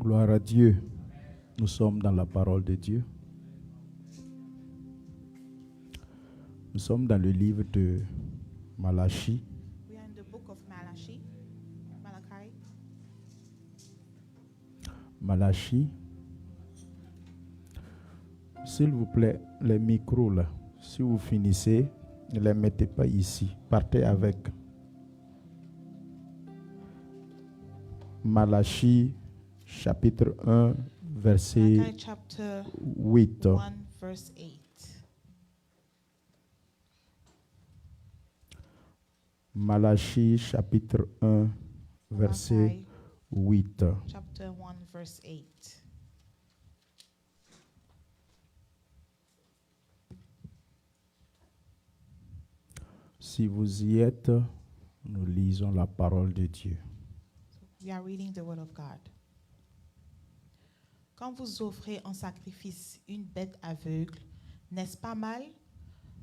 Gloire à Dieu. Nous sommes dans la parole de Dieu. Nous sommes dans le livre de Malachie. We are in the book of Malachi. Malachie. S'il vous plaît, les micros là, si vous finissez, ne les mettez pas ici. Partez avec. Malachie, chapitre 1, verset Malachi chapter 8. 1, verse 8. Malachie, chapitre 1, verset Malachi 8. chapter 1, verse 8. Si vous y êtes, nous lisons la parole de Dieu. We are reading the word of God. Quand vous offrez en sacrifice une bête aveugle, n'est-ce pas mal?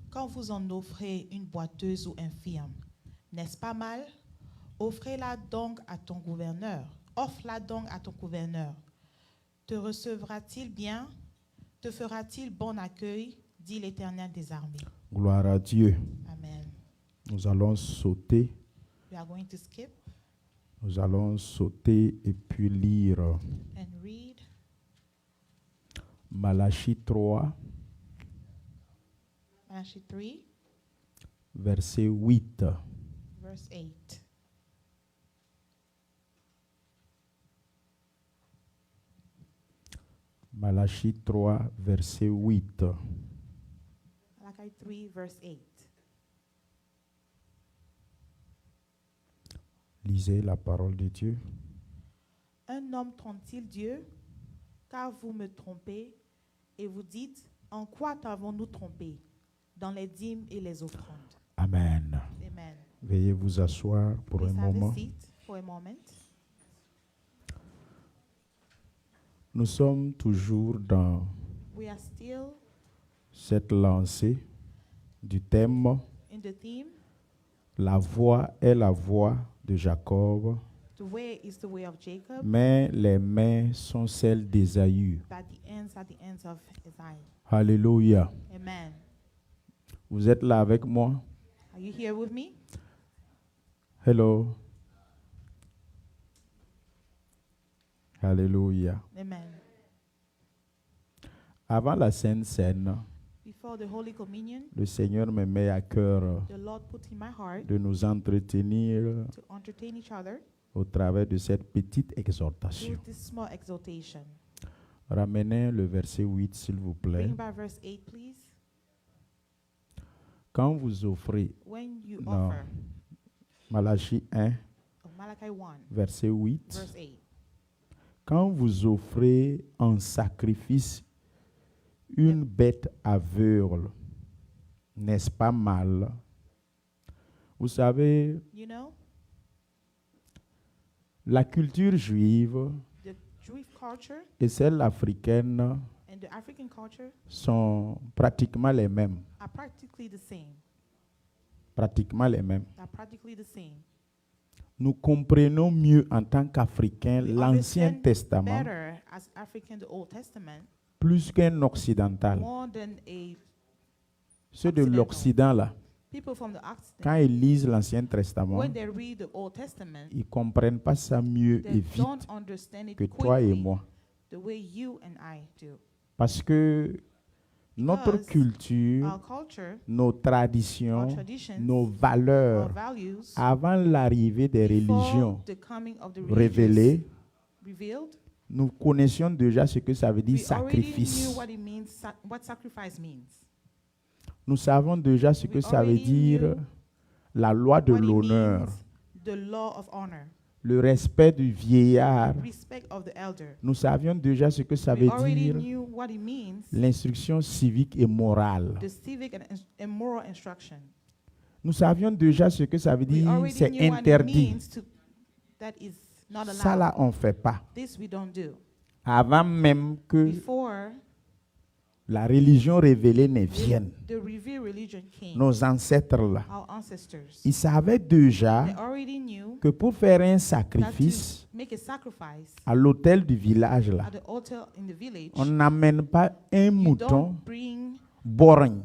Quand vous en offrez une boiteuse ou infirme, n'est-ce pas mal? Offrez-la donc à ton gouverneur. Offre-la donc à ton gouverneur. Te recevra-t-il bien? Te fera-t-il bon accueil? Dit l'Éternel des armées. Gloire à Dieu. Amen. Nous allons sauter. We are going to skip Nous allons sauter et puis lire and read Malachie 3, Malachi 3, verset 8. verse 8. Malachie 3, verset 8. Malachi 3, verse 8. Lisez la parole de Dieu. Un homme trompe-t-il Dieu? Car vous me trompez et vous dites, en quoi t'avons-nous trompé? Dans les dîmes et les offrandes. Amen. Amen. Veuillez vous asseoir pour un Please have moment. a seat for a moment. Nous sommes toujours dans We are still cette lancée du thème in the theme, La voix est la voix de Jacob, the way is the way of Jacob, mais les mains sont celles d'Ésaü. but the ends are the ends of Isaiah. Alléluia. Amen. Vous êtes là avec moi? Are you here with me? Hello. Alléluia. Amen. Avant la Sainte Seine, Before the Holy Communion, le Seigneur me met à cœur the Lord put in my heart de nous entretenir to entertain each other au travers de cette petite through exhortation. this small exhortation. Ramenez le verset 8, s'il vous plaît. Bring back verse 8, please. Quand vous offrez, When you Non. offer, Malachie 1, Malachi 1, verset 8, verse 8. quand vous offrez en sacrifice une bête aveugle, n'est-ce pas mal? Vous savez, You know, la culture juive the Jewish culture et celle africaine and the African culture sont pratiquement les mêmes. are practically the same. Pratiquement les mêmes. Are practically the same. Nous comprenons mieux en tant qu'Africains We l'Ancien understand Testament better as African the Old Testament plus qu'un occidental. more than a Ceux de Occidental. l'Occident, là, people from the Occident. quand ils lisent l'Ancien Testament, When they read the Old Testament, ils ne comprennent pas ça mieux et they vite don't understand it que toi et quickly moi. the way you and I do. Parce que notre Because culture, Our culture, nos our traditions, traditions, nos our valeurs, values, avant l'arrivée des before religions the coming of the religions révélées, revealed, nous connaissions déjà ce que ça veut dire we already sacrifice. knew what it means, what sacrifice means. Nous savons déjà ce que We ça veut already dire knew la loi de What it l'honneur, means, the law of honor, le respect du vieillard. respect of the elder. Nous savions déjà ce que ça We veut already dire knew what it means, l'instruction civique et morale. the civic and moral instruction. Nous savions déjà ce que ça veut We dire already c'est knew what it interdit. means to, that is not Ça allowed. là, on ne fait pas. This we don't do. Avant même que Before la religion révélée ne vienne. the revealed religion came. Nos ancêtres là, Our ancestors, ils savaient déjà they already knew que pour faire un that sacrifice to make a sacrifice à l'autel du village là, at the altar in the village, on n'amène pas un you mouton don't bring boring.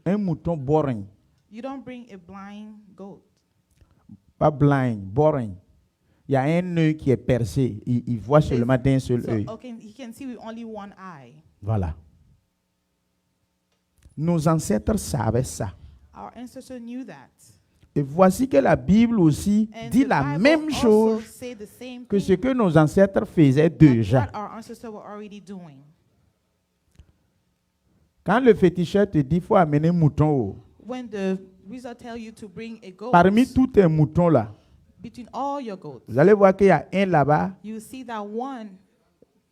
Un mouton boring. you don't bring a blind goat. Pas blind, boring. Il y a un œil qui est percé. Il voit seulement d'un seul So œil. okay, he can see with only one eye. Voilà. Nos ancêtres savaient ça. Our ancestors knew that. Et voici que la Bible aussi And dit the la Bible même also chose say the same que ce thing que nos ancêtres faisaient that déjà. what our ancestors were already doing. Quand le féticheur te dit qu'il faut amener un mouton, When the wizard tell you to bring a goat, parmi tous tes moutons là, between all your goats, vous allez voir qu'il y a un là-bas, you see that one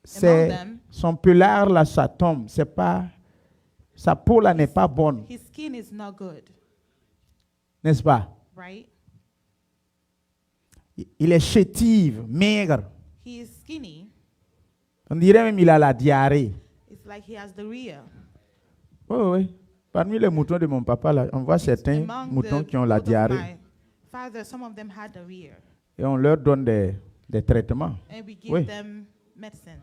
c'est them, son pelard là, ça tombe. C'est pas, sa peau là n'est pas bonne, his skin is not good, n'est-ce pas? right? Il est chétive, maigre. He is skinny. On dirait même qu'il a la diarrhée. It's like he has diarrhea. Oui, oui. Parmi les moutons de mon papa, là, on voit certains Among moutons the qui ont la goat of diarrhée my father, some of them had diarrhea, et on leur donne des traitements. and we give Oui. them medicines.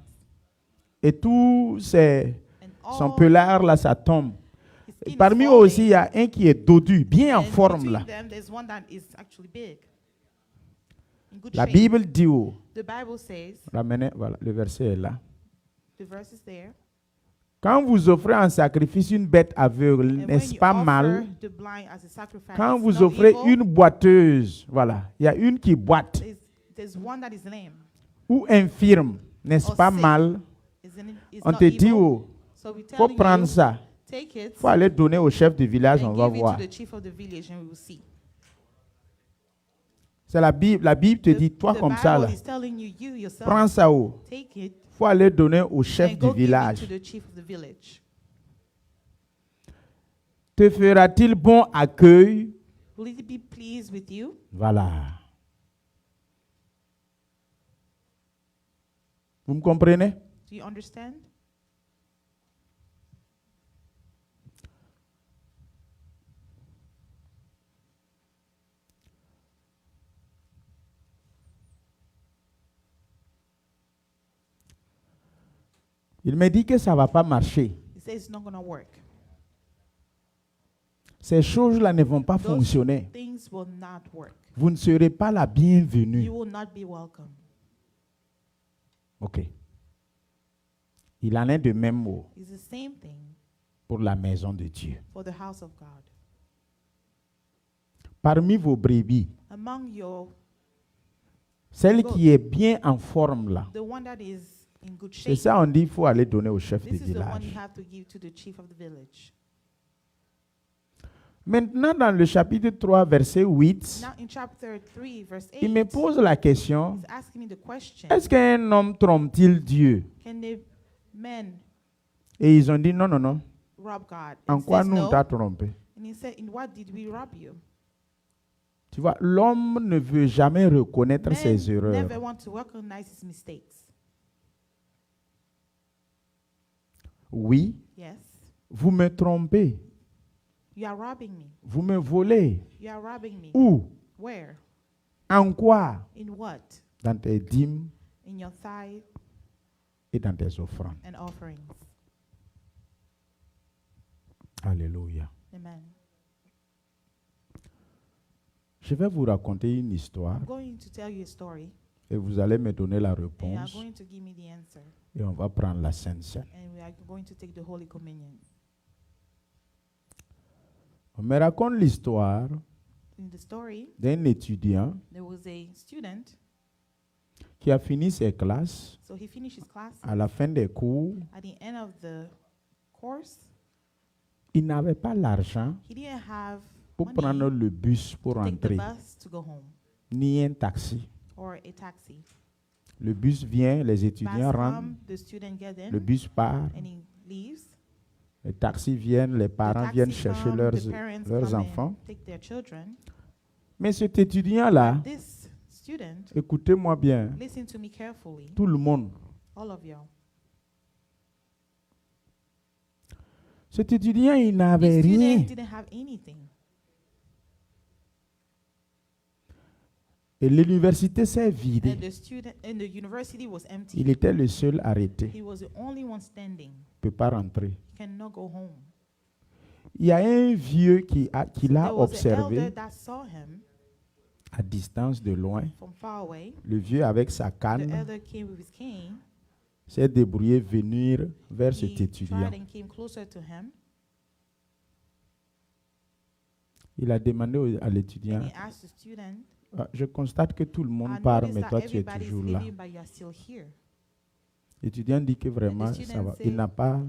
Et tout c'est And son all pelard là, ça tombe. his skin is Parmi eux falling. aussi, il y a un qui est dodu, bien en And forme between là. them, there's one that is actually big, in good La shape. Bible dit, oh, The Bible says, ramenez, voilà, le verset est là. the verse is there. Quand vous offrez en sacrifice une bête aveugle, And when n'est-ce you pas offer mal? the blind as a sacrifice, Quand it's vous not offrez evil. une boiteuse, voilà, il y a une qui boite There's one that is lame. ou infirme, n'est-ce Or pas sick. mal? It's On not te dit, evil. oh, So we faut tell prendre you, ça. take it Faut aller donner au chef du village, on and va give it voir. to the chief of the village and we will see. C'est la Bible. La Bible te dit, toi the comme ça, là, Bible is telling you, you yourself, prends ça où? take it Faut aller donner au chef and du go give it village. to the chief of the village. Te fera-t-il bon accueil? Will it be pleased with you? Voilà. Vous me comprenez? Do you understand? Il me dit que ça ne va pas marcher. He says it's not going to work. Ces choses-là ne vont pas Those fonctionner. things will not work. Vous ne serez pas la bienvenue. You will not be welcome. OK. Il en est de même mot It's the same thing pour la maison de Dieu. for the house of God. Parmi vos brebis, Among your, celle qui est bien en forme là, the one that is in good c'est shape, ça on dit il faut aller donner au chef du this is the one you village. have to give to the chief of the village. Maintenant dans le chapitre 3 verset 8, Now in chapter 3, verse 8, il me pose la question, he's asking me the question, est-ce qu'un homme trompe-t-il Dieu? can the men Et ils ont dit non, non, non. rob God? En And quoi says nous no. t'a trompé? And he said, in what did we rob you? Tu vois, l'homme ne veut jamais reconnaître ses Men erreurs. never want to recognize his mistakes. Oui, Yes, vous me trompez. you are robbing me. Vous me volez. You are robbing me. Où? Where? En quoi? In what? Dans tes dîmes In your tithe et dans tes offrandes. and offerings. Alléluia. Amen. Je vais vous raconter une histoire I'm going to tell you a story, et vous allez me donner la and you are réponse going to give me the answer, et on va prendre la Sainte Seine. and we are going to take the Holy Communion. On me raconte l'histoire In the story, d'un étudiant there was a student, qui a fini ses classes. so he finished his class. À la fin des cours, At the end of the course, il n'avait pas l'argent he didn't have pour money prendre le bus pour to take the rentrer, bus to go home ni un taxi. or a taxi. Le bus vient, les Bus étudiants rentrent, come, the student get in, le bus part, and he leaves. les taxis viennent, les The parents taxi viennent chercher come, leurs the parents leurs come and enfants. take their children. Mais cet étudiant-là, This student, écoutez-moi bien, listen to me carefully, tout le monde, all of you. Cet étudiant, il The n'avait student rien. didn't have anything. Et l'université s'est And vidée. the student and the university was empty. Il était le seul arrêté. He was the only one standing. Il ne peut pas rentrer. He cannot go home. Il y a un vieux qui l'a There was an elder observé that saw him à distance de loin. from far away. Le vieux, avec sa The canne, elder came with his cane. s'est débrouillé venir vers cet He étudiant. tried and came closer to him. Il a demandé à l'étudiant, And he asked the student, ah, je constate que tout le I monde part, noticed mais that toi tu es everybody's toujours là. leaving, but you are still here. L'étudiant dit que vraiment, student ça va. said- Il n'a pas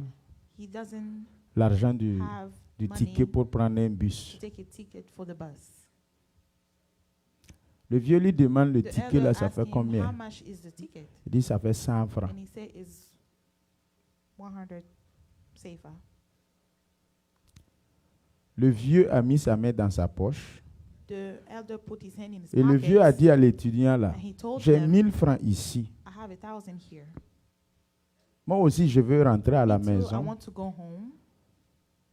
He doesn't l'argent du have money ticket pour prendre un to bus. take a ticket for the bus. Le vieux lui demande le The ticket elder là, ça asked fait him, how combien? much is the ticket? Il dit ça fait 100 francs. And he said, it's 100 safer. Le vieux a mis sa main dans sa poche The elder put his hand in his et le vieux a pocket dit à l'étudiant là, and he told j'ai them, 1000 francs ici. I have 1,000 here. Moi aussi, je veux rentrer à la Me too, I maison. want to go home.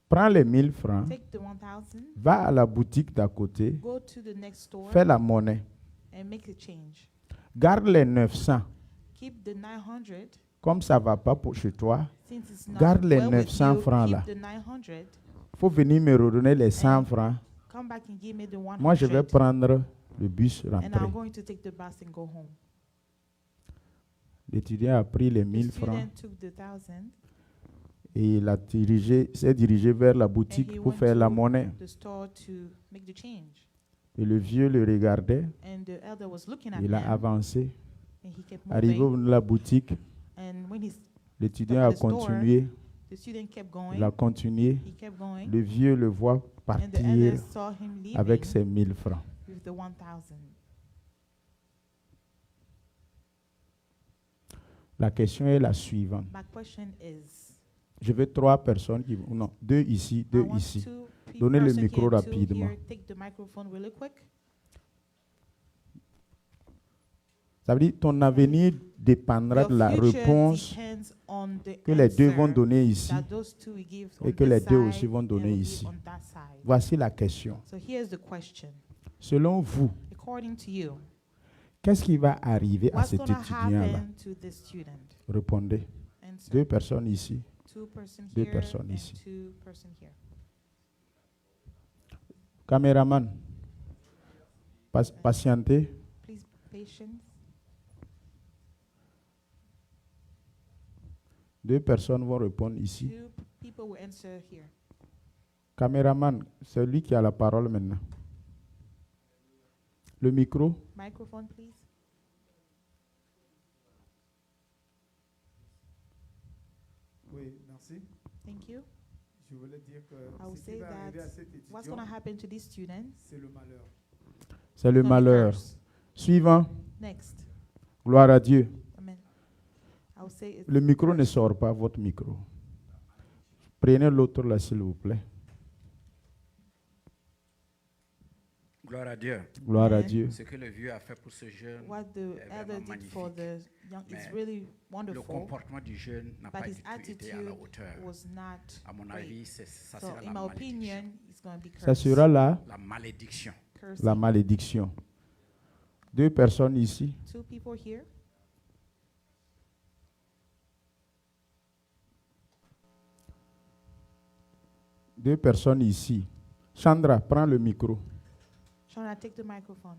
Prends les 1000 francs, Take the 1,000, va à la boutique d'à côté, go to the next store fais la monnaie. and make a change. Garde les 900. Keep the 900. Comme ça ne va pas pour chez toi, Since it's not garde les well with 900 you, francs keep là. the 900. Il faut venir me redonner les 100 francs. Come back and give me the 100. Moi, je vais prendre le bus and rentrer. I'm going to take the bus and go home. L'étudiant a pris les The 1000 francs student took the 1,000 et s'est dirigé vers la and boutique he pour went faire la to monnaie. the store to make the change. Et le vieux le regardait, And the elder was looking at il a him avancé. and he kept Arrivé au moving. bout de la boutique, And when l'étudiant a the store, continué, the student kept il going, a continué. he kept going. Le vieux le voit And the partir elder saw him leaving avec ses 1000 francs. with the 1,000. La question est la suivante. My question is, Je veux 3 personnes qui vont. Non, 2 ici, I 2 want ici. two pe- Donnez le person micro here, two rapidement. here. Take the microphone really quick. Ça veut dire ton avenir dépendra Your de la future réponse depends on the que les deux answer vont donner ici. that those two will give et on que this les deux side aussi vont and donner will give ici. on that side. Voici la question. So here's the question. Selon vous, According to you, qu'est-ce qui va arriver à what's cet going to étudiant-là? happen to this student? Répondez. Answer. 2 personnes ici. Two person Deux here personnes and ici. two person here. Caméraman, patientez. Please patience. 2 personnes vont répondre ici. Two people will answer here. Caméraman, c'est lui qui a la parole maintenant. Le micro. Microphone, please. Oui, merci. Thank you. Je voulais dire que will ce qui say va arriver that à cet What's étudiant, going to happen to this student? c'est le malheur. C'est le It's gonna be malheur. curse. Suivant. Next. Gloire à Dieu. Amen. I will say it's Le micro ne curse. sort pas, votre micro. Prenez l'autre là, s'il vous plaît. Gloire à Dieu. Gloire à Amen. Dieu. Ce que le vieux a fait pour ce jeune, What the est elder vraiment did for magnifique. the young is Mais really le wonderful, comportement du jeune n'a but pas his été à la attitude hauteur. was not À mon great. avis, ça So, sera in la my malédiction. opinion, it's going to be Ça cursed. sera là La malédiction. Cursing. la malédiction. 2 personnes ici. Two people here. Deux personnes ici. Chandra, prends le micro. Shona, take the microphone.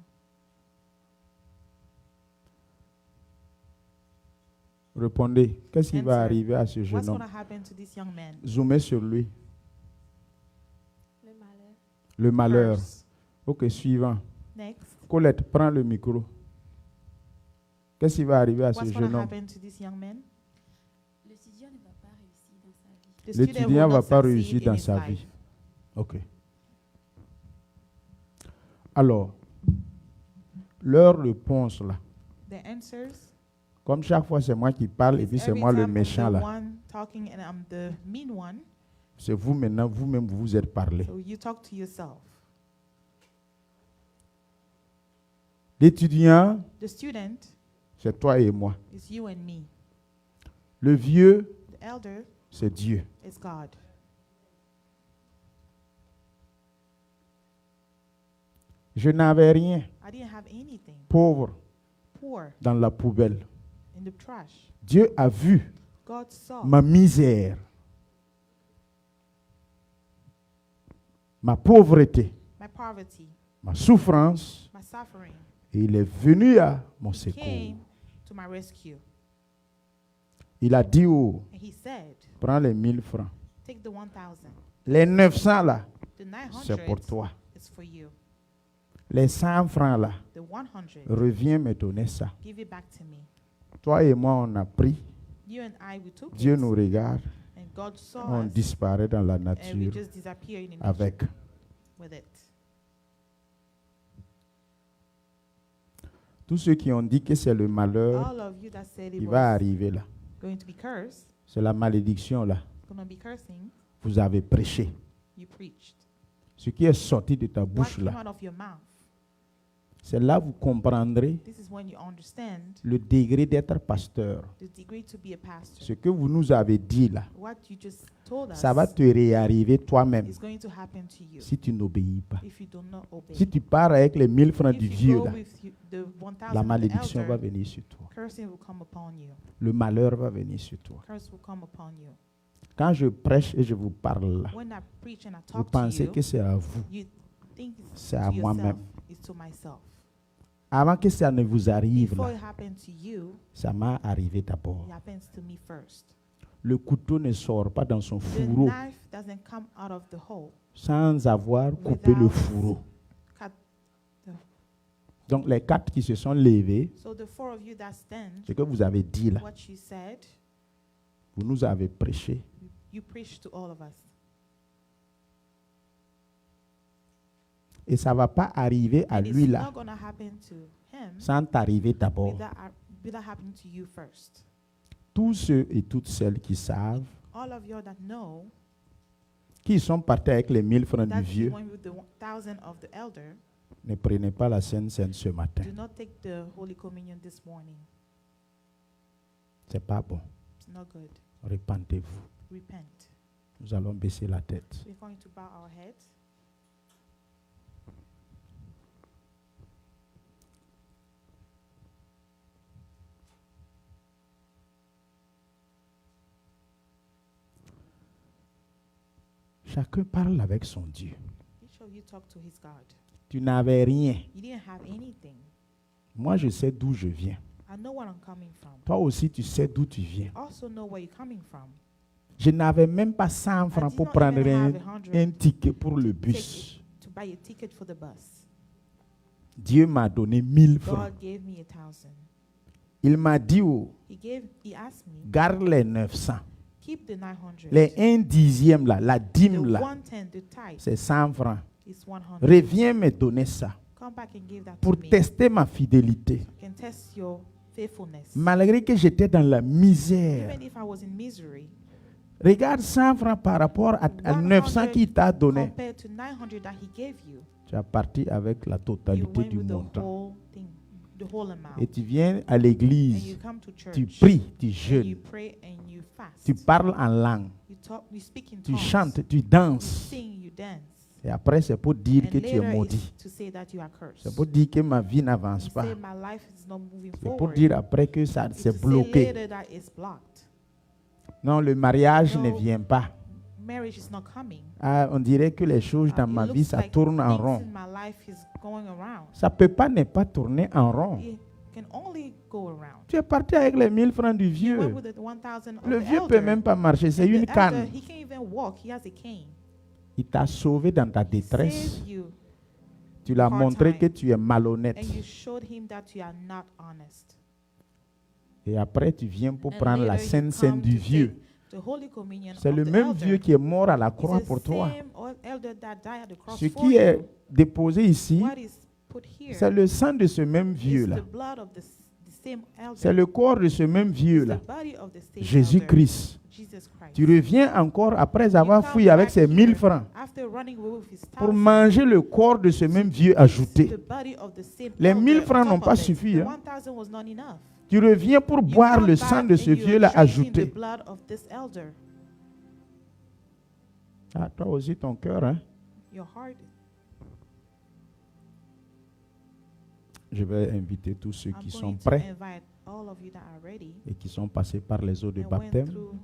Répondez. Qu'est-ce qui va Answer. arriver à ce What's jeune going homme? to happen to this young man? Zoomez sur lui. Le malheur. Le malheur. Curse. Ok, suivant. Next. Colette, prends le micro. Qu'est-ce qui va arriver à ce What's going jeune to homme? happen to this young man? L'étudiant ne va pas réussir dans sa vie. The student L'étudiant will ne va not pas succeed réussir in dans his sa life. vie. Ok. Alors, leur réponse là, The answers. comme chaque fois c'est moi qui parle et puis c'est Every moi le time I'm méchant the là, one talking and I'm the mean one. c'est vous maintenant, vous-même vous vous êtes parlé. So you talk to yourself. L'étudiant, The student c'est toi et moi. is you and me. Le vieux, The elder c'est Dieu. is God. Je n'avais rien. I didn't have anything. Pauvre Poor dans la poubelle. in the trash. Dieu a vu God saw ma misère, ma pauvreté, my poverty, ma souffrance, my suffering. et il est venu à mon He secours. came to my rescue. Il a dit, oh, And he said, prends les 1000 francs. take the 1,000. Les 900 là, The c'est pour 900 toi. is for you. Les 100 francs là, The 100, reviens me donner ça. give it back to me. Toi et moi, on a pris. You and I, we took Dieu it. nous regarde. And God saw On us. disparaît dans la And we nature just disappear in the nature avec. with it. Tous ceux qui ont dit que c'est le malheur All of you that said it qui va was arriver là, going to be cursed, c'est la malédiction là, going to be cursing, vous avez prêché. you preached. Ce qui est sorti de ta What bouche came là, out of your mouth? c'est là vous comprendrez This is when you understand le degré d'être pasteur. the degree to be a pastor. Ce que vous nous avez dit là, What you just told us ça va te réarriver toi-même is going to happen to you si tu n'obéis pas. if you do not obey. Si tu pars avec les 1000 francs du If you vieux go là, with the 1,000 la of the malédiction va elder, venir sur toi. cursing will come upon you. Le malheur va venir sur toi. Curse will come upon you. Quand je prêche et je vous parle là, When I preach and I vous talk to pensez you, que c'est à vous. you think C'est it's à to moi-même. yourself. It's to myself. Avant que ça ne vous arrive Before là, it happened to you, ça m'est arrivé d'abord. it happens to me first. Le couteau ne sort pas dans son The fourreau knife doesn't come out of the hole. sans avoir coupé le Without- fourreau. Cut the- Donc les 4 qui se sont levés, So the four of you that stand, ce que vous avez dit là, what you said, vous nous avez prêché. you preached to all of us. Et ça ne va pas arriver à And lui it's là not going to happen to him sans t'arriver d'abord. without happening to you first. Tous ceux et toutes celles qui savent, All of you that know qui sont partis avec les 1000 francs du that you vieux, went with the 1,000 of the elder, ne prenez pas la Sainte Seine ce matin. do not take the Holy Communion this morning. C'est pas bon. It's not good. Repentez-vous. Repent. Nous allons baisser la tête. We're going to bow our heads. Chacun parle avec son Dieu. Each of you talk to his God. Tu n'avais rien. You didn't have anything. Moi, je sais d'où je viens. I know where I'm coming from. Toi aussi, tu sais d'où tu viens. I also know where you're coming from. Je n'avais même pas 100 francs did pour not prendre even un, have 100 un ticket pour le bus. To buy a ticket for the bus. Dieu m'a donné 1000 francs. God gave me 1,000. Il m'a dit, oh, He asked me, garde les 900. keep the 900. Les 1/10 là, la The dîme là, 1/10, the tithe, c'est 100 francs. is 100. Reviens me donner ça Come back and give that pour to me. tester ma fidélité. I can test your faithfulness. Malgré que j'étais dans la misère. Even if I was in misery, Regarde 100 francs par rapport à 900 qu'il t'a donné. compared to 900 that he gave you, Tu as parti avec la you totalité went du with the montant. whole thing, the whole amount. Et tu viens à And you l'église, come to church. tu pries, tu And you jeûnes, pray and you fast. tu parles en langue, You talk, you speak in tu tongues. chantes, tu You danses. sing, you dance. Et après, c'est pour dire And que tu es later maudit. is to say that you are cursed. C'est pour dire que ma vie n'avance And pas. say my life is not moving C'est pour forward. dire après que ça It's s'est to say bloqué. later that it's blocked. Non, le mariage No. ne vient pas. Marriage is not coming. Ah, on dirait que les choses dans It ma looks vie, ça like tourne en things rond. in my life is going around. Ça ne peut pas ne pas tourner en rond. It can only go around. Tu es parti avec les 1000 francs du You vieux. went with the 1,000 of Le the vieux ne peut elder. même pas marcher, c'est And une the elder, canne. he can't even walk. He has a cane. Il t'a sauvé dans ta He détresse. saved you, Tu l'as hard montré time. que tu es malhonnête. and you showed him that you are not honest. Et après, tu viens pour And prendre la later you Sainte Seine come du to vieux. take the Holy Communion C'est of le the même elder. vieux qui est mort à la croix It's the pour toi. same elder that died at the cross Ce for qui est you. déposé ici, What is put here c'est le sang de ce même is vieux-là. the blood of the same elder. C'est le corps de ce même It's vieux-là. the body of the same elder, Jésus-Christ. Jesus Christ. Tu reviens encore après avoir You come fouillé avec back ses 1000 here francs after running away with his pour 1,000, manger le corps de ce même vieux ajouté. the body of the same Les 1000 elder francs on n'ont top pas of it. suffi, The hein. 1,000 was not enough. Tu reviens pour You boire come le back sang de and ce you're vieux-là drinking ajouté. the blood of this elder. Ah, toi aussi ton cœur, hein? Your heart, Je vais inviter tous ceux I'm qui going sont to prêts invite all of you that are ready et qui sont passés par les eaux de and went baptême through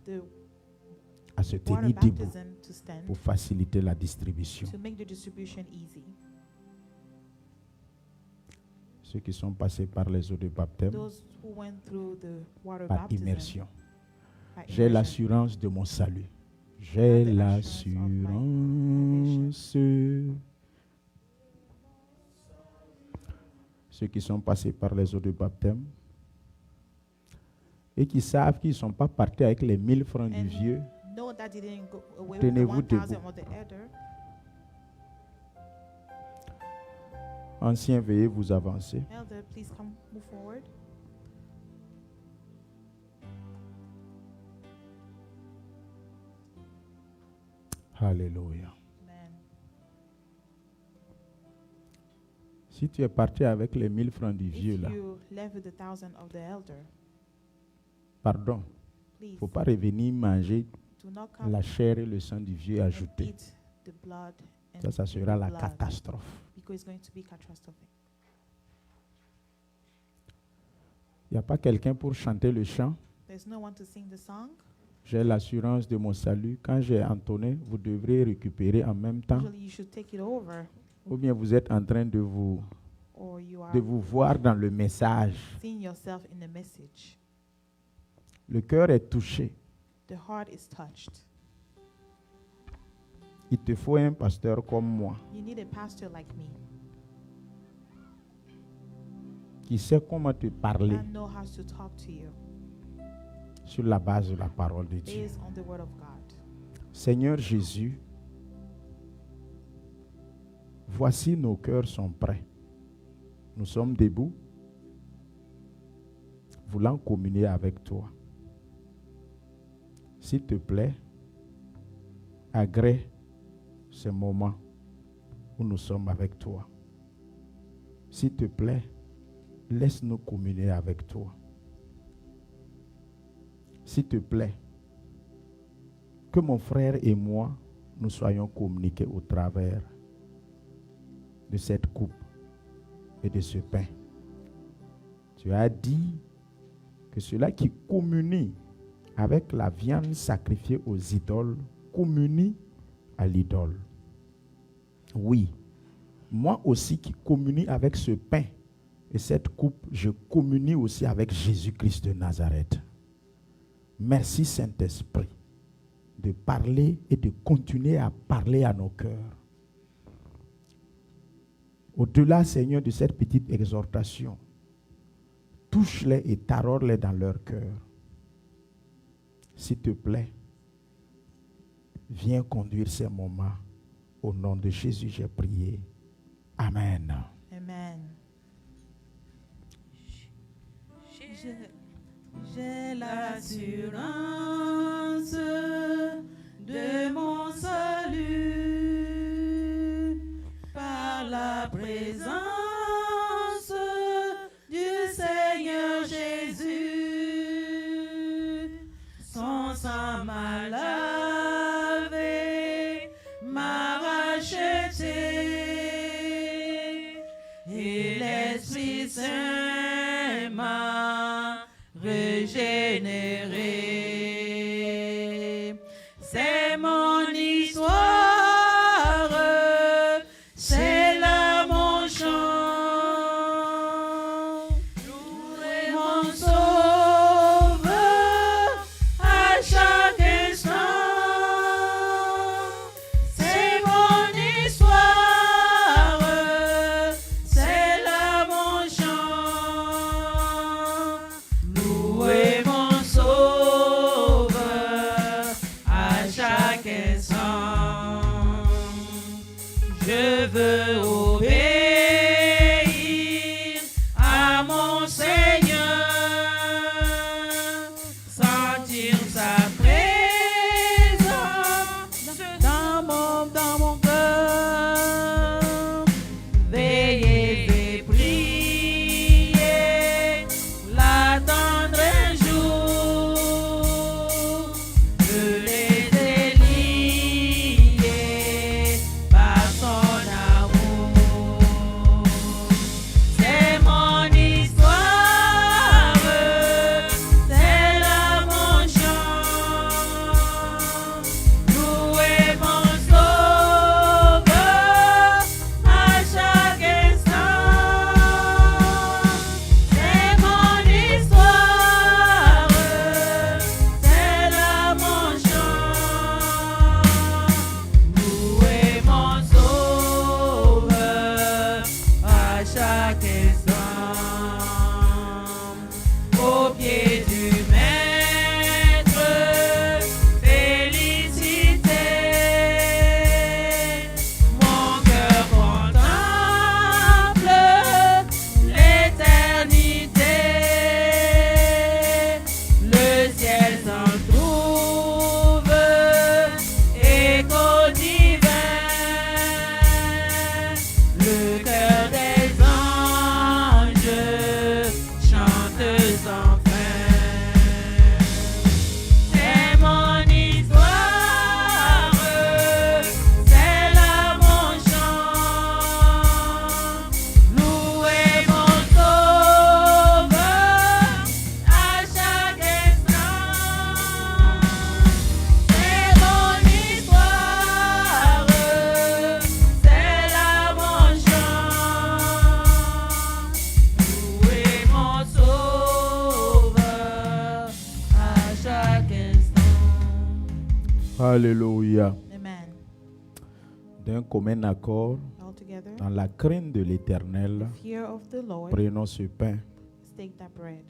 the à se water tenir debout baptism to stand pour faciliter la distribution. to make the distribution easy. Ceux qui sont passés par les eaux de baptême Those who went through the water par baptism immersion. by J'ai immersion. l'assurance de mon salut. J'ai I have the assurance l'assurance. Ceux qui sont passés par les eaux de baptême et qui savent qu'ils ne sont pas partis avec les 1000 francs du And vieux, know that they didn't go away with the Tenez-vous 1,000 debout. of the elder. anciens, veuillez vous avancer. Elder, please come move forward. Alléluia. Amen. Si tu es parti avec les 1000 francs du vieux, If là, you left with the 1,000 of the elder, pardon, il please ne faut pas revenir manger do not come la chair et le sang du vieux and ajouté. eat the blood and Ça sera la blood, catastrophe. because it's going to be catastrophic. Il n'y a pas quelqu'un pour chanter le chant. There's no one to sing the song. J'ai l'assurance de mon salut. Quand j'ai entonné, vous devrez récupérer en même temps. Usually you should take it over, Ou bien vous êtes en train de vous or you are voir dans le message. seeing yourself in the message. Le cœur est touché. The heart is touched. Il te faut un pasteur comme moi You need a pastor like me qui sait comment te parler that know how to talk to you sur la base de la parole de Dieu. based on the word of God. Seigneur Jésus, voici nos cœurs sont prêts. Nous sommes debout, voulant communier avec toi. S'il te plaît, agrée ce moment où nous sommes avec toi. S'il te plaît, laisse-nous communier avec toi. S'il te plaît, que mon frère et moi, nous soyons communiqués au travers de cette coupe et de ce pain. Tu as dit que ceux-là qui communient avec la viande sacrifiée aux idoles communient à l'idole. Oui, moi aussi qui communie avec ce pain et cette coupe, je communie aussi avec Jésus-Christ de Nazareth. Merci Saint-Esprit de parler et de continuer à parler à nos cœurs. Au-delà, Seigneur, de cette petite exhortation, touche-les et tarore-les dans leur cœur. S'il te plaît, viens conduire ces moments. Au nom de Jésus, j'ai prié. Amen. Amen. J'ai l'assurance de mon salut par la présence du Seigneur Jésus. Son sang m'a lavé, m'a racheté, et l'Esprit Saint m'a régénéré. C'est mon histoire, c'est là mon chant. Louez mon Sauveur à chaque instant. C'est mon histoire, c'est là mon chant. Louez mon Sauveur aux pieds du Maître, félicité. Mon cœur contemple l'éternité. Le ciel s'en trouve écho divin. Le cœur des anges chante sans fin. C'est mon histoire, c'est là mon chant. Louez mon sauveur à chaque instant. C'est mon histoire, c'est là mon chant. Louez mon sauveur à chaque instant. Alléluia. Amen. D'un commun accord, All together. dans la crainte de l'Éternel, Fear of the Lord. prenons ce pain. Let's take that bread.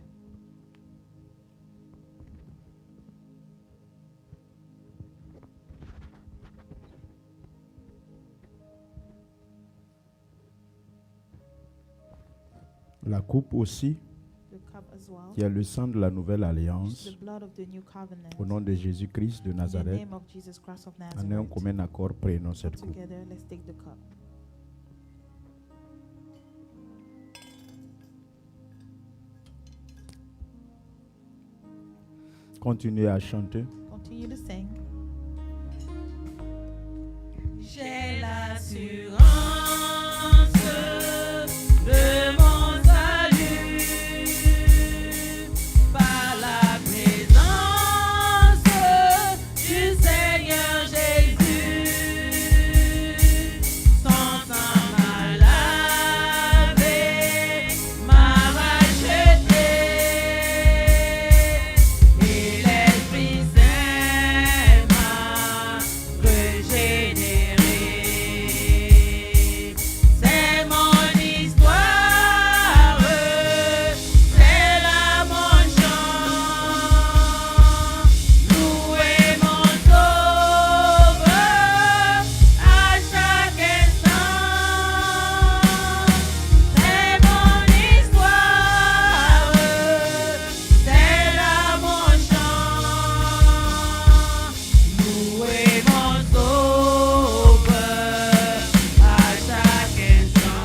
La coupe aussi, The cup as well. qui est le sang de la nouvelle Which is alliance, the blood of the new covenant. au nom de Jésus-Christ de In the Nazareth, name of Jesus Christ of en un Nazareth. commun accord, prenons cette coupe. Together, let's take the cup. Continuez à chanter. Continue to sing. J'ai l'assurance de mon salut par la présence du Seigneur Jésus. Son sang m'a lavé, m'a racheté, et l'Esprit Saint m'a régénéré. C'est mon histoire, c'est là mon chant. Louez mon sauveur à chaque instant. C'est mon histoire, c'est là mon chant. Louez mon sauveur à chaque instant.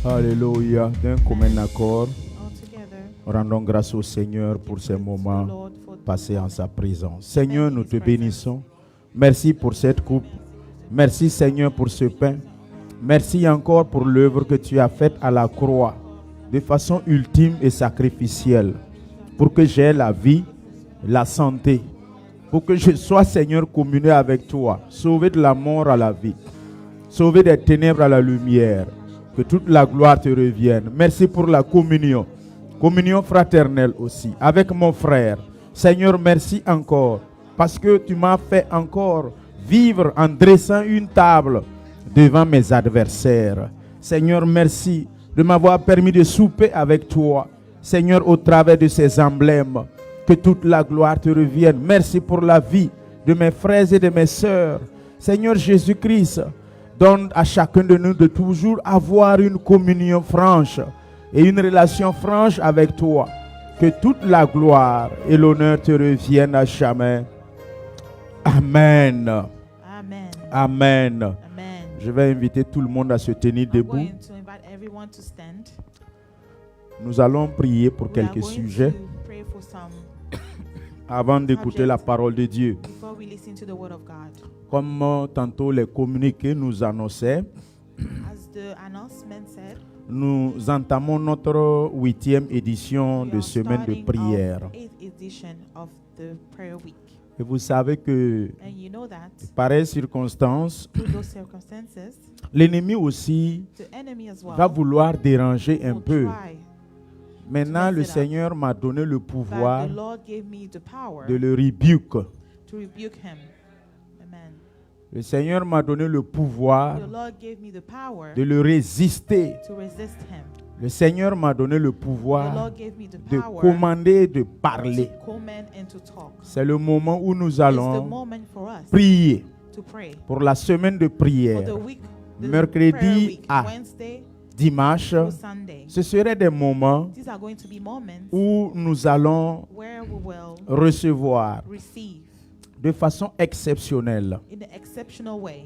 Alléluia. D'un commun accord, All together. rendons grâce au Seigneur pour ces moments Lord, for passés en sa présence. Seigneur, nous te bénissons. Merci pour cette coupe. Merci Seigneur pour ce pain. Merci encore pour l'œuvre que tu as faite à la croix de façon ultime et sacrificielle pour que j'aie la vie, la santé, pour que je sois Seigneur communié avec toi, sauvé de la mort à la vie, sauvé des ténèbres à la lumière. Que toute la gloire te revienne. Merci pour la communion. Communion fraternelle aussi, avec mon frère. Seigneur, merci encore, parce que tu m'as fait encore vivre en dressant une table devant mes adversaires. Seigneur, merci de m'avoir permis de souper avec toi. Seigneur, au travers de ces emblèmes, que toute la gloire te revienne. Merci pour la vie de mes frères et de mes sœurs. Seigneur Jésus-Christ, donne à chacun de nous de toujours avoir une communion franche et une relation franche avec toi. Que toute la gloire et l'honneur te reviennent à jamais. Amen. Amen. Amen. Amen. Je vais inviter tout le monde à se tenir I'm debout. going to invite everyone to stand. Nous allons prier pour We are quelques going sujets to pray for some avant d'écouter la parole de Dieu. before we listen to the word of God. Comme tantôt les communiqués nous annonçaient, As the announcement said, nous entamons notre 8e édition we de are semaine de starting prière. our 8th edition of the prayer week. Et vous savez que, And you know that pareilles circonstances, through those circumstances, l'ennemi aussi the enemy as well va vouloir déranger un will peu. try. Maintenant, mess le it up. Seigneur m'a donné le But pouvoir the Lord gave me the power de le rebuke. to rebuke him. Amen. Le Seigneur m'a donné le pouvoir The Lord gave me the power de le résister. to resist him. Le Seigneur m'a donné le The pouvoir Lord gave me the de power commander et de parler. to command and to talk. C'est le moment où nous It's the allons moment for us prier to pray. pour la semaine de For prière. the week, the Mercredi prayer week, à Wednesday Dimanche, to Sunday. ce seraient des moments These are going to be moments où nous allons where we will recevoir receive de façon exceptionnelle. in an exceptional way.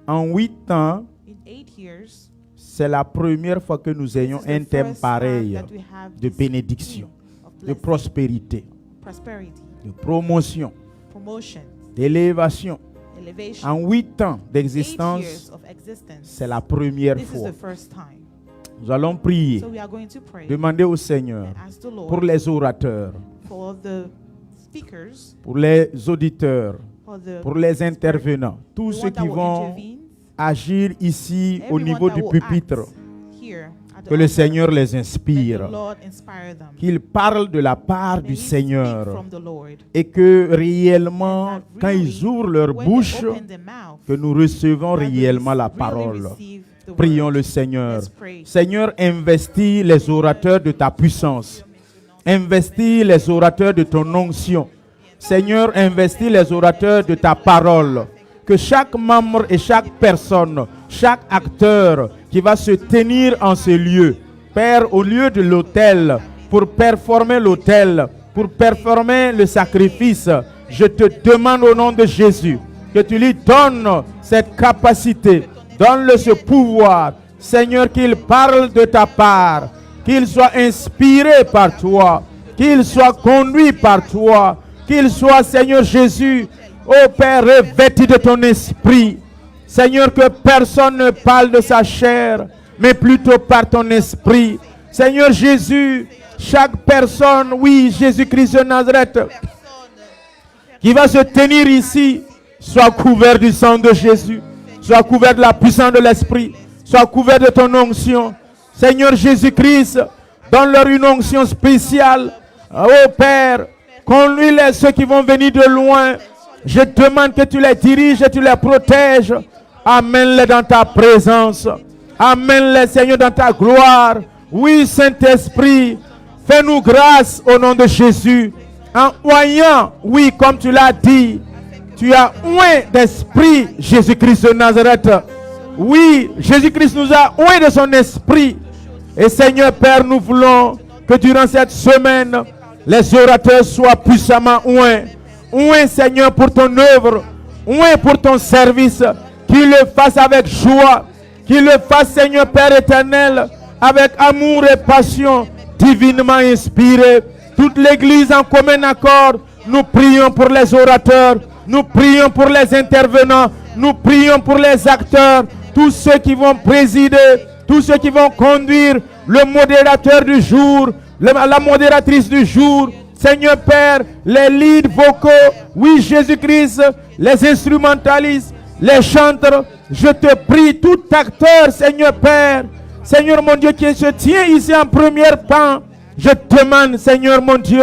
En 8 ans, In 8 years, c'est la première fois que nous this ayons is un the thème first pareil time that we have de this bénédiction, theme of de blessing, prospérité, prosperity, de promotion, promotion, d'élévation. elevation. En 8 ans 8 d'existence, years of existence. c'est la première This is fois. the first time. Nous allons prier, So we are going to pray demander au Seigneur and ask the Lord pour les orateurs, for the speakers, pour les auditeurs, for the pour les intervenants, tous the ceux one that qui will vont intervene, agir ici au everyone niveau that du will pupitre. act here at the Que le altar. Seigneur les Let the inspire, Lord inspire them. qu'ils parlent de la part May du he speak Seigneur from the Lord. et que réellement, And that quand really, ils ouvrent leur when bouche, they open their mouth, que nous recevons that we réellement la really parole. receive the Prions word. le Seigneur. Let's pray. Seigneur, investis les orateurs de ta puissance. Investis les orateurs de ton onction. Seigneur, investis les orateurs de ta parole. Que chaque membre et chaque personne, chaque acteur qui va se tenir en ce lieu, Père, au lieu de l'autel, pour performer l'autel, pour performer le sacrifice, je te demande au nom de Jésus que tu lui donnes cette capacité, donne-le ce pouvoir. Seigneur, qu'il parle de ta part, qu'il soit inspiré par toi, qu'il soit conduit par toi, qu'il soit, Seigneur Jésus, ô Père, revêtu de ton esprit. Seigneur, que personne ne parle de sa chair, mais plutôt par ton esprit. Seigneur Jésus, chaque personne, oui, Jésus-Christ de Nazareth, qui va se tenir ici, soit couvert du sang de Jésus, soit couvert de la puissance de l'Esprit, soit couvert de ton onction. Seigneur Jésus-Christ, donne-leur une onction spéciale. Oh Père, conduis ceux qui vont venir de loin. Je demande que tu les diriges et tu les protèges. Amène-les dans ta présence. Amène-les, Seigneur, dans ta gloire. Oui, Saint-Esprit, fais-nous grâce au nom de Jésus. En voyant, oui, comme tu l'as dit, tu as oint d'esprit Jésus-Christ de Nazareth. Oui, Jésus-Christ nous a oint de son esprit. Et Seigneur Père, nous voulons que durant cette semaine, les orateurs soient puissamment oints. Oints, Seigneur, pour ton œuvre. Oints pour ton service. Qu'ils le fassent avec joie. Qu'ils le fassent, Seigneur Père éternel, avec amour et passion, divinement inspiré. Toute l'Église en commun accord, nous prions pour les orateurs, nous prions pour les intervenants, nous prions pour les acteurs, tous ceux qui vont présider, tous ceux qui vont conduire, le modérateur du jour, la modératrice du jour. Seigneur Père, les leads vocaux, oui Jésus-Christ, les instrumentalistes, les chanteurs, je te prie, tout acteur, Seigneur Père, Seigneur mon Dieu qui se tient ici en premier plan, je demande, Seigneur mon Dieu,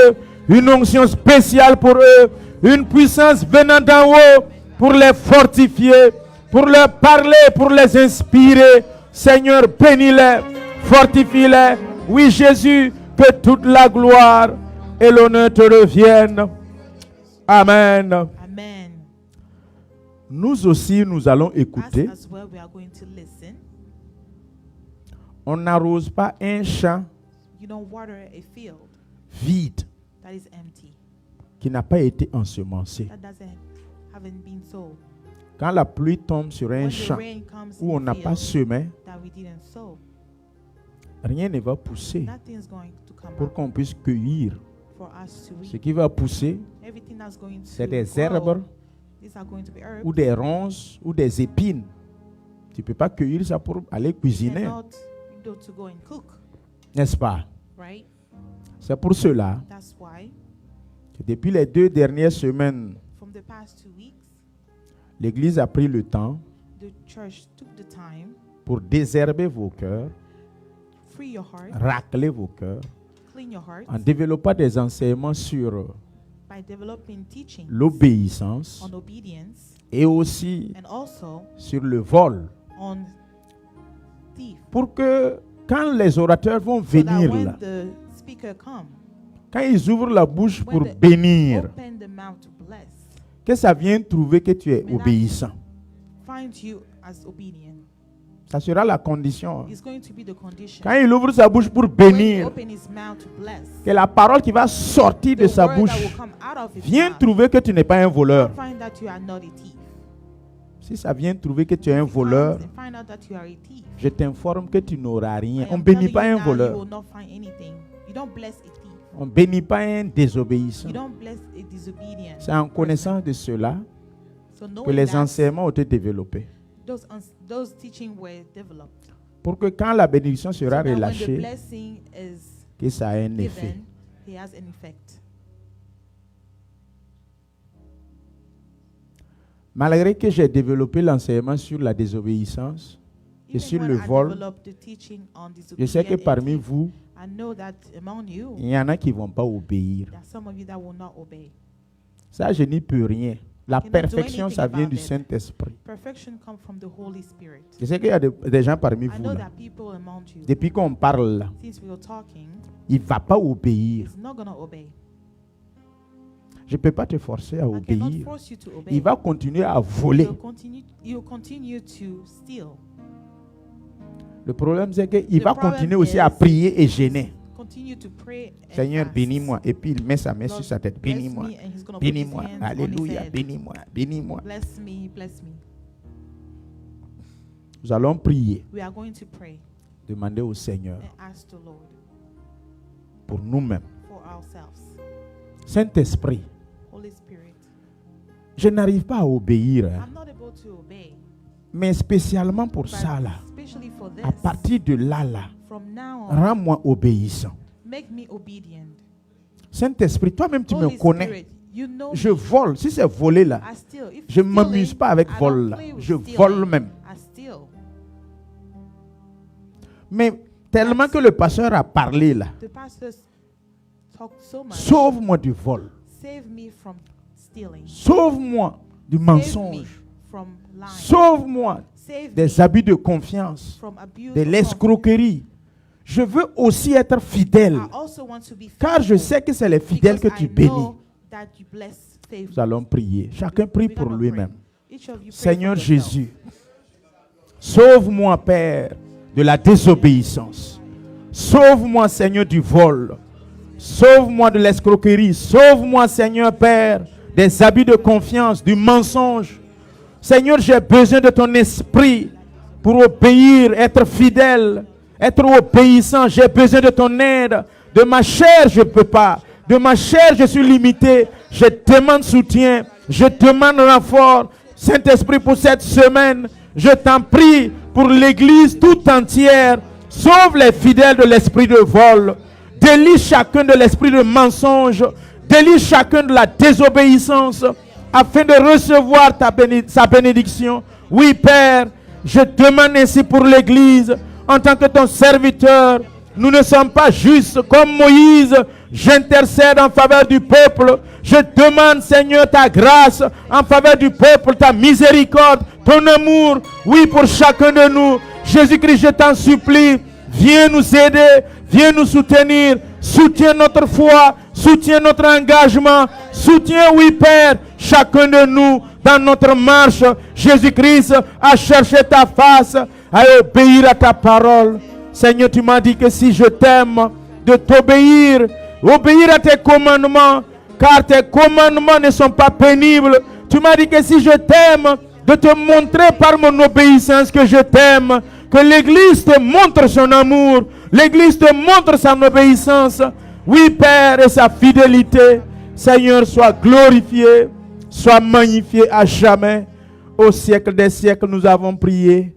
une onction spéciale pour eux, une puissance venant d'en haut pour les fortifier, pour leur parler, pour les inspirer. Seigneur, bénis-les, fortifie-les. Oui Jésus, que toute la gloire et l'honneur te reviennent. Amen. Amen. Nous aussi, nous allons écouter. As well, we are going to listen. On n'arrose pas un champ You don't water a field vide that is empty, qui n'a pas été ensemencé. that haven't been sown. Quand la pluie tombe sur un When the champ rain comes où on in n'a the pas field semé, that we didn't sow, rien ne va pousser nothing's going to come pour out qu'on puisse cueillir. for us to Ce reap. qui va pousser, Everything that's going to c'est des grow, herbes these are going to be herbs. ou des ronces ou des épines. Tu ne peux pas cueillir ça pour aller cuisiner, Cannot to go and cook, n'est-ce pas? right? C'est pour cela That's why que depuis les 2 dernières semaines, from the past 2 weeks, l'Église a pris le temps the church took the time, pour désherber vos cœurs, free your heart, racler vos cœurs, clean your heart, en développant des enseignements sur by developing teaching l'obéissance on obedience et aussi and also sur le vol, on thief, pour que quand les orateurs vont so that venir when là, the speaker comes, quand ils ouvrent la bouche pour when they bénir, open the mouth to bless, que ça vienne trouver que tu es May that- obéissant. find you as obedient. Ça sera la condition. It's going to be the condition. Quand il ouvre sa bouche pour When he bénir, open his mouth to bless, que la parole qui va sortir the de sa word that bouche will come out of his vienne mouth, trouver que tu n'es pas un voleur. find that you are not a thief. Si ça vient trouver que tu es un voleur, Find out that you are a thief. je t'informe que tu n'auras rien. I On am ne bénit telling pas you un now, you voleur. will not find anything. You don't bless a thief. On ne bénit pas un désobéissant. You don't bless a disobedient. C'est en connaissance de cela So que knowing les that, enseignements ont été développés. those teachings were developed. Pour que quand la bénédiction So sera that when the relâchée, blessing is que ça ait un effet. given, he has an effect. Malgré que j'ai développé l'enseignement sur la désobéissance et Even sur when le I vol, developed the teaching on je sais que disobedience, parmi vous, I know that among you, il y en a qui ne vont pas obéir. there are some of you that will not obey. Ça, je n'y peux rien. La cannot do perfection, anything ça vient about du it. Saint-Esprit. Perfection comes from the Holy Spirit. Je sais qu'il y a des gens parmi I vous, know là, that people among you, depuis qu'on parle là, since we are talking, il ne va pas obéir. is not going to obey. Je ne peux pas te forcer à I cannot obéir. force you to obey. Il va continuer à voler. You'll continue to steal. Le problème, c'est qu'il The va problem continuer aussi à is- prier et gêner. Continue to pray and Seigneur, fast. bénis-moi. Et puis il met sa main Lord, sur sa tête. bless Bénis-moi. me, and he's gonna put his Bénis-moi. hands on his Alléluia. head. Bénis-moi. Bénis-moi. Bless me, bless me. Nous allons prier. We are going to pray Demander au Seigneur and ask the Lord pour nous-mêmes. for ourselves. Saint-Esprit, Holy Spirit, je n'arrive pas à obéir. Hein. I'm not able to obey, Mais spécialement pour but ça, là, especially for this, à partir de là, from now on, rends-moi obéissant. make me obedient. Saint-Esprit, toi-même, tu me Holy connais. Spirit, you know Je me. vole. Si c'est voler, là, I steal. If je ne stealing, m'amuse pas avec I don't vol. Là. play with Je stealing. vole même. I steal. Mais tellement que le pasteur a parlé, là, The pastors talk so much. sauve-moi du vol. Save me from stealing. Sauve-moi du Save me mensonge. from lying. Sauve-moi Save des me abus de confiance, from abuse de of l'escroquerie. Je veux aussi être fidèle, I also want to be car je faithful sais que c'est les fidèles que because tu I bénis. know that you bless faithful. Nous allons prier. Chacun prie We're pour gonna lui-même. pray. Each of you pray Seigneur for yourself. Jésus, sauve-moi, Père, de la désobéissance. Sauve-moi, Seigneur, du vol. Sauve-moi de l'escroquerie. Sauve-moi, Seigneur, Père, des abus de confiance, du mensonge. Seigneur, j'ai besoin de ton esprit pour obéir, être fidèle, être obéissant. J'ai besoin de ton aide. De ma chair, je ne peux pas. De ma chair, je suis limité. Je demande soutien. Je demande renfort. Saint-Esprit, pour cette semaine, je t'en prie pour l'Église tout entière. Sauve les fidèles de l'esprit de vol. Délie chacun de l'esprit de mensonge. Délie chacun de la désobéissance afin de recevoir sa bénédiction. Oui, Père, je demande ainsi pour l'Église en tant que ton serviteur. Nous ne sommes pas justes comme Moïse. J'intercède en faveur du peuple. Je demande, Seigneur, ta grâce en faveur du peuple, ta miséricorde, ton amour. Oui, pour chacun de nous. Jésus-Christ, je t'en supplie. Viens nous aider. Viens nous soutenir. Soutiens notre foi. Soutiens notre engagement. Soutiens, oui, Père, chacun de nous dans notre marche. Jésus-Christ a cherché ta face, à obéir à ta parole. Seigneur, tu m'as dit que si je t'aime, de t'obéir, obéir à tes commandements, car tes commandements ne sont pas pénibles. Tu m'as dit que si je t'aime, de te montrer par mon obéissance que je t'aime, que l'Église te montre son amour, l'Église te montre son obéissance. Oui, Père, et sa fidélité. Seigneur, sois glorifié, sois magnifié à jamais. Au siècle des siècles, nous avons prié.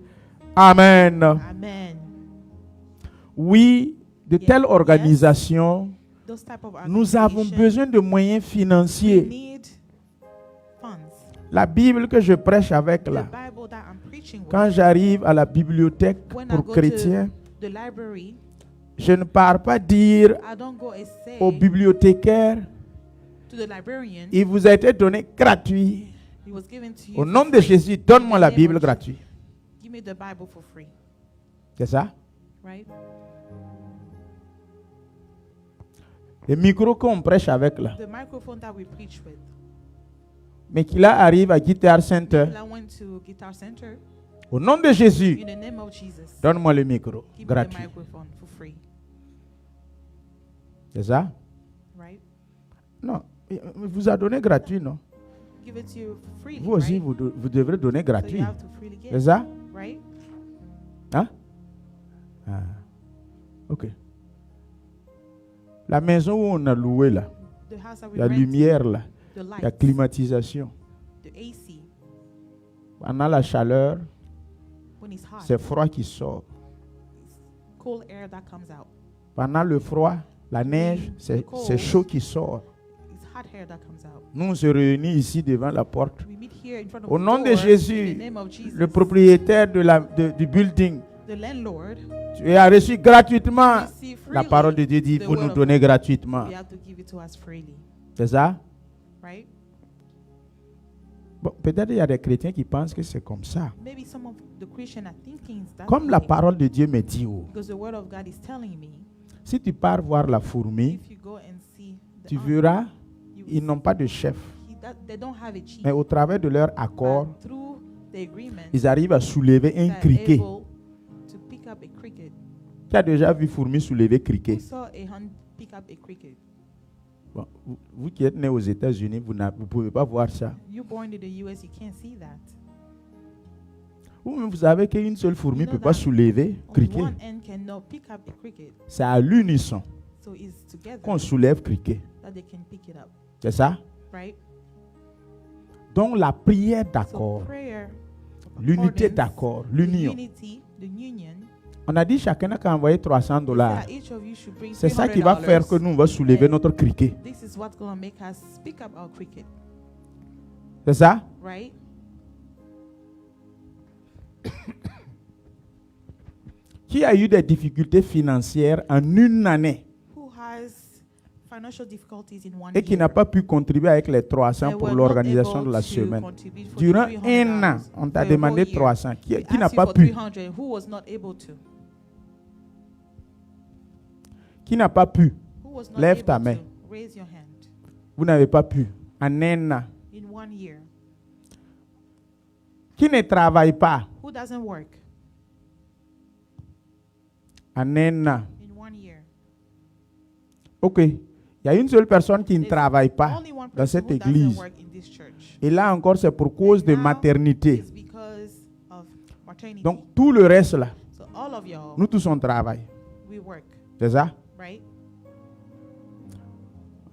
Amen. Amen. Oui, de Yes. telles organisations, Those type of nous avons organizations, besoin de moyens we financiers. need funds. La Bible que je prêche avec The là, Bible that I'm preaching with, quand j'arrive à la bibliothèque when I pour go chrétiens, to the library, je ne pars pas dire I don't go and say au bibliothécaire, to the librarian, il vous a été donné gratuit. it was given to you Au for nom de free. Jésus, donne-moi la In the name Bible of gratuite. Give me the Bible for free. C'est ça? right? Le micro qu'on prêche avec là. The microphone that we preach with. Mais qu'il arrive à Guitar Center. I went to Guitar Center. Au nom de Jésus, In the name of Jesus, donne-moi le micro. give me the Gratuit. microphone for free, C'est ça? right? Non. Il vous a donné gratuit, non? Give it to you freely, Vous aussi, right? vous devrez donner So gratuit. you have to freely C'est give, ça? right? Hein? Ah. Ok. La maison où on a loué là, The house that we il y a rented, lumière là, the il y a lights, climatisation. the AC. Pendant la chaleur, When it's hot, c'est froid qui sort. it's cool air that comes out. Pendant le froid, la neige, c'est chaud qui sort. It's hot air that comes out. Nous, on se réunit ici devant la porte. We meet here in front of Au the nom de door, Jésus, in the name of Jesus, le propriétaire du building, the landlord, tu as reçu gratuitement. receive freely. La parole de Dieu dit, the vous word nous of donnez God. gratuitement. You have to give it to us freely, C'est ça? right? Bon, peut-être il y a des chrétiens qui pensent que c'est comme ça. Maybe some of the Christians are thinking that Comme la way, parole de Dieu me dit, oh, because the word of God is telling me, si tu pars voir la fourmi, if you go and see the tu ant, verras, you will ils n'ont pas de chef. they don't have a chief, Mais au travers de leur accord, but through the agreement, ils arrivent à soulever un they're criquet. able to pick up a cricket. Tu as déjà vu fourmi soulever Who criquet? saw a hand pick up a cricket? Bon, vous qui êtes né aux États-Unis, vous ne pouvez pas voir ça. You're born in the US, you can't see that. Vous savez qu'une seule fourmi ne You know peut pas that soulever Only criquet. one end cannot pick up a cricket, C'est à l'unisson so it's together qu'on soulève criquet. that they can pick it up, C'est ça? right? Donc la prière So d'accord, prayer, l'unité accordance, d'accord, the l'union. unity, the union. On a dit chacun n'a qu'à envoyer $300. That each of you should bring C'est ça qui va $300. faire que nous on va soulever notre criquet. This is what's going to make us pick up our cricket, C'est ça? right? Qui a eu des difficultés financières en une année Who has financial difficulties in one et qui year n'a pas pu contribuer avec les 300 and pour were l'organisation not de la able to semaine? contribute for Durant the un an, $300 on t'a for a demandé whole year. 300. We Qui n'a asked you pas for pu? 300. Who was not able to? Qui n'a pas pu? Who was not Lève able ta main. to? Raise your hand. Vous n'avez pas pu. En un an. In 1 year. Qui ne travaille pas? Who doesn't work? En un an. In 1 year. Ok. Il y a une seule personne qui ne There's travaille pas only one dans person cette who doesn't église. work in this church. Et là encore, c'est pour cause de And now maternité. It's because of maternity. Donc tout le reste là, So all of y'all, nous tous on travaille. we work, C'est ça? right?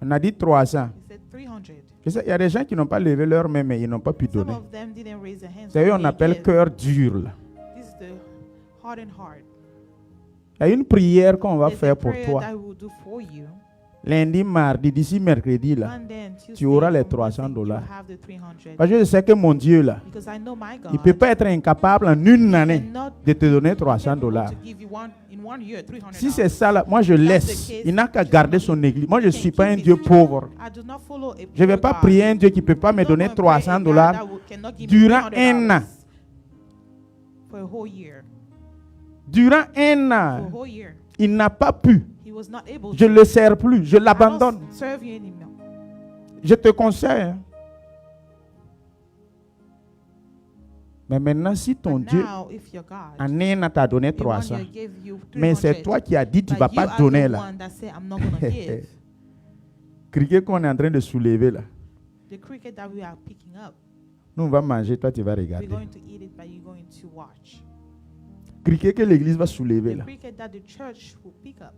On a dit 300. He said 300. Je sais, il y a des gens qui n'ont pas levé leur main, mais ils n'ont pas pu Some donner. of them didn't raise their hands. C'est eux so on they appelle give. cœur dur là. This is the hardened heart. Il y a une prière qu'on va There's a faire pour prayer toi. that we will do for you. Lundi, mardi, d'ici mercredi là. And then Tuesday, Tu auras les from Wednesday, $300. you have the 300. Parce que je sais que mon Dieu là, Because I know my God il ne peut pas être incapable en une année cannot de te donner be $300. able to give you in 1 year $300. Si c'est ça là, moi je laisse. Il n'a qu'à garder son église. Moi je ne suis pas un Dieu pauvre. I do not follow a Je ne vais poor pas God. prier un Dieu qui ne peut pas I'm me not donner gonna pray a God $300 that cannot give me durant $300 un an. for a whole year. Durant un For a an. whole year. Il n'a pas pu. He was not able Je to. ne le sers plus. Je I l'abandonne. don't serve you anymore. Je te conseille. Hein. Mais maintenant, si ton But Dieu now, if your God, en un an t'a donné in 1 300, year gave you 300, mais c'est toi qui as dit tu ne but vas you pas are donner the là. one that said, I'm not going to give. Criquet qu'on est en train de soulever là. The cricket that we are picking up, Nous on va manger, toi tu vas we're regarder. going to eat it, but you're going to watch. Criquet que l'église va soulever The là. cricket that the church will pick up,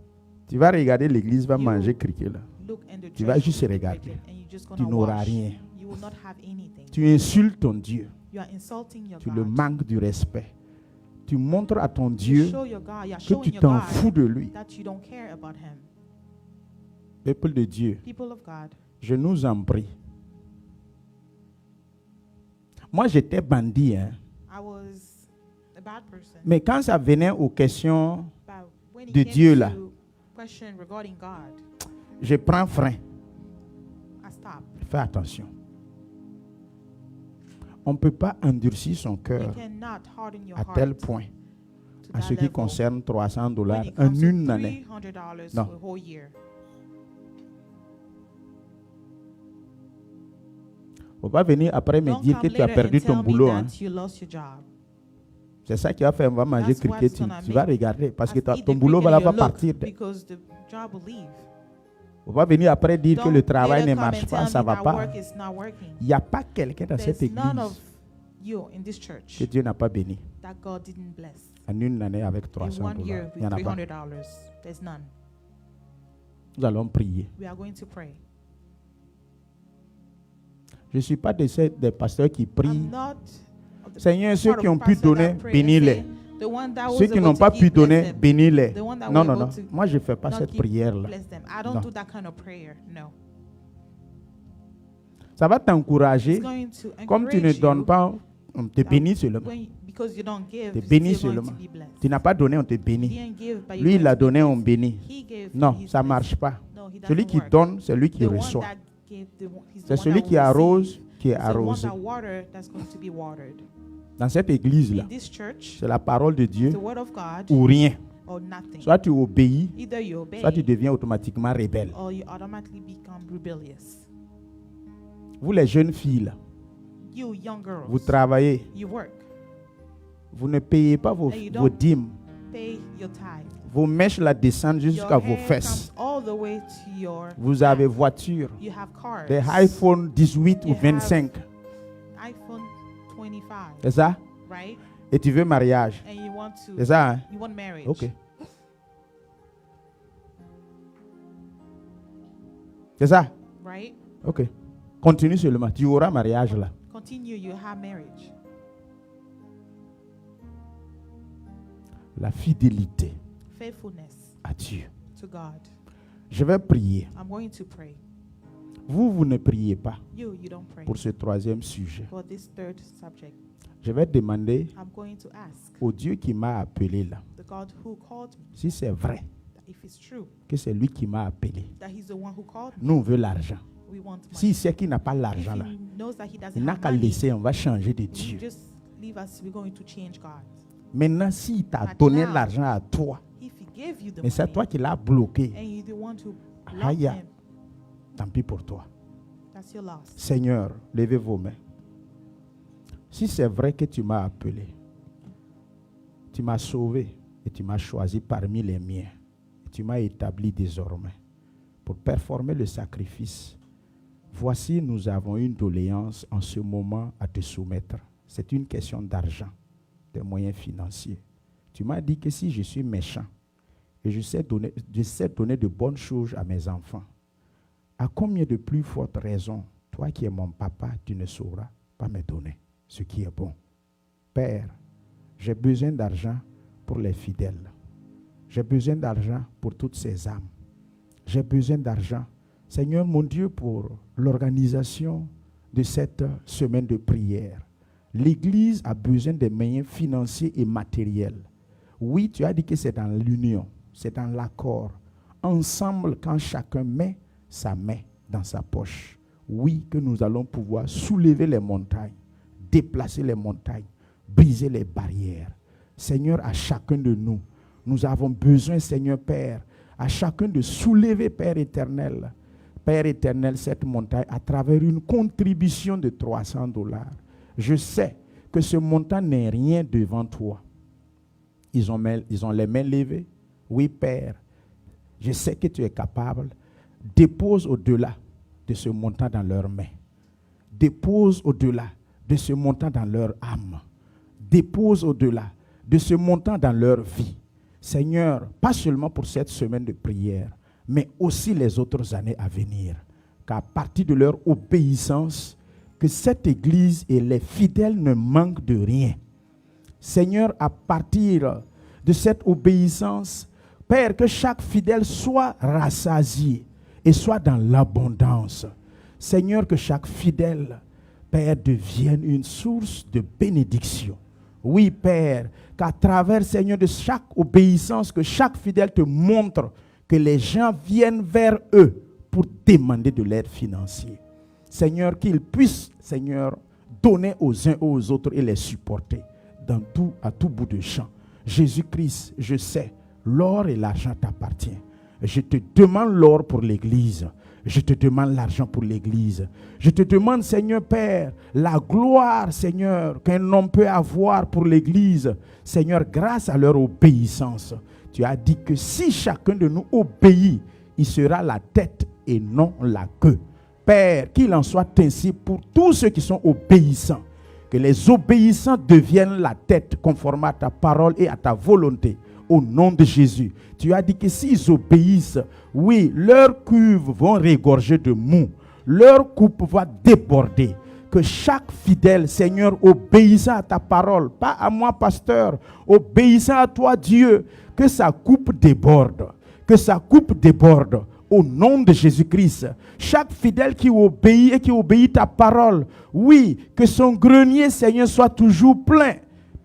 Tu vas regarder l'église va You manger criquet là. look and the Tu vas church juste will pick the regarder. cricket, and you're just Tu gonna n'auras watch. rien. You will not have anything. Tu insultes ton Dieu. You are insulting your Tu God. le manques du respect. Tu montres à ton You Dieu show your God, you are que showing tu your t'en God fous de lui. that you don't care about him. Peuple de Dieu, People of God, je nous en prie. Moi j'étais bandit, hein. I was a bad person. Mais quand ça venait aux questions, But when it de came Dieu, to là. question regarding God, je prends frein. I stopped. Fais attention. On ne peut pas endurcir son You cœur cannot harden your à heart tel point to à that ce qui level concerne $300 when it en comes to une année. $300 Non. for a whole year. Faut pas venir après me Don't dire que come tu as later perdu and ton tell me boulot. Hein. that you lost your job. C'est ça qui va faire, on va manger That's what's cricket. gonna Tu vas make regarder parce que us eat ton the boulot cricket va and pas you'll look partir. because the job will leave. Faut pas venir après dire que Don't le travail later ne come marche and pas, tell ça me va that pas. work is not working. Il n'y a pas quelqu'un dans cette There's none église of you in this church que Dieu n'a pas béni that God didn't bless. en une année avec In one $300. year Il n'y with en a pas. $300. There's none. Nous allons prier. We are going to pray. Je ne suis pas des pasteurs qui prient. I'm not of the Seigneur, ceux part qui of ont pu pastor that donner, pray and bénis-les. say, the one that was Ceux qui able n'ont to pas give, pu donner, bless them. bénis-les. The one that Non, were non, able non. to Moi, je ne fais pas not cette give, prière-là. bless them. I don't Non. do that kind of prayer. No. Ça va t'encourager. It's going to Comme tu ne encourage donnes you pas, on te that bénit seulement. because you don't give, Te you're bénis still going seulement. to be blessed. Tu n'as pas donné, on te He bénit. didn't give, but you're Lui, il going a to be donné, on blessed. bénit. He gave, Non, he's ça ne blessed. marche pas. No, he Celui doesn't qui work. donne, c'est lui qui The one reçoit. that gave, he's the C'est one celui that qui will arrose receive. qui est He's the one arrosé. that water that's going to be watered. Dans cette église-là, In this church, c'est la parole de Dieu the word of God ou rien. or nothing. Soit tu obéis, Either you obey soit tu deviens automatiquement rebelle. or you automatically become rebellious. Vous les jeunes filles, là, You young girls, vous travaillez, you work, vous ne payez pas vos, And you vos don't dîmes. pay your tithe. Vos mèches la descendent jusqu'à Your vos hair fesses. comes all the way to your Vous avez back. voiture, You have cars. des iPhone 18 ou You have 25. iPhone 25, C'est ça? right? Et tu veux mariage. And you want C'est to, ça, hein? you want marriage. Ok. C'est ça? Right? Ok. Continue seulement. Tu auras mariage là. Continue, you have marriage. La fidélité Faithfulness à Dieu. to God. Je vais prier. I'm going to pray. Vous ne priez pas You don't pray. pour ce troisième sujet. For this third subject, Je vais demander I'm going to ask au Dieu qui m'a appelé là, the God who called me si c'est vrai that if it's true que c'est lui qui m'a appelé. that he's the one who called me, Nous, on veut l'argent. we want money. S'il sait qu'il n'a pas If l'argent là, he knows that he doesn't il n'a have qu'à money, laisser, on va changer de he will Dieu. just leave us. We're going to change God. Maintenant, s'il t'a But donné now, l'argent à toi, If he gave you the mais c'est money toi qui l'as bloqué, and you're the one to block Aya. him, tant pis pour toi. that's your loss. Seigneur, levez vos mains. Si c'est vrai que tu m'as appelé, tu m'as sauvé et tu m'as choisi parmi les miens, et tu m'as établi désormais pour performer le sacrifice, voici, nous avons une doléance en ce moment à te soumettre. C'est une question d'argent, de moyens financiers. Tu m'as dit que si je suis méchant et je sais donner de bonnes choses à mes enfants, à combien de plus fortes raisons, toi qui es mon papa, tu ne sauras pas me donner ce qui est bon. Père, j'ai besoin d'argent pour les fidèles. J'ai besoin d'argent pour toutes ces âmes. J'ai besoin d'argent, Seigneur mon Dieu, pour l'organisation de cette semaine de prière. L'Église a besoin des moyens financiers et matériels. Oui, tu as dit que c'est dans l'union, c'est dans l'accord. Ensemble, quand chacun met sa main dans sa poche, oui, que nous allons pouvoir soulever les montagnes, déplacer les montagnes, briser les barrières. Seigneur, à chacun de nous, nous avons besoin, Seigneur Père, à chacun de soulever, Père éternel, cette montagne à travers une contribution de $300. Je sais que ce montant n'est rien devant toi. Ils ont les mains levées. Oui, Père, je sais que tu es capable. Dépose au-delà de ce montant dans leurs mains. Dépose au-delà de ce montant dans leur âme. Dépose au-delà de ce montant dans leur vie. Seigneur, pas seulement pour cette semaine de prière, mais aussi les autres années à venir. Qu'à partir de leur obéissance, que cette Église et les fidèles ne manquent de rien. Seigneur, à partir de cette obéissance, Père, que chaque fidèle soit rassasié et soit dans l'abondance. Seigneur, que chaque fidèle, Père, devienne une source de bénédiction. Oui, Père, qu'à travers, Seigneur, de chaque obéissance, que chaque fidèle te montre que les gens viennent vers eux pour demander de l'aide financière. Seigneur, qu'ils puissent, Seigneur, donner aux uns aux autres et les supporter à tout bout de champ. Jésus-Christ, je sais, l'or et l'argent t'appartiennent. Je te demande l'or pour l'Église. Je te demande l'argent pour l'Église. Je te demande, Seigneur Père, la gloire, Seigneur, qu'un homme peut avoir pour l'Église. Seigneur, grâce à leur obéissance. Tu as dit que si chacun de nous obéit, il sera la tête et non la queue. Père, qu'il en soit ainsi pour tous ceux qui sont obéissants. Que les obéissants deviennent la tête conformément à ta parole et à ta volonté. Au nom de Jésus. Tu as dit que s'ils obéissent, oui, leurs cuves vont régorger de mou. Leur coupe va déborder. Que chaque fidèle, Seigneur, obéissant à ta parole, pas à moi, pasteur, obéissant à toi, Dieu, que sa coupe déborde. Que sa coupe déborde. Au nom de Jésus-Christ, chaque fidèle qui obéit et qui obéit ta parole, oui, que son grenier, Seigneur, soit toujours plein.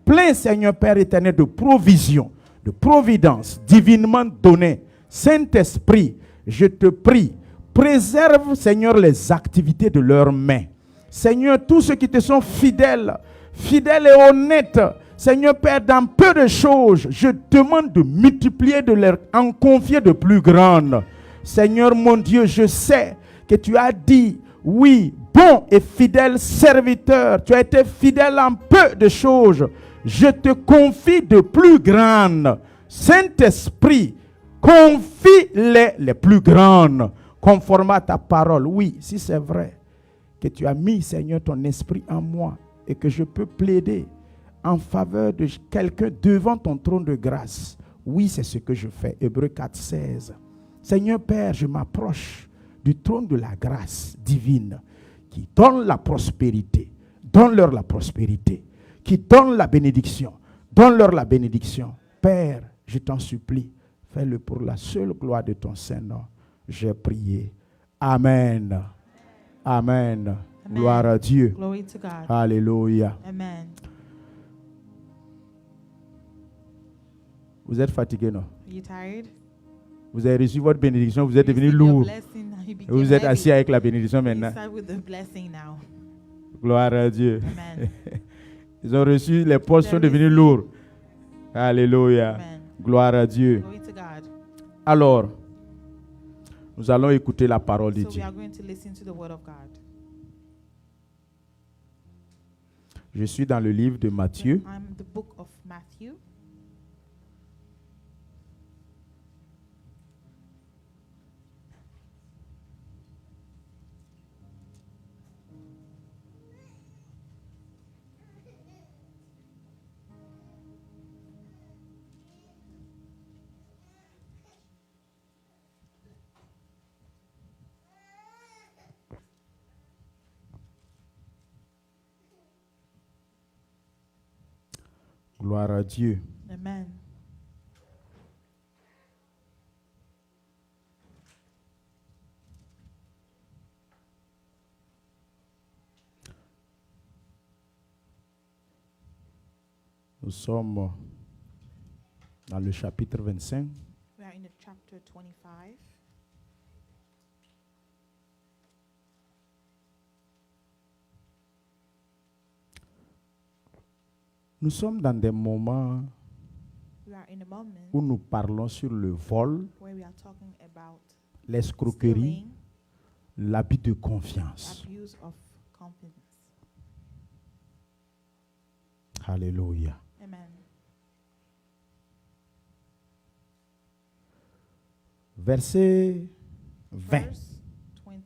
Plein, Seigneur Père éternel, de provision, de providence divinement donnée. Saint-Esprit, je te prie, préserve, Seigneur, les activités de leurs mains. Seigneur, tous ceux qui te sont fidèles, fidèles et honnêtes, Seigneur Père, dans peu de choses, je demande de multiplier, de leur en confier de plus grandes. Seigneur mon Dieu, je sais que tu as dit, oui, bon et fidèle serviteur, tu as été fidèle en peu de choses. Je te confie de plus grandes. Saint-Esprit, confie-les les plus grandes, conformément à ta parole. Oui, si c'est vrai que tu as mis, Seigneur, ton esprit en moi et que je peux plaider en faveur de quelqu'un devant ton trône de grâce. Oui, c'est ce que je fais. Hébreux 4:16. Seigneur Père, je m'approche du trône de la grâce divine qui donne la prospérité. Donne-leur la prospérité. Qui donne la bénédiction. Donne-leur la bénédiction. Père, je t'en supplie, fais-le pour la seule gloire de ton Saint-Nom. J'ai prié. Amen. Amen. Amen. Gloire à Dieu. Glory to God. Alléluia. Amen. Vous êtes fatigué, non? Are you tired? Vous avez reçu votre bénédiction, vous êtes You devenu received your lourd. blessing, now you became Vous êtes heavy. assis avec la bénédiction You maintenant. start with the blessing now. Gloire à Dieu. Amen. Ils ont reçu, les postes sont They devenus received. lourds. Alléluia. Amen. Gloire à Dieu. Glory to God. Alors, nous allons écouter la parole de So we Dieu. are going to listen to the word of God. Je suis dans le livre de Matthieu, I'm the book of Matthew. gloire à Dieu. Amen. Nous sommes dans le chapitre 25. We are in the chapter 25. Nous sommes dans des moments We are in a moment où nous parlons sur le vol, where we are talking about l'escroquerie, stealing, l'abus de confiance. abuse of confidence. Alléluia. Amen. Verset 20. Verse 20.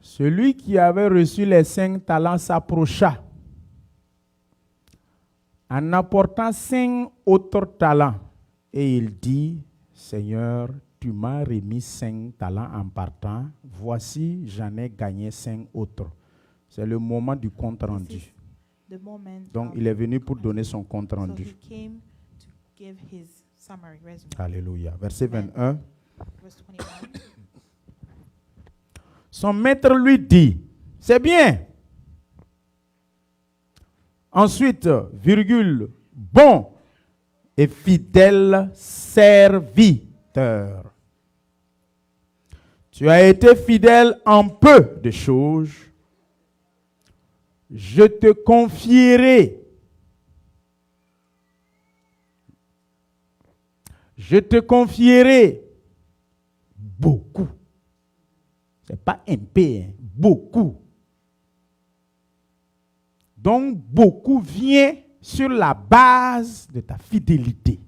Celui qui avait reçu les 5 talents s'approcha en apportant 5 autres talents. Et il dit, Seigneur, tu m'as remis 5 talents en partant. Voici, j'en ai gagné 5 autres. C'est le moment du compte This rendu. is the moment Donc, of- il est venu pour donner son compte So he rendu. came to give his summary resume. Alléluia. Verset 21. Verse 21. Son maître lui dit, c'est bien. Ensuite, virgule, bon et fidèle serviteur. « Tu as été fidèle en peu de choses, je te mets sur 5 autres talents. » je te confierai. Je te confierai beaucoup. Ce n'est pas un peu, hein, beaucoup. Donc, beaucoup vient sur la base de ta fidélité.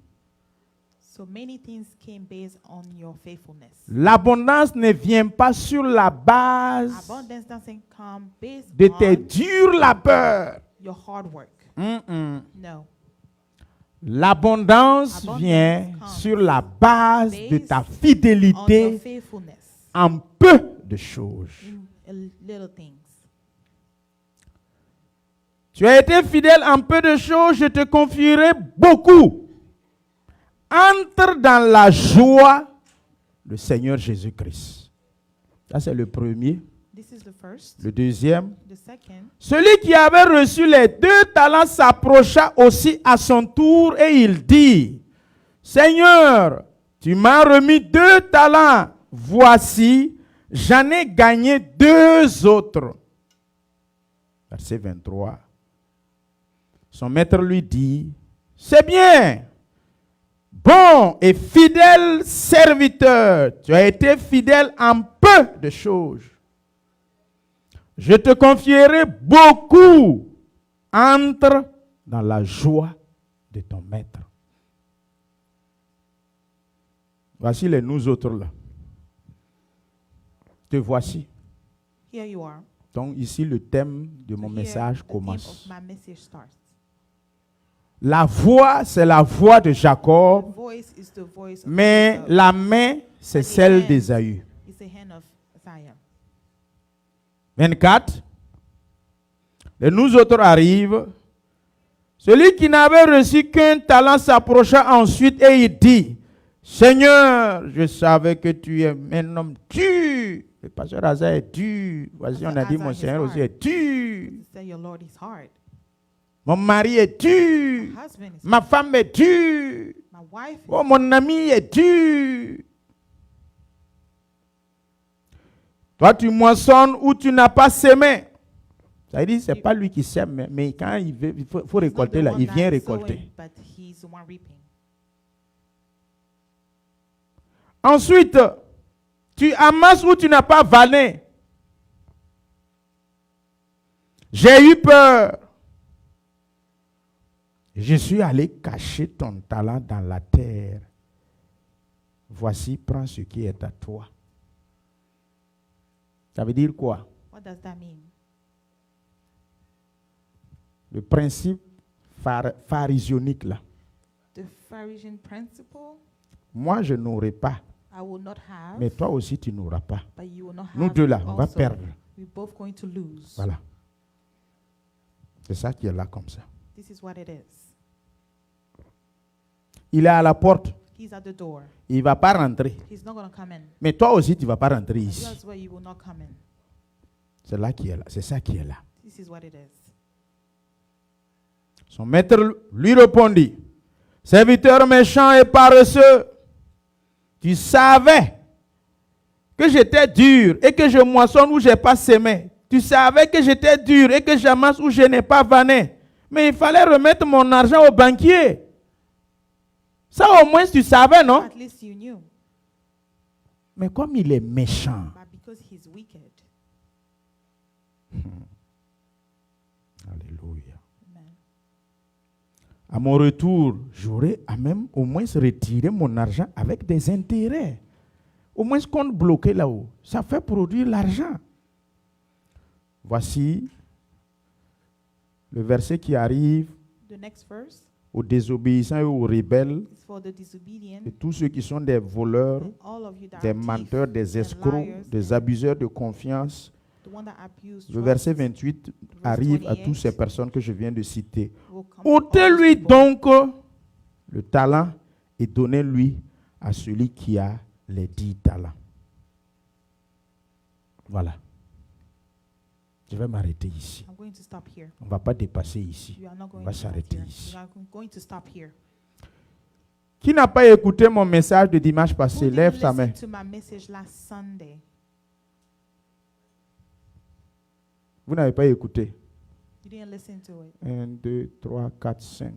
So many things came based on your faithfulness. L'abondance ne vient pas sur la base Abundance doesn't come based de tes on durs labeurs. your hard work. No. L'abondance Abundance vient comes sur la base de ta based On your fidélité faithfulness en peu de choses. in little things. Tu as été fidèle en peu de choses, je te confierai beaucoup. Entre dans la joie du Seigneur Jésus-Christ. Ça, c'est le premier. This is the first. Le deuxième. The second, Celui qui avait reçu les 2 talents s'approcha aussi à son tour et il dit, Seigneur, tu m'as remis 2 talents. Voici, j'en ai gagné 2 autres. Verset 23. Son maître lui dit, c'est bien, bon et fidèle serviteur, tu as été fidèle en peu de choses. Je te confierai beaucoup. Entre dans la joie de ton maître. Voici les nous autres là. Te voici. here you are. Donc ici le thème de mon Here, message the theme commence. of my message starts. La voix, c'est la voix de The Jacob, voice is the voice of mais Jacob. la main, c'est But the celle hand d'Ésaü. is the hand of Isaiah. 24. Et nous autres arrivent. Celui qui n'avait reçu qu'un talent s'approcha ensuite et il dit, Seigneur, je savais que tu es un homme dur. Le pasteur Asa est dur. Voici, on a dit, mon Seigneur aussi est dur. He said, your Lord is hard. Mon mari est dur. My husband is Ma femme est dure. my wife is Oh, mon ami est dur. Toi, tu moissonnes où tu n'as pas semé. Ça veut dire, ce n'est pas lui qui sème, mais quand il faut he's not récolter the là, one il vient that's récolter. sowing, but he's the one reaping. Ensuite, tu amasses où tu n'as pas vanné. J'ai eu peur. Je suis allé cacher ton talent dans la terre. Voici, prends ce qui est à toi. Ça veut dire quoi? What does that mean? Le principe pharisionique là. The Pharisee principle, Moi, je n'aurai pas, I will not have, mais toi aussi, tu n'auras pas. but you will not have. Nous deux là, on va also. perdre. We're both going to lose. Voilà. C'est ça qui est là comme ça. This is what it is. Il est à la porte. He's at the door. Il ne va pas rentrer. He's not going to come in. Mais toi aussi, tu ne vas pas rentrer But ici. that's where you will not come in. C'est là qui est là. C'est ça qui est là. This is what it is. Son maître lui répondit, serviteur méchant et paresseux, tu savais que j'étais dur et que je moissonne où je n'ai pas semé. Tu savais que j'étais dur et que j'amasse où je n'ai pas vanné. Mais il fallait remettre mon argent au banquier. Ça au moins tu savais, non? At least you knew. Mais comme il est méchant, But because he's wicked. alléluia. Amen. À mon retour, j'aurais à même au moins retiré mon argent avec des intérêts. Au moins ce qu'on bloquait là-haut, ça fait produire l'argent. Voici le verset qui arrive The next verse aux désobéissants et aux rebelles, is for the disobedient et tous ceux qui sont des voleurs, and all of you that des are thieves, menteurs, des and escrocs, liars, des abuseurs de confiance. the one that abuse Le verset trust 28 arrive à 28 toutes ces personnes que je viens de citer. will come to all those Ôtez-lui people. donc le talent et donnez-lui à celui qui a les 10 talents. Voilà. Je vais m'arrêter ici. I'm going to stop here. On ne va pas dépasser ici. You are not On going va to stop s'arrêter here. ici. You are going to stop here. Qui n'a pas écouté mon message de dimanche Who passé? didn't Lève sa listen main. to my message last Sunday? Vous n'avez pas écouté. You didn't listen to it. 1, 2, 3, 4, 5.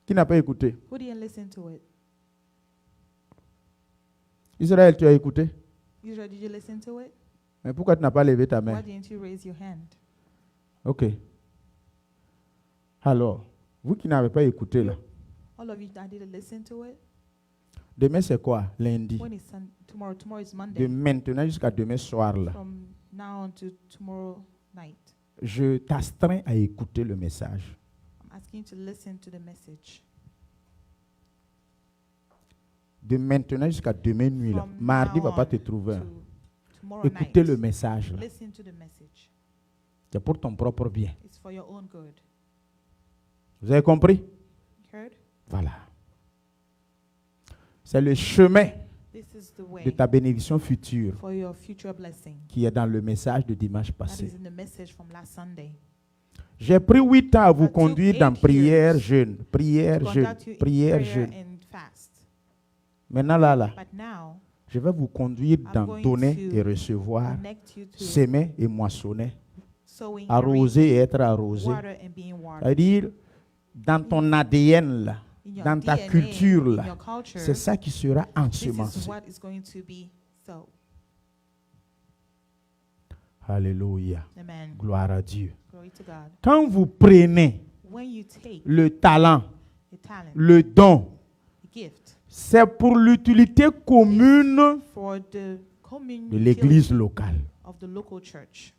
Qui n'a pas écouté? Who didn't listen to it? Israël, tu as écouté? Israel, did you listen to it? Mais pourquoi tu n'as pas levé ta main? Why didn't you raise your hand? Ok. Alors, vous qui n'avez pas écouté là, All of you that didn't listen to it. demain c'est quoi? Lundi. When is tomorrow? Tomorrow is De Monday. maintenant jusqu'à demain soir là, From now on to tomorrow night, je t'astreins à écouter le message. I'm asking you to listen to the message. De maintenant jusqu'à demain nuit là, From mardi now va pas on te trouver. to tomorrow Écoutez night, le message là. listen to the message. C'est pour ton propre bien. It's for your own good. Vous avez compris? Heard? Voilà. C'est le chemin This is the way de ta bénédiction future for your future blessing. qui est dans le message de dimanche That passé. is in the message from last Sunday. J'ai pris 8 ans à vous I took conduire dans 8 prière years jeûne, prière To jeûne, conduct you in prière prayer jeûne. and fast. Maintenant là, But now, je vais vous conduire dans going donner to et recevoir, connect you to s'aimer et moissonner, sowing and arroser et reaping, être arrosé. water and being watered. C'est-à-dire, dans ton ADN là, In your dans ta DNA, culture in là, your culture, c'est ça qui sera this is ensemencé. what is going to be so. Alléluia. Amen. Gloire à Dieu. Glory to God. Quand vous prenez When you take le talent, the talent, le don, the gift, c'est pour l'utilité commune for the common de l'église locale. of the local church.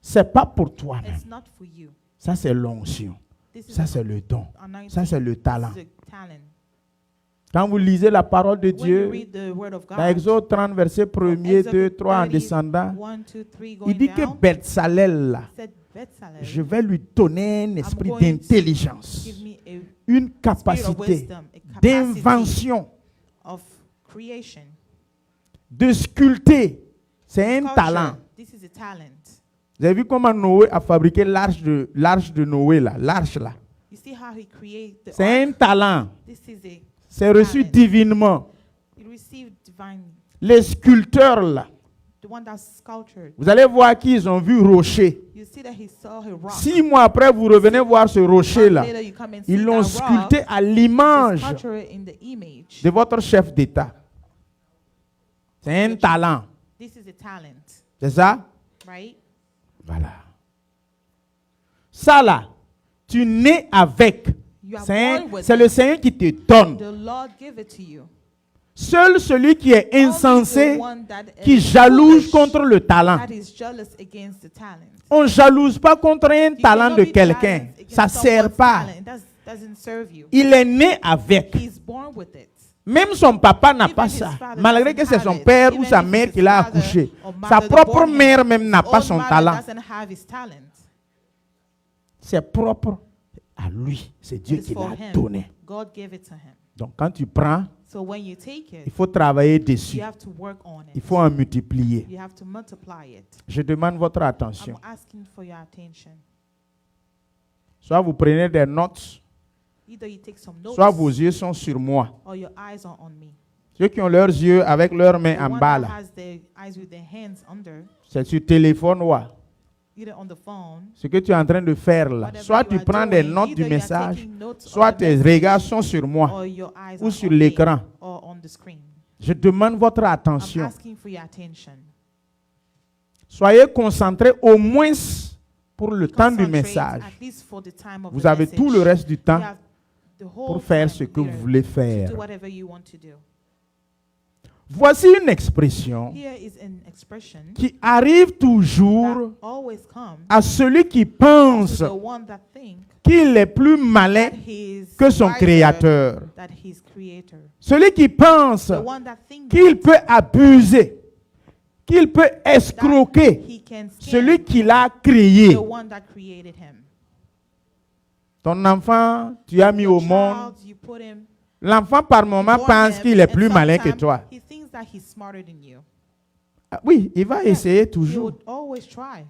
C'est pas pour toi-même. It's not for you. Ça, c'est l'onction. This is Ça, c'est le don. anointing. Ça, c'est le talent. This is the talent. Quand vous lisez la parole de When you Dieu, read the word of dans God, Exode 30, verset 1er, Exode 2, 3, en 30, descendant, 1, 2, 3, il going dit que down, Bethsalel, là, it said, Bezalel, je vais lui donner un esprit going to d'intelligence, give me a une spirit of capacité wisdom, a capacity d'invention, of creation. de sculpter. C'est un Culture, talent. this is a talent. Vous avez vu comment Noé a fabriqué l'arche de Noé, là, l'arche là. You see how he created the C'est un ark? talent. This is a C'est reçu talent. divinement. He received divine, Les sculpteurs là, the one that's sculptured. vous allez voir qu'ils ont vu rocher. You see that he saw a rock. 6 mois après, vous revenez voir ce rocher là. Later you come and see Ils l'ont that rock sculpté à is l'image sculptured in the image. de votre chef d'État. C'est un talent. This is a talent, C'est ça? right? Voilà. Ça là, tu nais avec. You are C'est born with le it. Seigneur qui te donne. The Lord give it to you. Seul celui qui est Only the insensé, one that qui is jalouse foolish, contre le talent. that is jealous against the talent. On ne jalouse pas contre un You talent cannot de be quelqu'un. jealous against Ça ne sert someone's pas. talent. That doesn't serve you. Il est né avec. He's born with it. Même son papa n'a Even pas his ça. father Malgré que doesn't c'est son have it. père ou Even sa if mère his qui l'a father accouché. or mother Sa that propre born him, mère même n'a his pas own son mother talent. doesn't have his talent. C'est propre à lui. C'est Dieu It is qui for l'a him. donné. God gave it to him. Donc quand tu prends, So when you take il it, faut travailler dessus. you have to work on Il it. faut en multiplier. You have to multiply it. Je demande votre I'm attention. asking for your attention. Soit vous prenez des notes, Either you take some notes soit vos yeux sont sur moi. or your eyes are on me. Ceux qui ont leurs yeux avec leurs mains The en one bas, that là, has their eyes with their hands under, c'est sur téléphone, ouais. either on the phone, Ce que tu es en train de faire là. whatever Soit you tu are prends des doing, notes either du you are message, taking notes soit of the tes message, regards sont sur moi or your eyes ou are sur on me l'écran. or on the screen. Je demande votre I'm attention. asking for your attention. Soyez concentrés au moins pour le temps du Concentrate, message. at least for the time of Vous the avez message. tout le reste du You temps have the whole pour faire time ce que vous here voulez to faire. do whatever you want to do. Voici une expression Here is an expression qui arrive that toujours always comes à celui qui to pense the one that thinks qu'il est plus malin that he is que son wiser créateur. than his creator. Celui qui pense The one that thinks qu'il peut abuser, qu'il peut that escroquer he can scam celui qui l'a créé. the one that created him. Ton enfant, tu as mis Your au monde. child, you put him, L'enfant, par moment, born pense him, qu'il est and plus malin que sometimes toi. He thinks that he's smarter than you. Ah oui, il va essayer He toujours. would always try.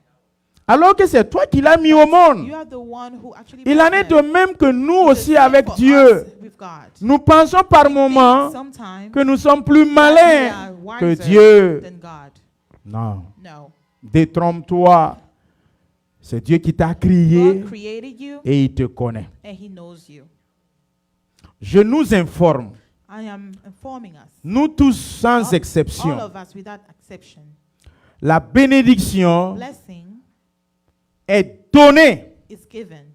Alors que c'est toi qui l'as mis au monde. You are the one who actually Il en brought est him. de même que nous It's the aussi same avec for Dieu. us with God. Nous pensons par We think moment sometimes que nous sommes plus that we malins are que wiser Dieu. than God. Non, No. détrompe-toi. C'est Dieu qui t'a créé God created you et il te connaît. and He knows you. Je nous informe, I am informing us, nous tous sans all exception, of us without exception, la bénédiction blessing est donnée is given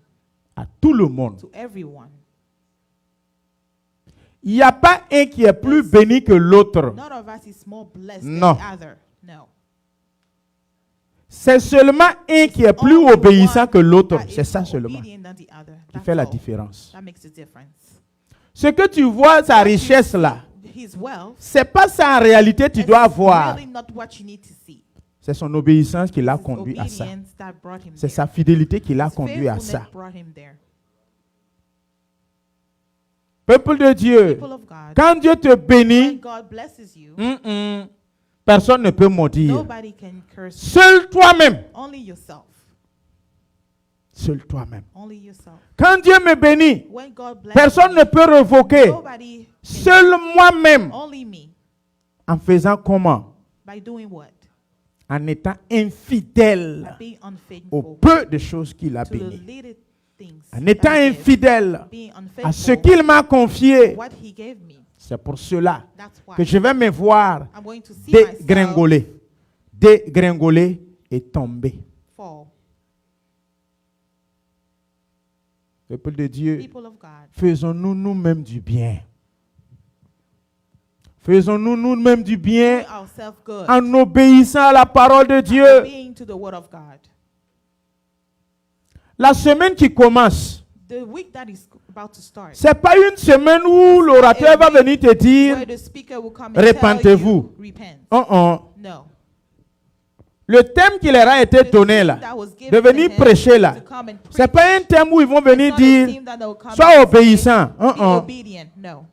à tout le monde. to everyone. Il n'y a pas un qui est plus béni que l'autre. None of us is more blessed No. than the other. No. C'est seulement un qui est plus Only obéissant one que l'autre. that C'est is ça more seulement obedient than the other. qui That's fait la all. différence. That makes the difference. Ce que tu vois, sa richesse là, His wealth c'est pas ça en réalité tu is dois avoir. really not what you need to see. C'est son obéissance qui l'a It's conduit à ça. obedience that brought him C'est there. sa fidélité qui l'a His conduit à faithfulness ça. brought him there. Peuple de Dieu, People of God, quand Dieu te when bénit, God blesses you, personne ne peut maudire. nobody can curse you. Seul toi-même. Only yourself. Seul toi-même. Only yourself. Quand Dieu me bénit, When God blesses personne me, ne peut revoquer. nobody can, Seul moi-même. only me. En faisant comment? By doing what? En étant infidèle By being au unfaithful peu de choses qu'il a to the bénies. little things. En étant that he gave. infidèle Being à ce unfaithful qu'il m'a confié. what he gave me. C'est pour cela That's why que je vais me voir I'm going to see myself dégringoler. Dégringoler et tomber. fall. Peuple de Dieu, People of God, faisons-nous nous-mêmes du bien. Faisons-nous nous-mêmes du bien do ourselves good. en obéissant à la parole de Dieu. Being to the word of God. La semaine qui commence, The week that is about to start, c'est pas une semaine où l'orateur va venir te dire, where the speaker will come and tell Repentez-vous. you, repent. No. No. Le thème qui leur a été The donné theme là, that was given de venir to him prêcher là, to come and c'est preach, pas un thème où ils vont it's venir not a dire, theme that they will come sois and say, obéissant. be obedient. No.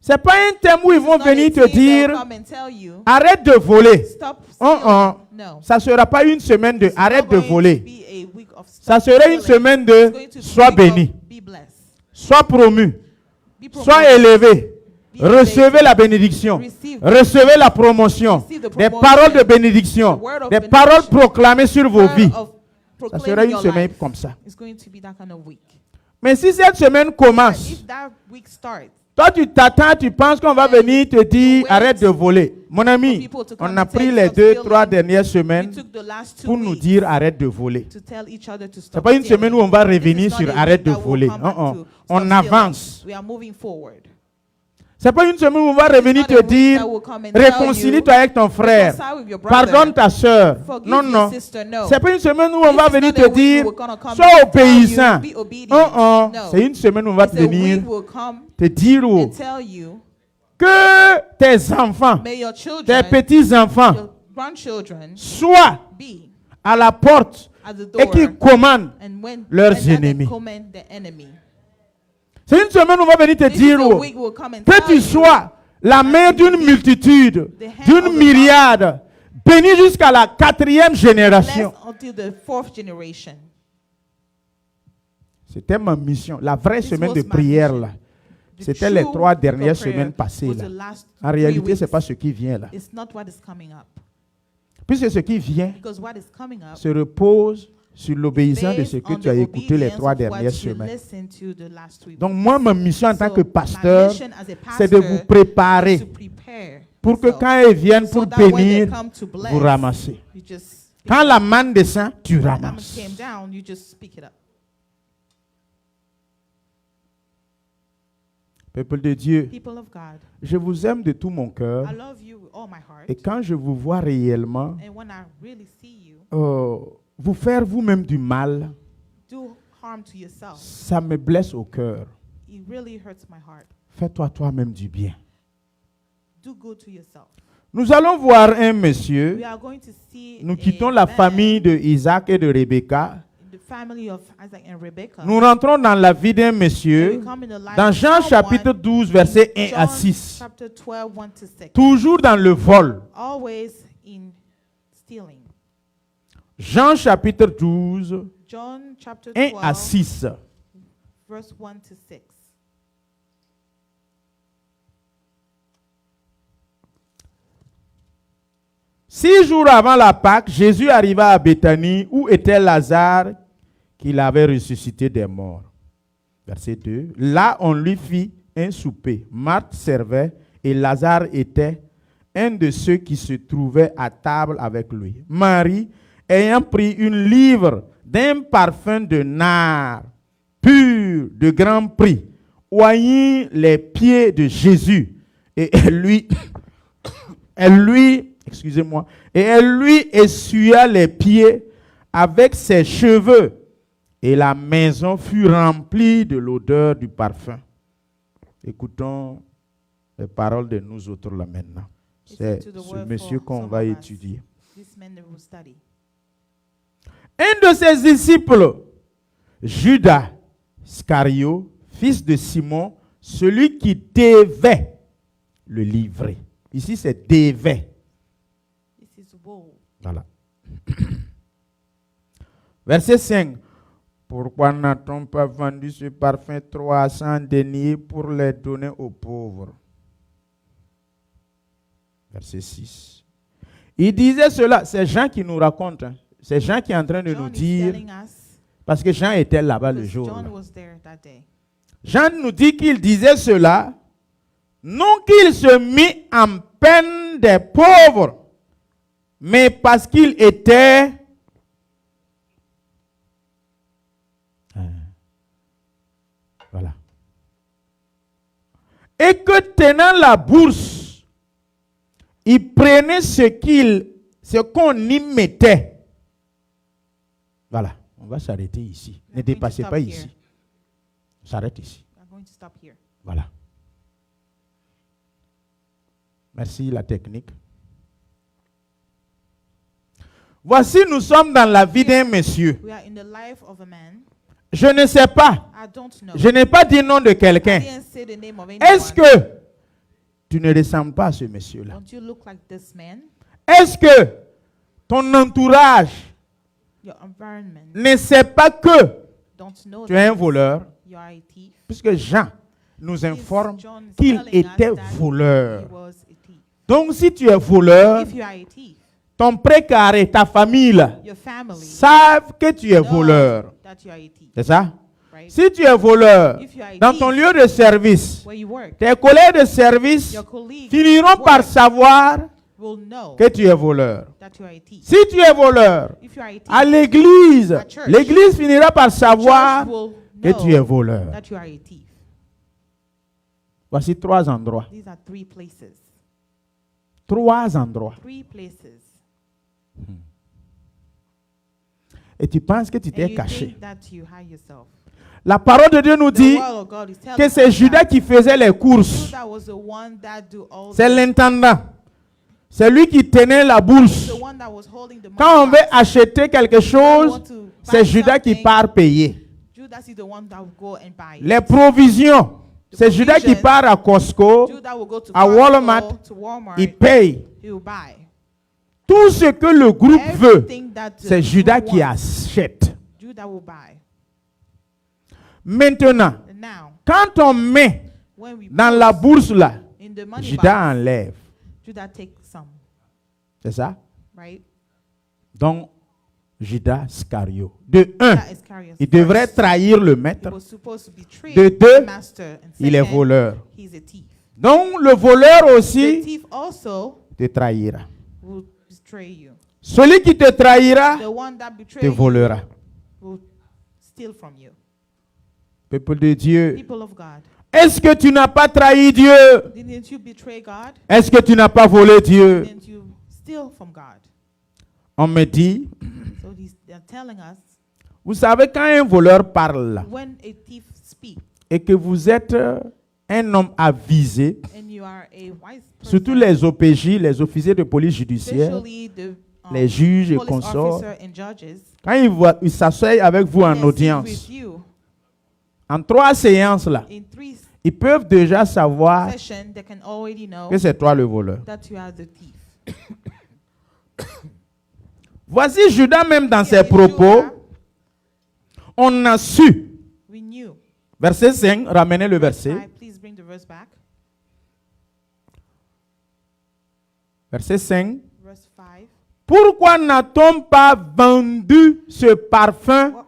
C'est pas un thème où ils vont It's not a venir te theme that will dire, come and tell you, arrête de voler. stop stealing. No. Ça sera pas une semaine de It's arrête not de going to voler. be a week of Ça stop sera une stealing. semaine It's de going to be sois a week of béni, be blessed. sois promu, Be sois promoted. élevé. Be Recevez elevated. la bénédiction. Receive Recevez la promotion. Receive the Des promotion. paroles de bénédiction. The word of Des benediction. paroles proclamées sur vos Word vies. of Ça proclaiming sera une your semaine life. comme ça. It's going to be that kind of week. Mais si cette semaine commence, If that week starts, toi tu t'attends, tu penses qu'on va venir te dire wait arrête de voler. Mon ami, people to come on a and pris take les some 2, stealing. 3 dernières we semaines took the last 2 pour nous weeks dire arrête de voler. to tell each other to C'est stop pas une stealing. semaine où on va This is revenir not sur a arrête week de that we'll voler. come back to On stop stealing. avance. We are moving forward. C'est pas une semaine où on va This is revenir not te a week dire that will come and tell réconcilie-toi avec ton frère. reconcile with your brother. Pardonne ta soeur. Forgive Non, your non. sister. No. C'est pas une semaine où on This va is venir not a te week dire we're gonna come sois and tell obéissant. you, be obedient. No. C'est une semaine où on va It's te a venir week will come te dire and tell you, que tes enfants, may your tes children, petits-enfants your grandchildren soient be à la porte at the et qu'ils door commandent and when leurs and that they ennemis. command the enemy. C'est une semaine où on va venir te This is dire a week will come and que tell tu you, sois la main d'une multitude, the hand of d'une the myriade, béni jusqu'à la 4e blessed génération. until the 4th generation. C'était ma mission. La vraie This semaine was de my prière, mission. là. The C'était les true 3 week of dernières prayer semaines passées. was Là. the last En 3 réalité, ce n'est weeks. pas ce qui vient là. It's not what is coming up. Puisque ce qui vient Because what is coming up se repose sur l'obéissance de ce based que on tu as the écouté les obedience 3 of what dernières you semaines. listened to the last 3 weeks. Donc moi, ma mission en tant So, que my pasteur, mission as a c'est de pastor vous préparer to prepare pour que yourself. quand ils viennent So pour that when they bénir, come to bless, vous ramassez. you just pick Quand it la up. manne descend, tu When the hammer ramasses. came down, you just pick it up. Peuple de Dieu, People of God, je vous aime de tout mon cœur. I love you with all my heart. Et quand je vous vois réellement And when I really see you, vous faire vous-même du mal, do harm to yourself. ça me blesse au cœur. It really hurts my heart. Fais-toi toi-même du bien. Do good to yourself. Nous allons voir un monsieur. We are going to see Nous a quittons la man, famille de Isaac et de Rebecca. the family of Isaac and Rebecca. Nous rentrons dans la vie d'un And we monsieur. come in the life Dans of Jean someone chapitre 12, versets 1 à John 6. chapter 12, 1 to 6. Toujours dans le vol. Always in stealing. Jean chapitre 12, John chapter 1 à 12, 6. verse 1 to 6. 6 jours avant la Pâque, Jésus arriva à Béthanie où était Lazare qu'il avait ressuscité des morts. Verset 2. Là, on lui fit un souper. Marthe servait et Lazare était un de ceux qui se trouvaient à table avec lui. Marie, ayant pris une livre d'un parfum de nard pur de grand prix, oignit les pieds de Jésus et elle lui essuya les pieds avec ses cheveux et la maison fut remplie de l'odeur du parfum. Écoutons les paroles de nous autres là maintenant. C'est ce monsieur qu'on va étudier. This man that will study. Un de ses disciples, Judas Iscario, fils de Simon, celui qui devait le livrer. Ici, c'est devait. This is woe. Voilà. Verset 5. Pourquoi n'a-t-on pas vendu ce parfum 300 deniers pour les donner aux pauvres? Verset 6. Il disait cela, c'est Jean qui nous raconte. Hein. C'est Jean qui est en train de nous John is dire, telling us, parce que Jean était là-bas le because jour. John Là. was there that day. Jean nous dit qu'il disait cela, non qu'il se mit en peine des pauvres, mais parce qu'il était voilà. Et que tenant la bourse, il prenait ce qu'on y mettait. Voilà, on va s'arrêter ici. We Ne are going to dépassez stop pas here. ici. On s'arrête ici. We are going to stop here. Voilà. Merci la technique. Voici, nous sommes dans la vie d'un monsieur. We are in the life of a man. Je ne sais pas. I don't know. Je n'ai pas dit le nom de I quelqu'un. didn't say the name of anyone. Est-ce que tu ne ressembles pas à ce monsieur-là? Don't you look like this man? Est-ce que ton entourage Your environment ne sait pas que don't know tu es un that voleur? you are a thief. Puisque Jean nous informe John is qu'il telling us était that voleur. he was a thief. Donc si tu es voleur, If you are a thief, ton précaré, ta famille là, your family savent que tu es knows voleur. that you are a thief, C'est ça? right? Si tu es voleur, If you are a dans thief, ton lieu de service, where you work, tes collègues de service your colleagues finiront at par work savoir will know que tu es voleur. that you are a thief. Si tu es voleur, If you are a thief, à l'église, At church, l'église finira par savoir church will que tu es know voleur. that you are a thief. Voici 3 endroits. These are 3 places. 3 endroits. 3 places. Et tu penses que tu And t'es you caché. think that you hide yourself. La parole de Dieu nous The dit word of God is telling que c'est us Judas that qui faisait les courses. Judah was the one that do all C'est the, l'intendant. C'est lui qui tenait la bourse. the one that was holding the money Quand on veut box. acheter quelque When you chose, want to c'est buy Judas qui something, part payer. Judas is the one that will go and buy it. Les provisions, c'est Judas qui provisions, part à Costco, Judah will go to à Costco, Walmart, to Walmart, il paye. he will buy. Tout ce que le groupe veut, Everything that the c'est Judas group qui wants, achète. Judah will buy. Maintenant, And now, quand on met when we dans put la bourse là, in the money Judas box, enlève. Judah takes some, C'est ça? right? Donc, Judas Iscario. De un, Judas Iscariot il devrait first, trahir le he maître. was supposed to betray De deux, the master. And Il est second, voleur. he's a thief. Donc, le voleur The aussi thief also te trahira. will betray you. Celui qui te trahira The one that betrays te volera. you will steal from you. Peuple de Dieu, People of God, est-ce que tu n'as pas trahi Dieu? didn't you betray God? Est-ce que tu n'as pas volé Dieu? Didn't you steal from God? On me dit, So they're telling us, vous savez quand un voleur parle là, when a thief speaks et que vous êtes un homme avisé, and you are a wise person, surtout les OPJ, les officiers de police judiciaire, especially the les juges et police consorts, officer and judges, quand ils s'assoient avec vous en they sit audience, with you en 3 séances là, in 3 ils peuvent déjà savoir sessions, they can already know que c'est toi le voleur. that you are the thief. Voici Judas même dans ses Here is propos, Judah. on a su. We knew. Verset 5, ramenez le verset. 5, please bring the verse back. Verset 5. Verse verse 5. Pourquoi n'a-t-on pas vendu ce parfum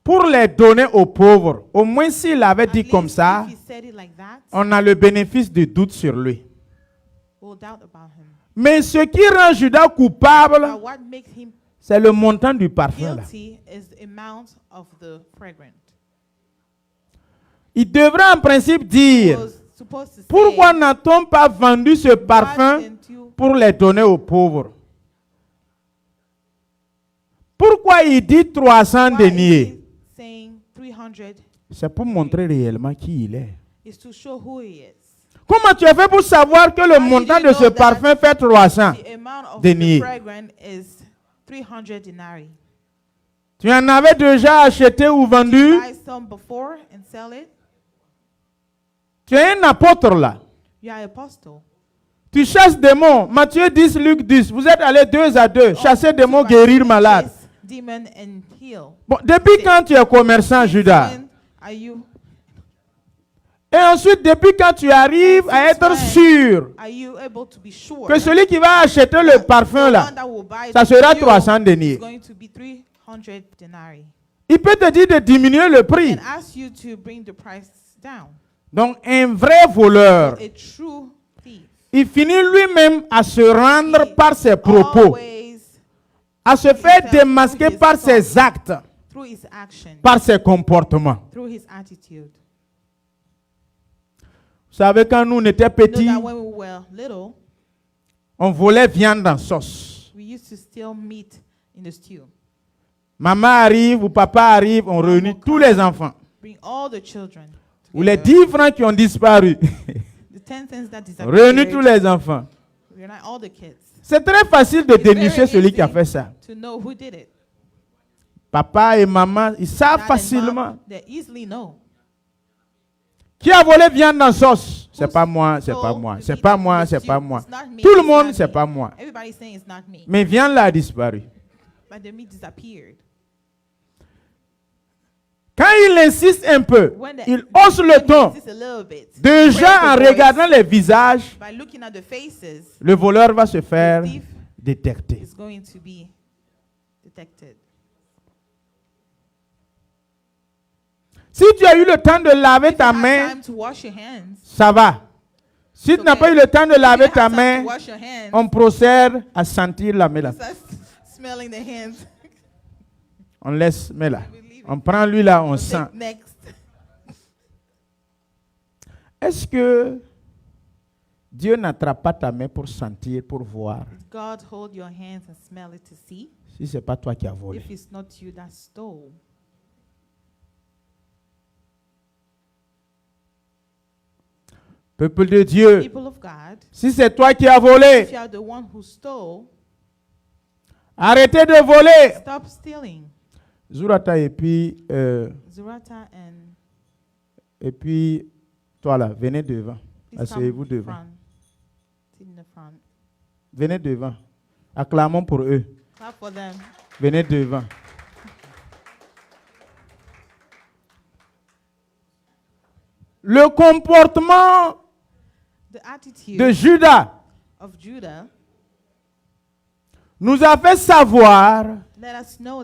pour les donner aux pauvres? Au moins s'il avait dit At comme least ça, if he said it like that, on a le bénéfice du doute sur lui. we'll doubt about him. Mais ce qui rend Judas coupable, But what makes him c'est le montant du parfum. Là. guilty is the amount of the fragrance. Il devrait en principe He dire, was supposed to pourquoi say, n'a-t-on pas vendu ce why parfum didn't you- pour les donner aux pauvres? Pourquoi il dit 300 why is deniers? he saying 300 C'est pour montrer réellement qui il est. is to show who he is. Comment tu as fait pour savoir que le How did montant you de ce know that parfum fait 300? The amount of Deniers. the fragrance is 300 denarii. Tu en avais déjà acheté ou vendu? Buy some before and sell it. Tu es un apôtre là. You are apostle. Tu chasses des démons. Matthieu 10, Luc 10. Vous êtes allés 2 à 2. Chasser des démons, guérir malade. Chase demon and heal. Bon, depuis quand tu es commerçant, Judas? When are you Et ensuite, depuis quand tu arrives à être sûr able to be sure que celui qui va acheter le parfum the là, one that will buy ça it sera from you 300 is deniers. going to be 300 denarii Il peut te dire de diminuer le prix. and ask you to bring the price down. Donc, un vrai voleur, A true thief il finit lui-même à se rendre par ses propos, always à se faire démasquer par ses actes, through his action, par ses comportements. through his attitude. Vous savez, quand nous, on était You know petits, that when we were little, on volait viande en sauce. we used to steal meat in the stew. Maman arrive ou papa arrive, on réunit tous les enfants. Bring all the children Ou les together. 10 francs qui ont disparu. The 10 cents that Réunis tous disappeared. les enfants. Reunite all the kids. C'est très facile de It's very dénicher celui qui a easy fait ça. to know who did it. Papa et maman, ils savent Dad and facilement. mom, they easily know. Qui a volé viande en sauce? C'est Who's pas moi, c'est stole pas moi, the c'est meat pas in moi, the c'est stew? pas moi. It's not me, Tout le it's monde, not c'est me. pas moi. Everybody's saying it's not me. Mais viande là a disparu. But the meat disappeared. Quand il insiste un peu, When the- il hausse le when he ton. insists a little bit, Déjà, raise en the voice, regardant les visages, by looking at the faces, le voleur va se faire the thief détecter. is going to be detected. Si tu as eu le temps de laver If ta you have main, time to wash your hands, ça va. Si tu n'as pas eu le temps de if you laver have ta time main, to wash your hands, on procède à sentir la main là. start smelling the hands. On laisse main là. On prend lui là, on sent. Take next. Est-ce que Dieu n'attrape pas ta main pour sentir, pour voir, God hold your hands and smell it to see si ce n'est pas toi qui as volé? if it's not you that stole. Peuple de Dieu, People of God, si c'est toi qui as if volé, you are the one who stole, arrêtez de voler. stop stealing. Zurata Zurata and et puis toi là, venez devant. please Asseyez-vous come devant. front. Sit in the front. Venez devant. Acclamons pour eux. Clap for them. Venez devant. Le comportement The attitude de Judas of Judah nous a fait savoir let us know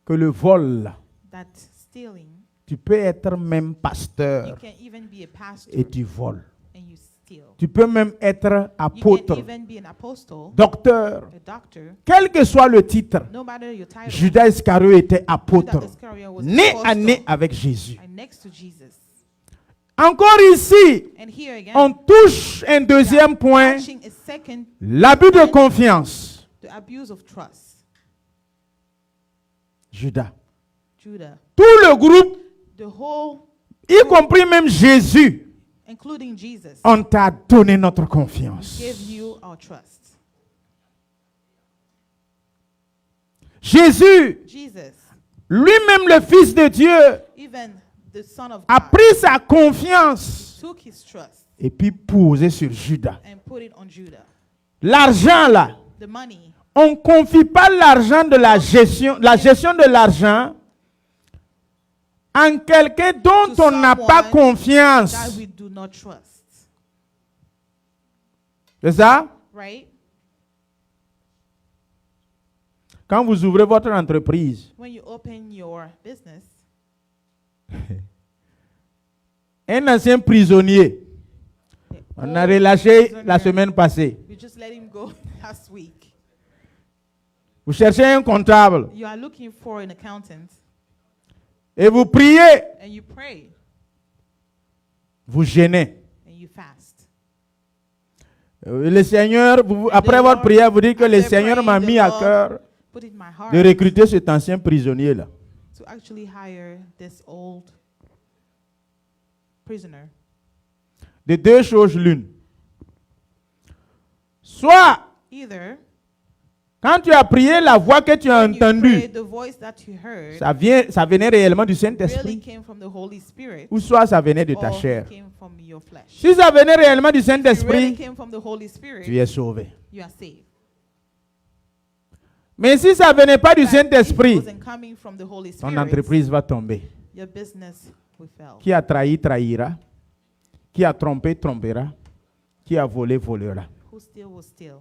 que le vol, that stealing, tu peux être même you pasteur can even be a pastor et tu voles. and you steal. Tu peux même être You can apôtre, even be an apostle, docteur, a doctor, quel que soit le titre. no matter your title. Judas Iscariot était apôtre, Judas Iscariot was né an à apostle nez avec Jésus. and next to Jesus. Encore ici, And here again, on touche un deuxième point, touching a second, l'abus de confiance. the abuse of trust. Judas. Judah, Tout le groupe, the whole, y compris même Jésus, including Jesus, on t'a donné notre confiance. give you our trust. Jésus, Jesus, lui-même le Fils de Dieu, even the Son of a God, pris sa confiance took his trust et puis posé sur Judas. and put it on Judah. L'argent là, The money, on ne confie pas l'argent de la gestion de l'argent en quelqu'un dont To on n'a pas someone confiance. that we do not trust. C'est ça? right? Quand vous ouvrez votre entreprise, When you open your business, un ancien prisonnier, on a relâché la semaine passée. you just let him go last week. Vous cherchez un comptable You are looking for an accountant et vous priez, and you pray vous gênez. and you fast. Le Seigneur, après votre prière, vous dites que le After Seigneur praying, m'a the mis à Lord cœur put it in my heart de recruter cet ancien prisonnier-là. to actually hire this old prisoner. De deux choses l'une. Soit, Either quand tu as prié, la voix que tu as when you prayed, entendue, the voice that you heard ça venait réellement du really Saint-Esprit, came from the Holy Spirit ou soit ça venait de ta or chair. came from your flesh. Si ça venait réellement du If it really Saint-Esprit, came from the Holy Spirit, tu es sauvé. you are saved. Mais si ça venait pas du But if it Saint-Esprit, wasn't coming from the Holy ton Spirit, entreprise va tomber. your business will fail. Qui a trahi, trahira. Qui a trompé, trompera. Qui a volé, volera. Who steal will steal.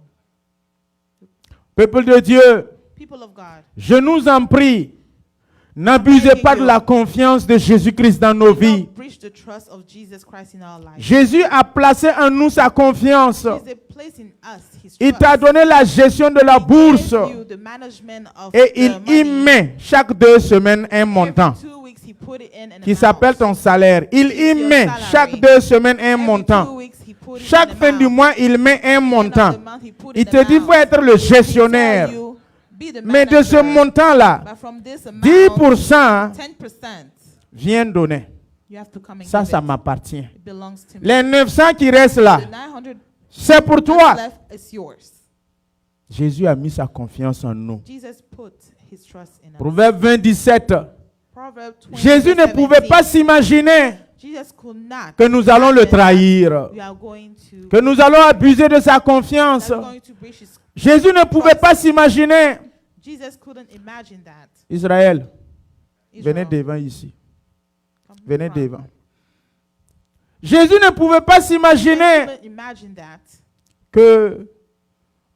Peuple de Dieu, People of God, je nous en prie, n'abusez pas de la confiance de Jésus-Christ dans nos do vies. not breach the trust of Jesus Christ in our lives. Jésus a placé en nous sa confiance. He's placed in us His Il trust. t'a donné la gestion de la He bourse gave you the management of et the il y money. met chaque 2 semaines un montant Every 2 weeks, he put it in an qui amount. s'appelle ton salaire. Il y It's your met salary. chaque 2 semaines un Every 2 montant. weeks, he put it in Chaque an fin du amount. mois, il met un End of montant. the month, he put Il an te dit, il amount. faut être le He gestionnaire. tell you, be the Mais de ce manager. montant-là, But from this amount, 10% 10%, viens donner. you have to come and Ça, give ça it. m'appartient. It belongs to me. Les 900 qui restent là, The 900 c'est pour toi. left is yours. Jésus a mis sa confiance en nous. Jesus put his trust in us. Proverbe 20, 17. Proverbs 20, Jésus ne verse pouvait 17. pas s'imaginer Jesus could not que nous allons le imagine that trahir, we are going to, que nous allons abuser de sa confiance. that we're going to breach his. Jésus ne pouvait pas s'imaginer. Jesus couldn't imagine that. Israël, venez Israel, devant ici. come Venez front. devant. Jésus ne pouvait pas Jesus s'imaginer couldn't imagine that que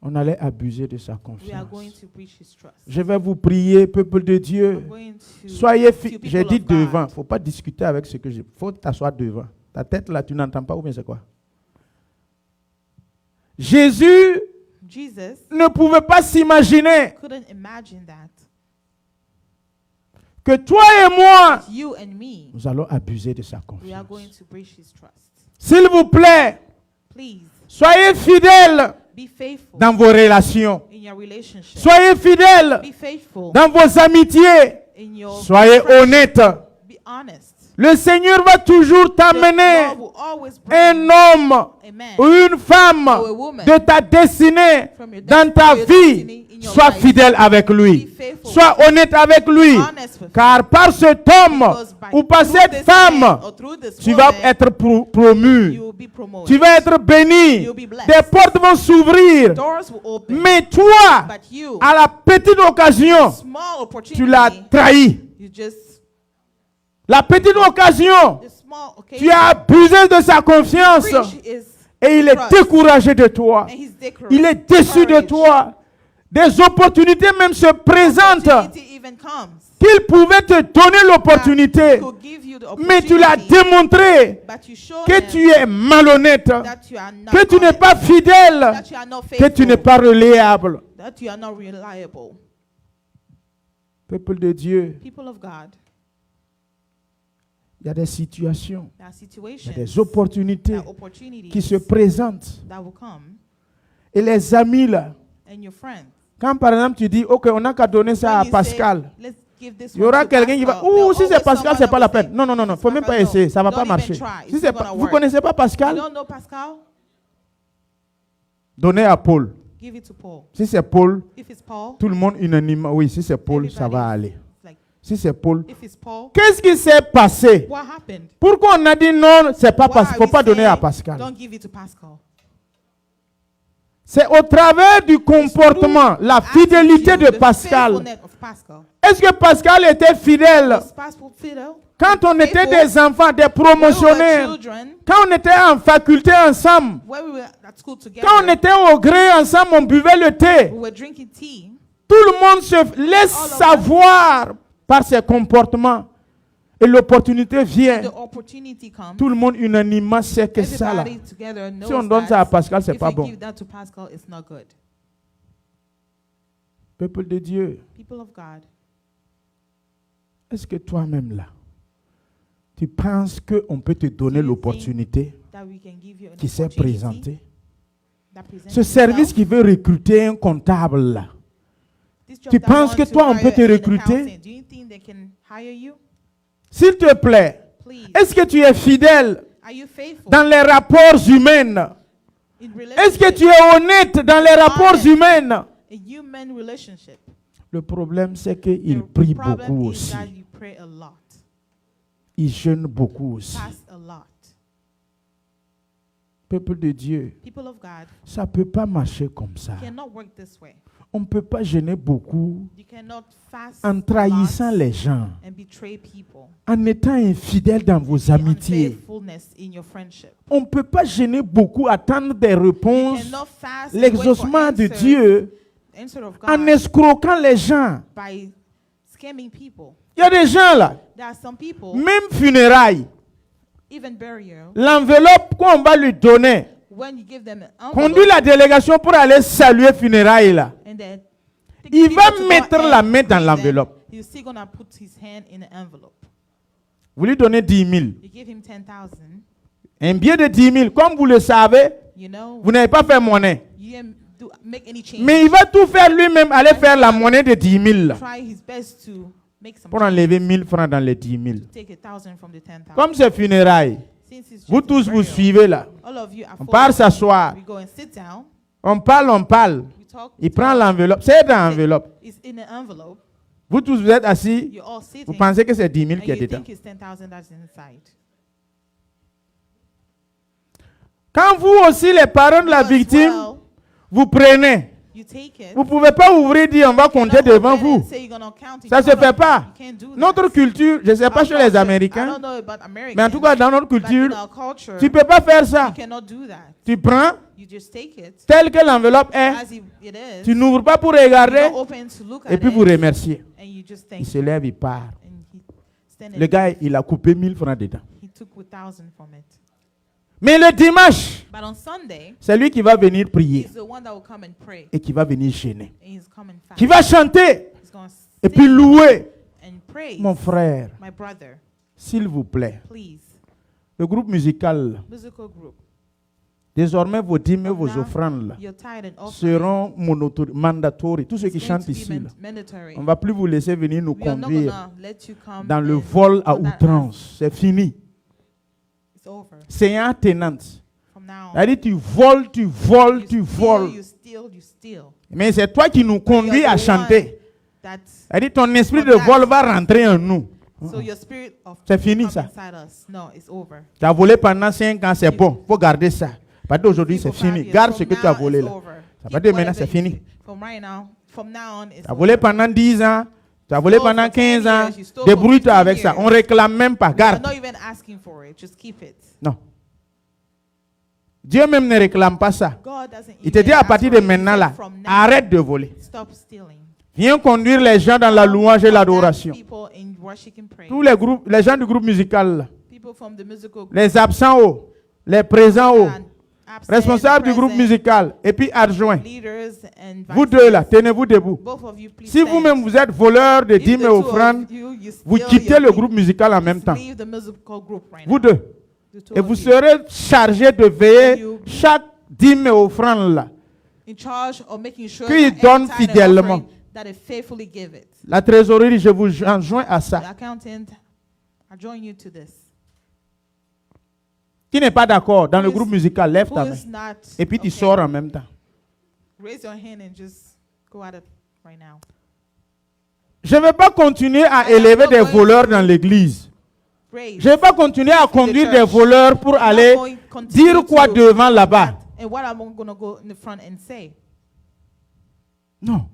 on allait abuser de sa we are confiance. going to breach his trust. Je vais vous prier, peuple de Dieu. I'm going to Soyez few people j'ai dit of God. devant. Il ne faut pas discuter avec ce que j'ai. Il faut t'asseoir devant. Ta tête là, tu n'entends pas ou bien c'est quoi? Jésus Jesus ne pouvait pas s'imaginer couldn't imagine that que toi et moi, you and me, nous allons abuser de sa we are confiance. going to breach his trust. S'il vous plaît, Please soyez fidèles be faithful dans vos relations. in your relationship. Soyez fidèles Be faithful dans vos amitiés. in your Soyez friendship. honnêtes. Be honest. Le Seigneur va toujours The Lord t'amener will always bring un homme a man ou une femme or a woman de ta destinée from your dans ta your vie. destiny in your Sois life. fidèle avec lui. Be faithful. Sois honnête avec lui. Honest with Car par cet homme Because by ou par through cette this femme, man or through this tu vas woman, être promu. you will be promoted. Tu vas être béni. You'll be blessed. Des portes vont s'ouvrir. Doors will open. Mais toi, But you, à la petite occasion, small opportunity, tu l'as trahi. you just La petite occasion, the small occasion. tu as abusé de sa confiance. Preach is Et il est trust. découragé de toi. And he's Il est déçu de toi. Des opportunités même se présentent Opportunity even comes. qu'il pouvait te donner l'opportunité. Could give you the Mais tu l'as opportunity, démontré but you show que him tu es malhonnête, that you are not que tu n'es honest, pas fidèle, that you are not que faithful, tu n'es pas reliable. that you are not reliable. Peuple de Dieu, People of God, il y a des situations, there are il y a situations, des opportunités there are opportunities qui se présentent. that will come, Et les amis là, and your friends. quand par exemple tu dis, ok, on n'a qu'à donner ça When à you Pascal. say, let's give this Il y aura one to quelqu'un qui va, Pascal, ouh, there'll si c'est always Pascal, c'est someone pas la that will peine. say, Non, non, non, non, "It's faut même pas Pascal." essayer, ça va Don't pas even marcher. try. Si It's c'est not pas, gonna vous work. connaissez pas You Pascal, don't know Pascal? donnez à Paul. Give it to Paul. Si c'est Paul, If it's Paul, tout le monde unanimement, oui, si c'est Paul, ça va everybody aller. is like, Si c'est Paul, if it's Paul, qu'est-ce qui s'est passé? what happened? Pourquoi on a dit non, c'est pas Why parce are faut we pas donner à saying, Pascal. Don't give it to Pascal. C'est au travers du comportement, la fidélité de Attitude, the Pascal faithfulness of Pascal. Est-ce que Pascal était fidèle Was Pastor fidel? quand on était Faithful. des enfants, des When we were promotionnaires, children, quand on était en faculté ensemble, when we were at school together, quand on était au gré ensemble, on buvait le thé. we were drinking tea. Tout le monde se laisse savoir par ses comportements. Et l'opportunité vient. The opportunity comes. Tout le monde unanimement sait que ça là. Everybody together knows Si on donne that ça à Pascal, c'est if pas we bon. give that to Pascal, it's not good. Peuple de Dieu, People of God, est-ce que toi-même là, tu penses qu'on peut te donner Do you l'opportunité that we can give you an qui s'est opportunity présentée? that presents Ce service itself. qui veut recruter un comptable là, This job tu that penses want que to toi, on peut hire te an recruter? accountant, do you think they can hire you? s'il te plaît, Please. est-ce que tu es fidèle Are you faithful dans les rapports humains? in Est-ce que relationship? tu es honnête dans les rapports Honest. humains? A human relationship. Le problème, c'est qu'il The prie problem beaucoup is aussi. that you pray a lot, Il jeûne beaucoup aussi. fast a lot. Peuple de Dieu, People of God, ça ne peut pas marcher comme ça. you cannot work this way. On ne peut pas jeûner beaucoup You cannot fast en a trahissant lot les gens, and betray people. en étant infidèle dans vos The amitiés. unfaithfulness in your friendship. On ne peut pas jeûner beaucoup, attendre des You réponses, cannot fast and wait for l'exaucement de answers- Dieu, answer of en God escroquant les gens. by scamming people. Il y a des gens là, There are some people, même funérailles, even burial, l'enveloppe qu'on va lui donner, when you give them an conduit envelope la délégation pour aller saluer funérailles là. and then take Il people va to go mettre and la main dans greet them, l'enveloppe. he's still gonna put his hand in the envelope. Vous lui donnez 10 000. You give him 10,000. Un billet de 10 000, comme vous le savez, You know, vous n'avez pas fait monnaie. you didn't make any change. Mais il va tout faire lui-même, aller faire la monnaie de 10 000 là, Try his best to make some pour change, enlever 1000 francs dans les 10 000. take 1,000 from the 10,000. Comme c'est funérailles, Since it's vous just a tous vous burial, suivez là. all of you are On following part me. s'asseoir. We go and sit down. On parle. We talk. Il prend l'enveloppe. C'est dans l'enveloppe. It's in an envelope. Vous tous vous êtes assis. You're all sitting. Vous pensez que c'est 10 000 and qui est you dedans. think it's 10,000 that's inside. Quand vous aussi, les parents de la You as victime, well, vous prenez. you take it. Vous ne pouvez pas ouvrir et dire on va compter You're not devant open and vous. say you're gonna count it. Ça ne You se cannot- fait pas. you can't do that. Notre culture, je ne sais pas Our chez les culture, I Américains, don't know about Americans, mais en tout cas dans notre but in culture, our culture, tu ne peux pas faire ça. you cannot do that. Tu prends You just take it tel que l'enveloppe est, as it is. tu n'ouvres pas pour You regarder don't open to look at et puis it, vous remerciez. and you just Il thank se lève, il part. and he stand Le gars, il a coupé 1000 francs dedans. he took 1,000 from it. Mais le dimanche, But on Sunday, c'est lui qui va venir prier he's the one that will come and pray, et qui va venir gêner. and he's come and fast. Qui va chanter He's going to et puis sing louer. and praise. Mon frère, My brother, s'il vous plaît, please, le groupe musical, musical group, désormais vos dîmes et vos Now, offrandes là, your tithe and offering seront mandatoires. Tous ceux qui is going chantent to be ici, là, mandatory. on ne va plus vous laisser venir nous We are not conduire gonna let you come dans le and vol à go that outrance. C'est fini. It's over. C'est attenante. From now on. C'est-à-dire tu voles, tu voles, tu You voles. steal, you steal. Mais c'est toi qui nous conduis You're à the chanter. one That's, C'est-à-dire ton esprit de vol va rentrer en nous. so your spirit of C'est fini, come ça. inside us. No, it's over. Tu as volé pendant 5 ans, c'est bon. Il faut garder ça. Pas d'aujourd'hui, c'est For 5 fini. years. Garde From ce que tu as now, volé it's là. over. Ça Keep va dire maintenant, whatever c'est you fini. keep. From now on, it's Tu as volé over. pendant 10 ans. Tu as volé stole pendant for 10 15 ans. years, you stole for Débrouille-toi 15 avec ça. years. On réclame même pas. We're Garde. not even asking for it. Just keep it. Non. Dieu même ne réclame pas ça. God doesn't Il te even dit à ask partir for de it. He maintenant said là, from now, arrête de voler. stop stealing. Viens conduire les gens dans la louange et l'adoration. People in worship and praise. Tous les groupes, les gens du groupe musical, là, People from the musical group. les absents haut, les présents haut, and absent, responsables du groupe present, musical et puis adjoints. leaders and Vous vice deux là, versa. tenez-vous debout. Both of you, please Si stand. vous-même vous êtes voleurs de If dîmes the et two of offrandes, you vous steal quittez your le groupe musical en même temps. leave the musical group right Vous now. deux. The two Et of vous you. serez chargés de veiller You- chaque dîme et offrande là. In charge of making sure Qu'il that donne every tithe and fidèlement. offering, that they faithfully give it. La trésorerie, je vous enjoins à The ça. accountant, I join you to this. Qui n'est pas d'accord dans le Who is- groupe musical, lève ta Who main. is not Et puis tu okay? sors en même temps. Raise your hand and just go at it right now. Je ne vais pas continuer à I am élever not des going voleurs to- dans l'église. Raise. Je ne vais pas continuer à conduire des church. voleurs pour I'm not aller going to continue dire quoi to- devant là-bas. And what I'm going to go in the front and say. Non.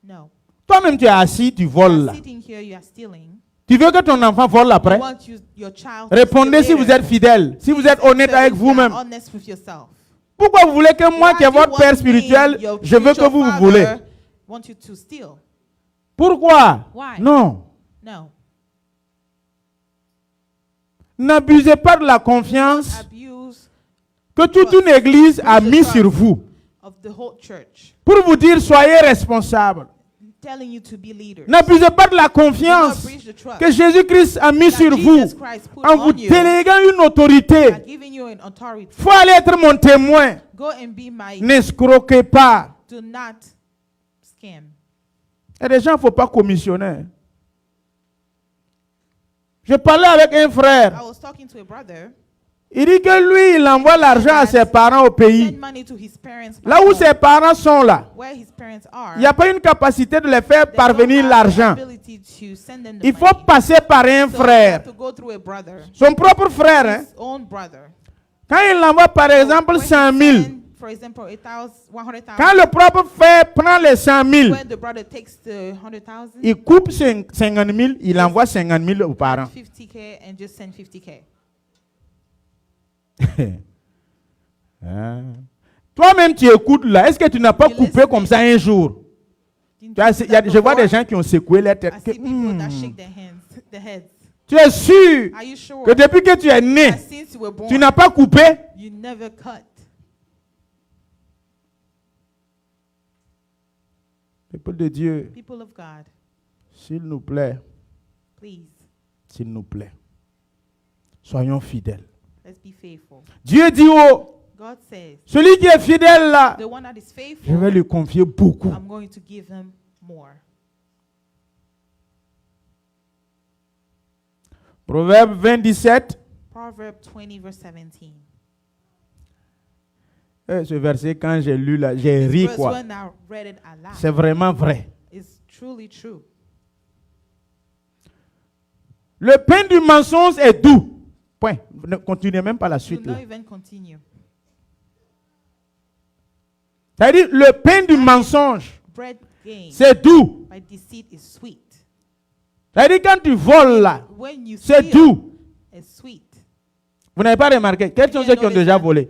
No. Toi-même, tu es assis, tu voles You là. are sitting here, you are stealing. Tu veux que ton enfant vole You après? want your child to Répondez si steal vous later. êtes fidèle, si vous êtes honnête Answer avec if you are vous-même. honest with yourself. Pourquoi vous voulez que moi, Why qui est do you votre want père me, spirituel, your je veux que future vous vous father, volez? want you to steal? Pourquoi? Why? Non. No. N'abusez pas de la confiance Abuse que toute une église a mis sur vous of the whole church, pour vous dire soyez responsables. telling you to be leaders. N'abusez pas de la Do not confiance breach the trust que Jésus-Christ a mis that sur vous Jesus Christ put en vous on you, déléguant une autorité. by giving you an authority. Il faut aller être mon témoin. Go and be my. N'escroquez pas. Do not scam. Il y a des gens, il ne faut pas commissionner. Je parlais avec un frère. I was talking to a brother. Il dit que lui, il envoie l'argent à ses parents au pays. Send money to his parents. Là où back ses home, parents sont là, where his parents are. il n'y a pas une capacité de les faire They parvenir don't have the l'argent. ability to send them the Il faut money. passer par un So you frère. have to go through a brother, Son propre frère. Hein. his own brother. Quand il envoie par exemple When he 100 000, send, for example, 100,000. quand le propre frère prend les 100 000, When the brother takes the 100,000, il coupe 50 000, il envoie 50 000 aux parents. 50K and just send 50K. Hein. Toi-même, tu écoutes là. Est-ce que tu n'as pas You coupé listen. comme ça un jour? Didn't Tu as- you do il y a- that je vois des before? gens qui ont secoué la tête. I que, see people that hmm. shake their hands, their heads. Tu es sûr Are you sure que depuis que tu es né, that since you were born, tu n'as pas coupé? you never cut? Peuple de Dieu, People of God, s'il nous plaît, please, s'il nous plaît, soyons fidèles. let's be faithful. Dieu dit oh, God says, celui qui est fidèle là, the one that is je faithful, vais lui confier beaucoup. I'm going to give him more. Proverbe 27, Proverbs 20, verse 17. ce verset, quand j'ai lu là, j'ai ri Verse quoi. when I read it aloud, C'est vraiment vrai. it's truly true. Le pain du mensonge est doux. Point. Ne continuez même pas la Do suite. not là. even continue. C'est-à-dire, le pain du mensonge, Bread gained c'est doux. by deceit is sweet. C'est-à-dire, quand tu voles là, When you c'est steal, doux. it's sweet. Vous n'avez pas remarqué? Quels sont Yeah, ceux qui ont notice déjà that. volé?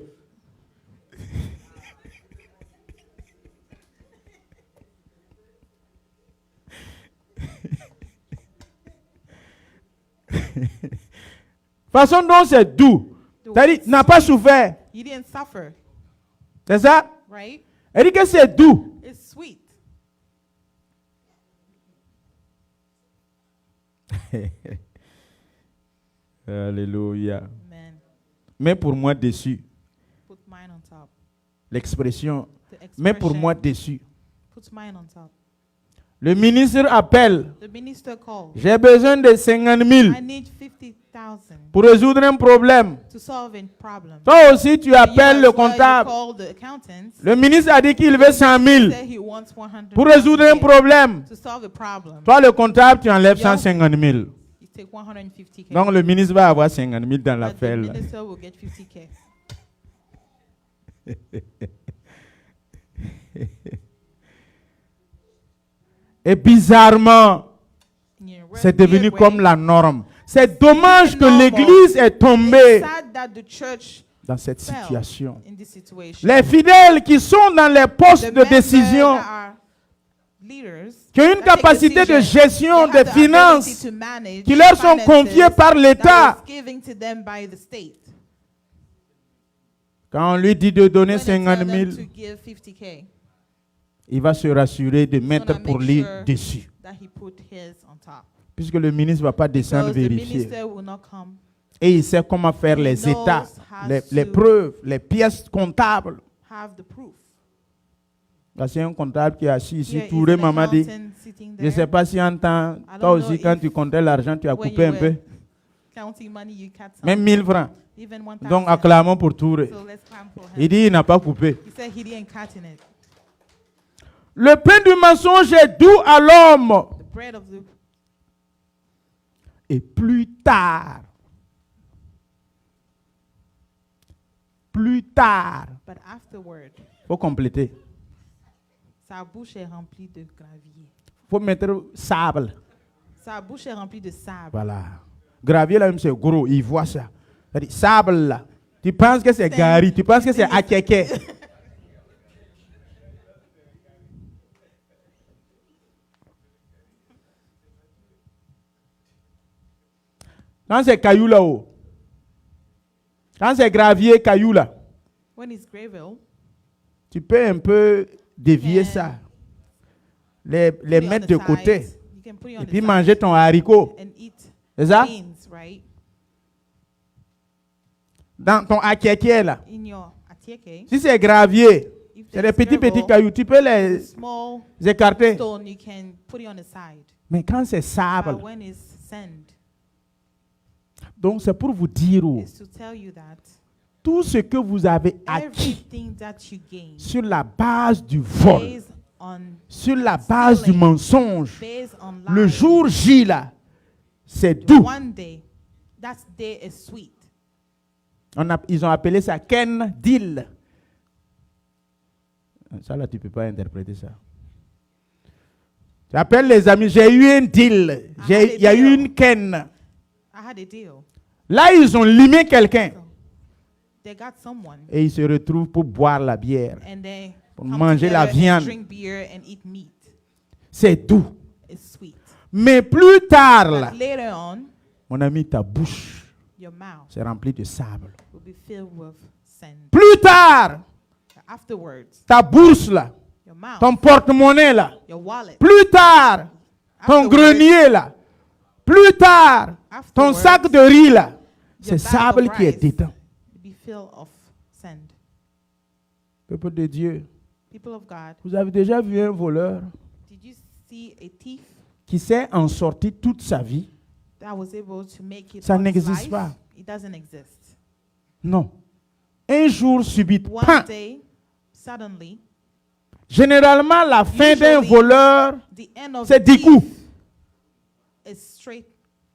Façon dont c'est doux. C'est-à-dire, The n'a pas souffert. You didn't suffer, C'est ça? right? Elle dit que c'est doux. It's sweet. Alléluia. Amen. Mais pour moi déçu. Put mine on top. L'expression, The mais pour expression, moi déçu. put mine on top. Le ministre appelle. The minister called. J'ai besoin de 50 000 I need 50,000 pour résoudre un problème. to solve a problem. Toi aussi, tu You appelles as le well, you comptable. call the accountants. Le ministre a dit qu'il veut 100 000 Say he wants 100 pour résoudre un problème. to solve a problem. Toi, le comptable, tu enlèves Yo. 150 000. You take 150K. Donc, le ministre va avoir 50 000 dans but l'affaire. the là. minister will get 50K. Et bizarrement, In a c'est weird devenu way, comme la norme. C'est dommage que normal. l'Église est tombée It's sad that the church dans cette fell situation. in this situation. Les fidèles qui sont dans les postes The de members décision, that are leaders, qui ont une that take capacité de decisions, gestion they des have the ability finances, to manage qui leur sont finances confiées par l'État. that is given to them by the state. Quand on lui dit de donner When they 50 tell 000, them to give 50K, il va se rassurer de he's mettre gonna pour make lui sure dessus. that he put his on top. Puisque le ministre ne va pas descendre Because the vérifier. minister will not come. Et il sait comment faire He les knows états, how les to- preuves, les pièces comptables. Have the proof. Là, c'est un comptable qui est assis ici. Here is Touré an m'a dit, accountant sitting je ne sais there. pas si en temps, don't toi know aussi, quand if tu comptais l'argent, tu as when coupé you un peu. were counting money, you cut some. Même 1000 francs. Even 1,000. Donc, acclamons pour Touré. So let's clap for him. Il dit, il n'a pas coupé. He said he didn't cut in it. Le pain du mensonge est doux à l'homme. The bread of the Et plus tard, but afterward, il faut compléter. sa bouche est remplie de gravier. faut mettre sable. Sa bouche est remplie de sable. Voilà. Gravier là même c'est gros, il voit ça. C'est-à-dire, sable là. Tu penses que c'est Gary, tu penses que c'est Akeke. Quand c'est caillou là-haut. Quand c'est gravier, caillou là. When it's gravel, Tu peux un peu dévier Yeah. ça. Les put it on mettre the de side. côté. You can put it on Et the puis side manger ton haricot. and eat C'est ça? beans, right? Dans ton akeke là. In your atieke, Si c'est gravier, if c'est des there's petits gravel, cailloux, tu peux les small écarter. stone, you can put it on the side. Mais quand c'est But sable, when it's sand, donc c'est pour vous dire it's to tell you that tout ce que vous avez acquis everything that you gain sur la base du vol, based on sur la base du mensonge, based on le lies, jour J là, c'est doux. one day, that day is sweet. Ils ont appelé ça Ken Deal. Ça là, tu ne peux pas interpréter ça. Tu appelles les amis, j'ai eu un deal. Il y a eu une Ken. I had a deal. Là, ils ont limé quelqu'un. They got someone, Et ils se retrouvent pour boire la bière. and they Pour come manger la together and viande. drink beer and eat meat. C'est doux. It's sweet. Mais plus tard, là, But later on, mon ami, ta bouche your mouth c'est rempli de sable. will be filled with sand. Plus tard, Afterwards, ta bourse là, your mouth, ton porte-monnaie là. your wallet, Plus tard, ton Afterwards, grenier là. Plus tard, ton afterwards, sac de riz là. your C'est bag sable of qui est rice dedans. will be filled of sand. Peuple de Dieu, People of God, vous avez déjà vu un voleur did you see a thief qui s'est en sorti toute sa vie? that was able to make it Ça all his n'existe life? pas. It doesn't exist. Non. Un jour subit. One Pan. day, suddenly, Généralement, la fin d'un Usually- voleur, the end of c'est the 10 coups. thief is straight.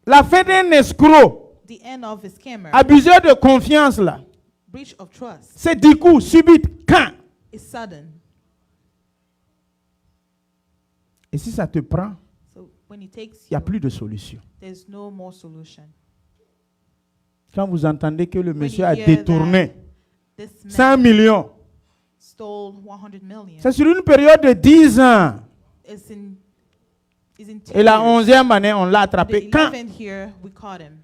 La fin d'un escroc, The end of a scammer, abuseur de confiance là, breach of trust, c'est 10 coups subit. Quand? is sudden. Et si ça te prend, So when it takes il n'y a you, plus de solution. there's no more solution. Quand vous entendez que le When monsieur you a hear détourné that this man 5 millions, stole 100 million. c'est sur une période de 10 ans. It's in 10 Et la years. 11e année, on l'a The attrapé. Quand? 11th year, we caught him.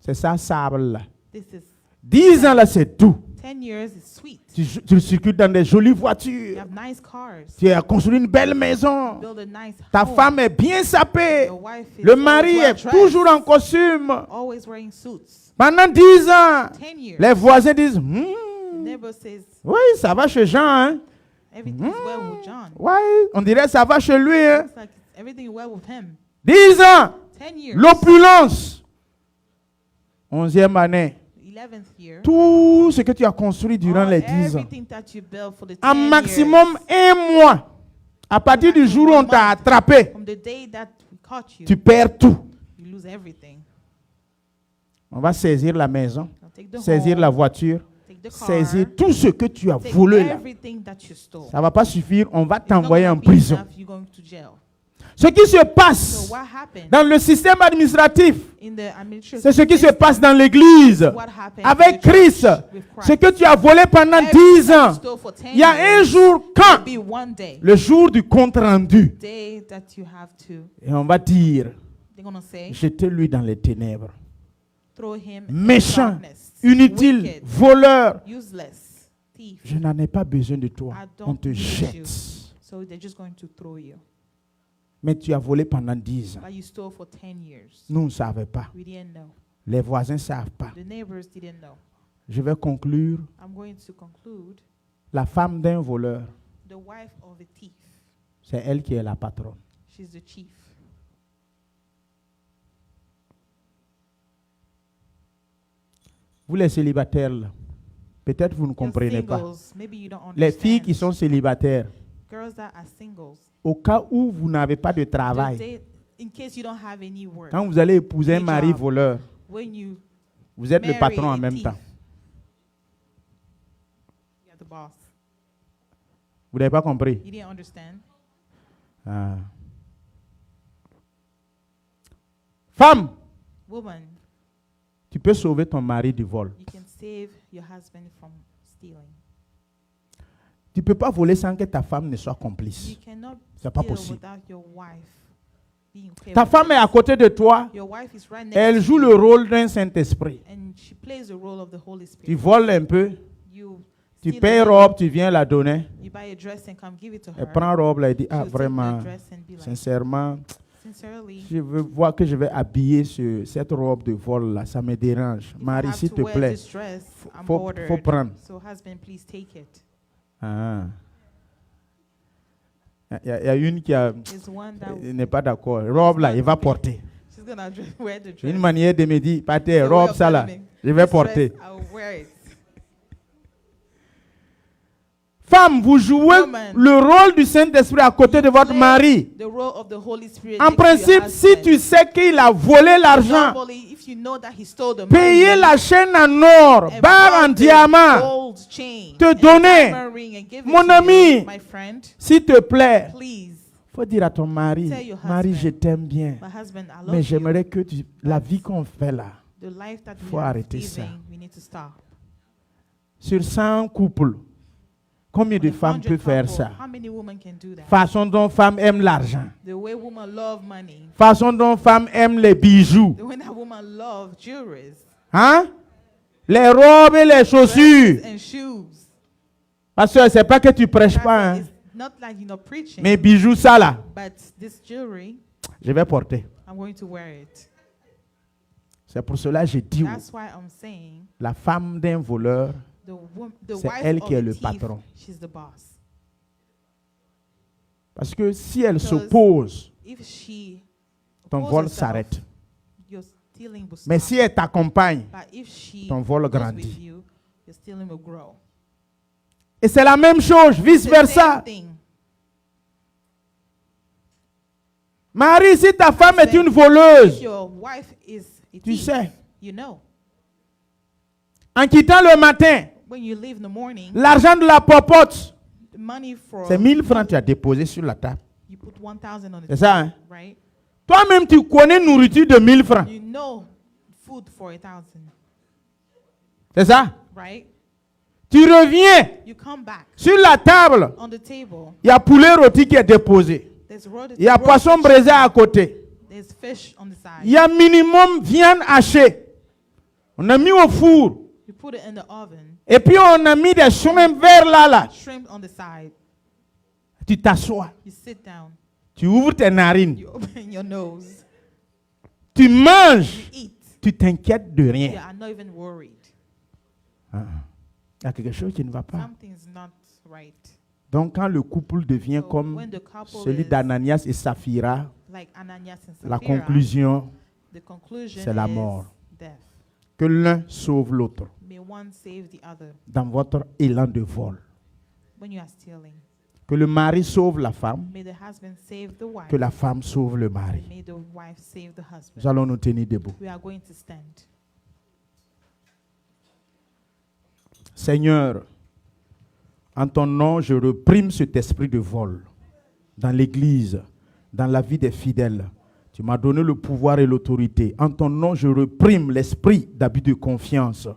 C'est ça, sable là. This is 10 ans là, c'est tout. 10 years is sweet. Tu circules dans des jolies You voitures. have nice cars. Tu as construit une belle maison. Build a nice Ta home. femme est bien sapée. Your wife is Le always mari well est dressed, toujours en costume. always wearing suits. Pendant 10 ans, 10 years. les voisins disent, The neighbor says oui, ça va chez Jean. Hein? everything's well with John. Ouais, on dirait ça va chez lui. Hein? It's like everything is well with him. 10 ans, 10 years. l'opulence. 11e année, 11th year. tout ce que tu as construit durant les 10 ans. Everything that you built for the 10 En maximum 1 mois, à partir du jour où on t'a attrapé, years, from the day that we caught you, tu perds tout. you lose everything. On va saisir la maison, Now take the saisir home, la voiture, take the car, saisir tout ce que tu as take volé là. everything that you stole. Ça ne va pas suffire, on va It's not t'envoyer gonna en be prison. enough, you're going to jail. Ce qui se passe So what happened dans le système administratif, in the administration? c'est ce qui se passe dans l'église. What happened Avec in the church Christ, with Christ. ce que tu as volé pendant Everything 10 that you ans, stole for 10 il y a un years jour quand? will be one day, Le jour du compte rendu. day that you have to. Et on va dire, They're gonna say, jetez-lui dans les ténèbres. throw him in Méchant, darkness, inutile, wicked, voleur. useless, thief. Je n'en ai pas besoin de toi. I On don't te need you. jette. So they're just going to throw you. Mais tu as volé pendant 10 ans. But you stole for 10 years. Nous ne savons pas. We didn't know. Les voisins ne savent pas. The neighbors didn't know. Je vais conclure. I'm going to conclude. La femme d'un voleur, The wife of a thief, c'est elle qui est la patronne. she's the chief. Vous les célibataires, là, peut-être vous ne You're comprenez pas. singles, maybe you don't Les filles qui understand. sont célibataires, Girls that are singles, au cas où vous n'avez pas de the travail, day- in case you don't have any work, quand vous allez épouser un Any mari job. voleur, when you vous êtes le marry patron a en même thief, temps. you're the boss. Vous n'avez pas compris? You didn't understand. Ah. Femme, Woman, tu peux sauver ton mari du vol. you can save your husband from stealing. Tu ne peux pas voler sans que ta femme ne soit complice. You cannot C'est pas steal possible. without your wife being Ta femme est à côté de toi. Your wife is right next Elle to joue you, le rôle d'un Saint-Esprit. and she plays the role of the Holy Tu Spirit. voles un peu, You tu steal payes a little, robe, tu viens la donner. you buy a dress and come give it to Elle her. prend robe, là, elle dit, ah She'll take vraiment, that dress and be like, sincèrement, sincerely, je veux voir que je vais habiller cette robe de vol là, ça me dérange. if I Marie, have s'il to te wear plaît, this dress, I'm faut bothered. prendre. So husband, please take it. Ah. Il y a une qui There's one that n'est pas d'accord. Robe là, il va porter. she's gonna wear the dress. Une manière de me dire, Pater, The way robe of ça là, telling me, je vais this porter. dress, I'll wear it. Femme, vous jouez Woman, le rôle du Saint-Esprit à côté de votre Play mari. The role of the Holy Spirit En next to your principe, si husband. tu sais qu'il a volé l'argent, Normally, if you know that he stole the payer money, la chaîne en or, and barre en bought the diamant, gold chain, te and donner. diamond ring and give it Mon to ami, you, my friend, s'il te plaît, please, faut dire à ton mari, Tell your Mari, husband, je t'aime bien, my husband, I mais love you. j'aimerais que la vie qu'on fait là, The life that Faut we are arrêter ça. living, we need to stop. sur 100 couples, combien de On a femmes 100 peuvent faire couple, ça? How many women can do that? Façon dont femmes aiment l'argent, The way women love money, façon dont femmes aiment les bijoux, the way that women love jewelry, hein? Les robes et les chaussures. and shoes. Parce que c'est pas que tu prêches pas, hein? It's not like you're not preaching, Mes bijoux, ça là, but this jewelry, je vais porter. I'm going to wear it. C'est pour cela que je dis, That's why I'm saying la femme d'un voleur, the C'est wife elle of qui est the le thief, patron. she's the boss. parce que si elle Because s'oppose, If she ton opposes vol herself, s'arrête. your stealing will Mais stop. si elle t'accompagne, But if she ton vol goes grandit. with you, your stealing will grow. et c'est la même chose, It's the vice-versa. same thing. Marie, si ta femme est une If voleuse, your wife is a tu thief, sais, you know, en quittant le matin, when you leave in the morning, l'argent de la popote, the money for c'est 1000 francs que tu as déposé sur la table. you put 1,000 on the C'est ça, table, hein? right? Toi-même, tu connais nourriture de 1000 francs. You know food for 1,000, C'est ça? right? Tu reviens You come back sur la table, on the table. il y a poulet rôti qui est déposé. There's Il y a roasted poisson braisé à côté. There's fish on the Il side. y a minimum viande hachée. On a mis au four. You put it in the oven. Et puis on a mis des chemins verts là. Shrimp on the side. Tu t'assois. You sit down. Tu ouvres tes narines. You open your nose. Tu manges. You eat. Tu t'inquiètes de You rien. are not even worried. Il y a quelque chose qui ne va pas. Something's not right. Donc quand le couple devient So comme when the couple celui is d'Ananias et Saphira, like Ananias and la Sapphira, conclusion, the conclusion c'est la is mort. death. que l'un sauve l'autre May one save the other dans votre élan de vol. when you are stealing. Que le mari sauve la femme, May the husband save the wife. que la femme sauve le mari. May the wife save the Nous husband. allons nous tenir debout. We are going to stand. Seigneur, en ton nom, je reprime cet esprit de vol dans l'Église, dans la vie des fidèles. Tu m'as donné le pouvoir et l'autorité. En ton nom, je reprime l'esprit d'abus de confiance.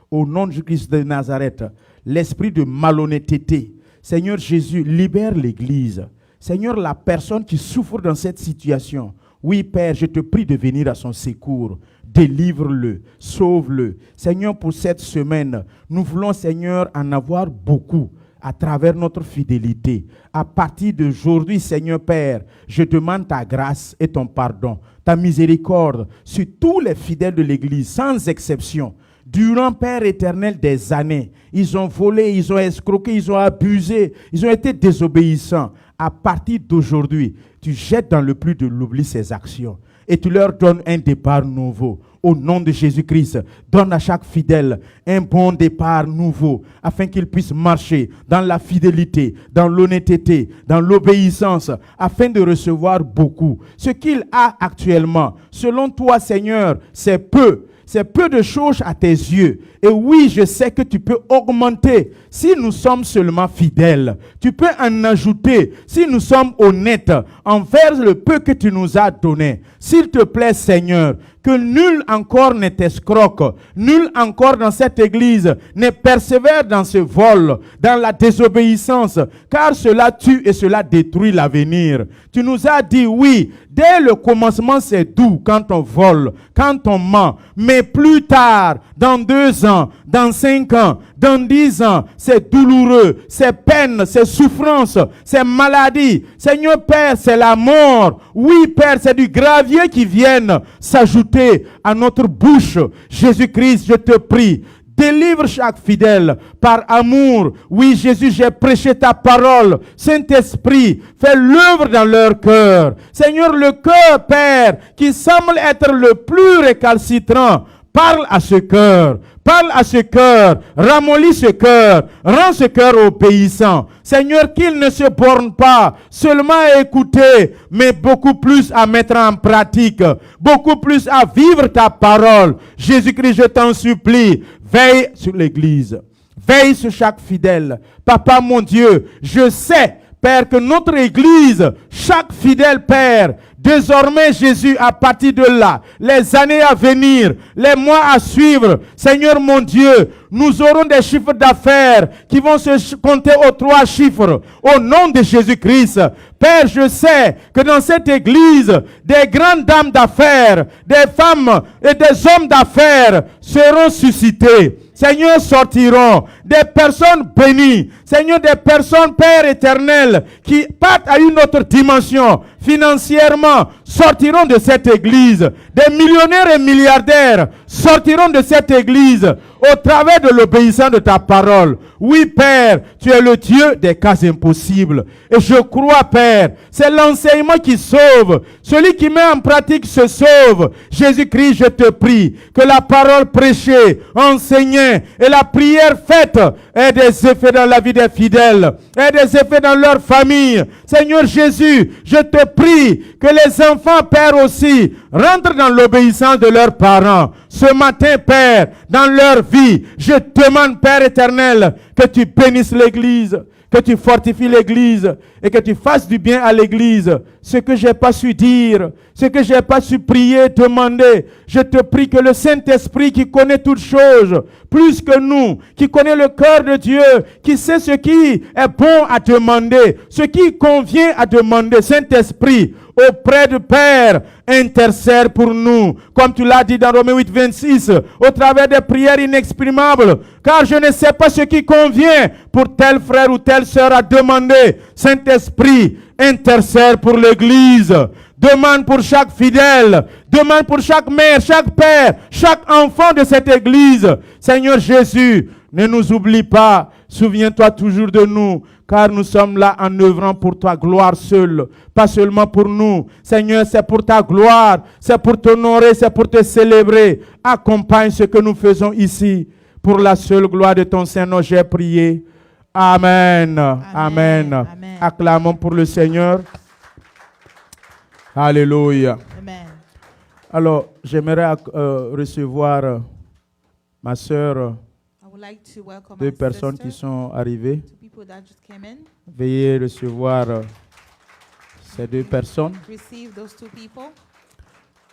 Au nom de Jésus de Nazareth, l'esprit de malhonnêteté. Seigneur Jésus, libère l'Église. Seigneur, la personne qui souffre dans cette situation, oui, Père, je te prie de venir à son secours. Délivre-le, sauve-le. Seigneur, pour cette semaine, nous voulons, Seigneur, en avoir beaucoup à travers notre fidélité. À partir d'aujourd'hui, Seigneur Père, je demande ta grâce et ton pardon, ta miséricorde sur tous les fidèles de l'Église, sans exception. Durant, Père éternel, des années, ils ont volé, ils ont escroqué, ils ont abusé, ils ont été désobéissants. À partir d'aujourd'hui, tu jettes dans le plus de l'oubli ces actions et tu leur donnes un départ nouveau. Au nom de Jésus-Christ, donne à chaque fidèle un bon départ nouveau afin qu'il puisse marcher dans la fidélité, dans l'honnêteté, dans l'obéissance, afin de recevoir beaucoup. Ce qu'il a actuellement, selon toi, Seigneur, c'est peu. c'est peu de choses à tes yeux. Et oui, je sais que tu peux augmenter si nous sommes seulement fidèles. Tu peux en ajouter si nous sommes honnêtes envers le peu que tu nous as donné. S'il te plaît, Seigneur, que nul encore n'est escroque, nul encore dans cette église ne persévère dans ce vol, dans la désobéissance, car cela tue et cela détruit l'avenir. Tu nous as dit oui, dès le commencement c'est doux quand on vole, quand on ment, mais plus tard, dans 2 ans, dans 5 ans, dans 10 ans, c'est douloureux, c'est peine, c'est souffrance, c'est maladie. Seigneur Père, c'est la mort. Oui Père, c'est du gravier qui vient s'ajouter à notre bouche. Jésus-Christ, je te prie, délivre chaque fidèle par amour. Oui, Jésus, j'ai prêché ta parole. Saint-Esprit, fais l'œuvre dans leur cœur. Seigneur, le cœur, Père, qui semble être le plus récalcitrant, parle à ce cœur. Parle à ce cœur, ramollis ce cœur, rends ce cœur obéissant. Seigneur, qu'il ne se borne pas seulement à écouter, mais beaucoup plus à mettre en pratique, beaucoup plus à vivre ta parole. Jésus-Christ, je t'en supplie, veille sur l'Église, veille sur chaque fidèle. Papa, mon Dieu, je sais, Père, que notre Église, chaque fidèle Père, désormais, Jésus, à partir de là, les années à venir, les mois à suivre, Seigneur mon Dieu, nous aurons des chiffres d'affaires qui vont se compter aux 3 chiffres, au nom de Jésus-Christ. Père, je sais que dans cette église, des grandes dames d'affaires, des femmes et des hommes d'affaires seront suscités. Seigneur, sortiront des personnes bénies. Seigneur, des personnes, Père éternel, qui partent à une autre dimension financièrement, sortiront de cette église. Des millionnaires et milliardaires sortiront de cette église au travers de l'obéissance de ta parole. Oui, Père, tu es le Dieu des cas impossibles. Et je crois, Père, c'est l'enseignement qui sauve. Celui qui met en pratique se sauve. Jésus-Christ, je te prie que la parole prêchée, enseignée et la prière faite ait des effets dans la vie des fidèles, ait des effets dans leur famille. Seigneur Jésus, je te prie que les enfants, Père aussi, rentrent dans l'obéissance de leurs parents. Ce matin, Père, dans leur vie, je demande, Père éternel, que tu bénisses l'Église, que tu fortifies l'Église et que tu fasses du bien à l'Église. Ce que je n'ai pas su dire, ce que je n'ai pas su prier, demander, je te prie que le Saint-Esprit qui connaît toutes choses, plus que nous, qui connaît le cœur de Dieu, qui sait ce qui est bon à demander, ce qui convient à demander, Saint-Esprit, auprès du Père, intercède pour nous, comme tu l'as dit dans Romains 8, 26, au travers des prières inexprimables, car je ne sais pas ce qui convient pour tel frère ou telle sœur à demander. Saint-Esprit, intercède pour l'Église, demande pour chaque fidèle, demande pour chaque mère, chaque père, chaque enfant de cette Église. Seigneur Jésus, ne nous oublie pas, souviens-toi toujours de nous, car nous sommes là en œuvrant pour ta gloire seule, pas seulement pour nous. Seigneur, c'est pour ta gloire, c'est pour t'honorer, c'est pour te célébrer. Accompagne ce que nous faisons ici. Pour la seule gloire de ton Saint-Nom, j'ai prié. Amen. Amen. Amen. Acclamons pour le Seigneur. Alléluia. Amen. Alors, j'aimerais recevoir ma sœur, I would like to welcome 2 my personnes sister, qui sont arrivées. 2 people that just came in. Veuillez recevoir ces 2 personnes. Receive those 2 people.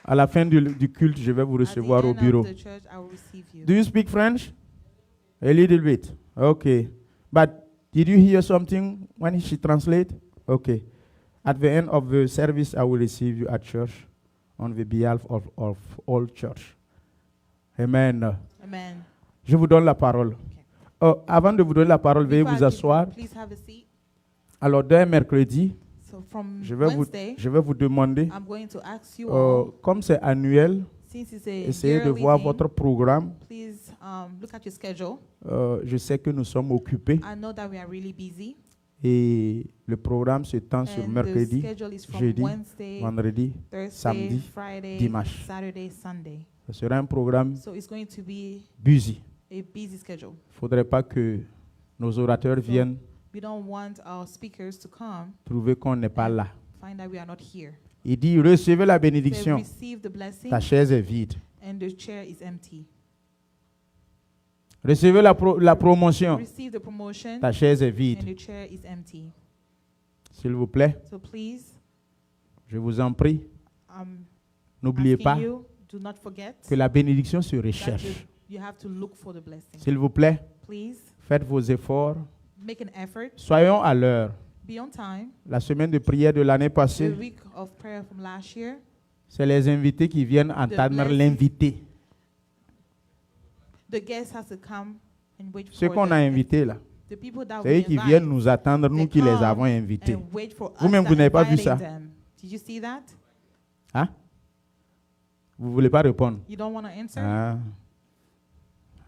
À la fin du culte, je vais vous recevoir au At the end bureau. of the church, I will receive you. Do you speak French? A little bit. Okay. But did you hear something when she translate? Okay. At the end of the service, I will receive you at church on the behalf of all church. Amen. Amen. Je vous donne la parole. Avant de vous donner la parole, veuillez Before I vous give you, asseoir. please have a seat. Alors, dès mercredi, So from je vais vous demander, I'm going to ask you all, comme c'est annuel, since it's a essayez de yearly voir thing, votre programme. please look at your schedule. Je sais que nous sommes occupés I know that we are really busy. et le programme se tend sur And the mercredi, schedule is from jeudi, Wednesday, vendredi, Thursday, samedi, Friday, dimanche. Saturday, Sunday. Ce sera un programme So it's going to be busy. a busy schedule. Il ne faudrait pas que nos orateurs viennent We don't want our speakers to come, trouver qu'on n'est pas là. find that we are not here. Il dit, recevez la Say, bénédiction. receive the blessing Ta chaise est vide. and the chair is empty. Recevez la promotion. Receive the promotion Ta chaise est and vide. the chair is empty. S'il vous plaît, So please, je vous en prie, I'm n'oubliez asking pas you, do not forget que la bénédiction se that recherche. you have to look for the blessing. S'il vous plaît, Please faites vos efforts. make an effort. Soyons à l'heure. Be on time. La semaine de prière de l'année The passée, week of prayer from last year, c'est les invités qui viennent entendre blessing. l'invité. the guest has to come and wait Ceux for qu'on a invités là, the people that c'est eux we qui invite viennent nous attendre, nous they qui les come avons invités. and wait for us Vous-même, that vous n'avez pas vu inviting ça? them. Did you see that? Hein? Vous ne voulez pas répondre? You don't want to answer? Ah.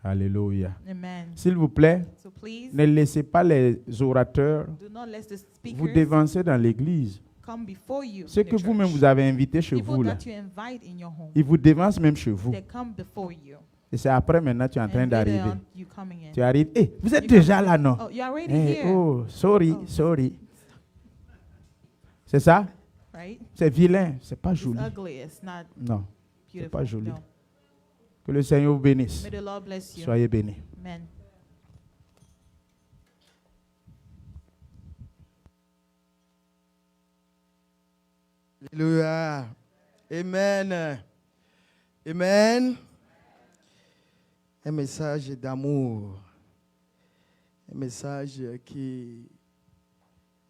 Alléluia. Amen. S'il vous plaît, So please, ne laissez pas les orateurs do not let the vous speakers dévancer dans l'église. come before you. Ceux in the que vous-même church. vous avez invités chez People vous, là, that you invite in your home, ils vous dévancent même chez vous. they come before you. Et c'est après maintenant tu es en train And later d'arriver. on, you coming in. Tu arrives, hey, vous êtes You déjà come- là, non? Oh, you're already Eh, here, oh, sorry, Oh. sorry. C'est ça? right? C'est vilain, c'est pas It's joli. ugly. It's not Non, beautiful. pas joli. No. que le Seigneur vous bénisse. May the Lord bless you. Soyez bénis. Amen. Alléluia. Amen. Amen. Un message d'amour. Un message qui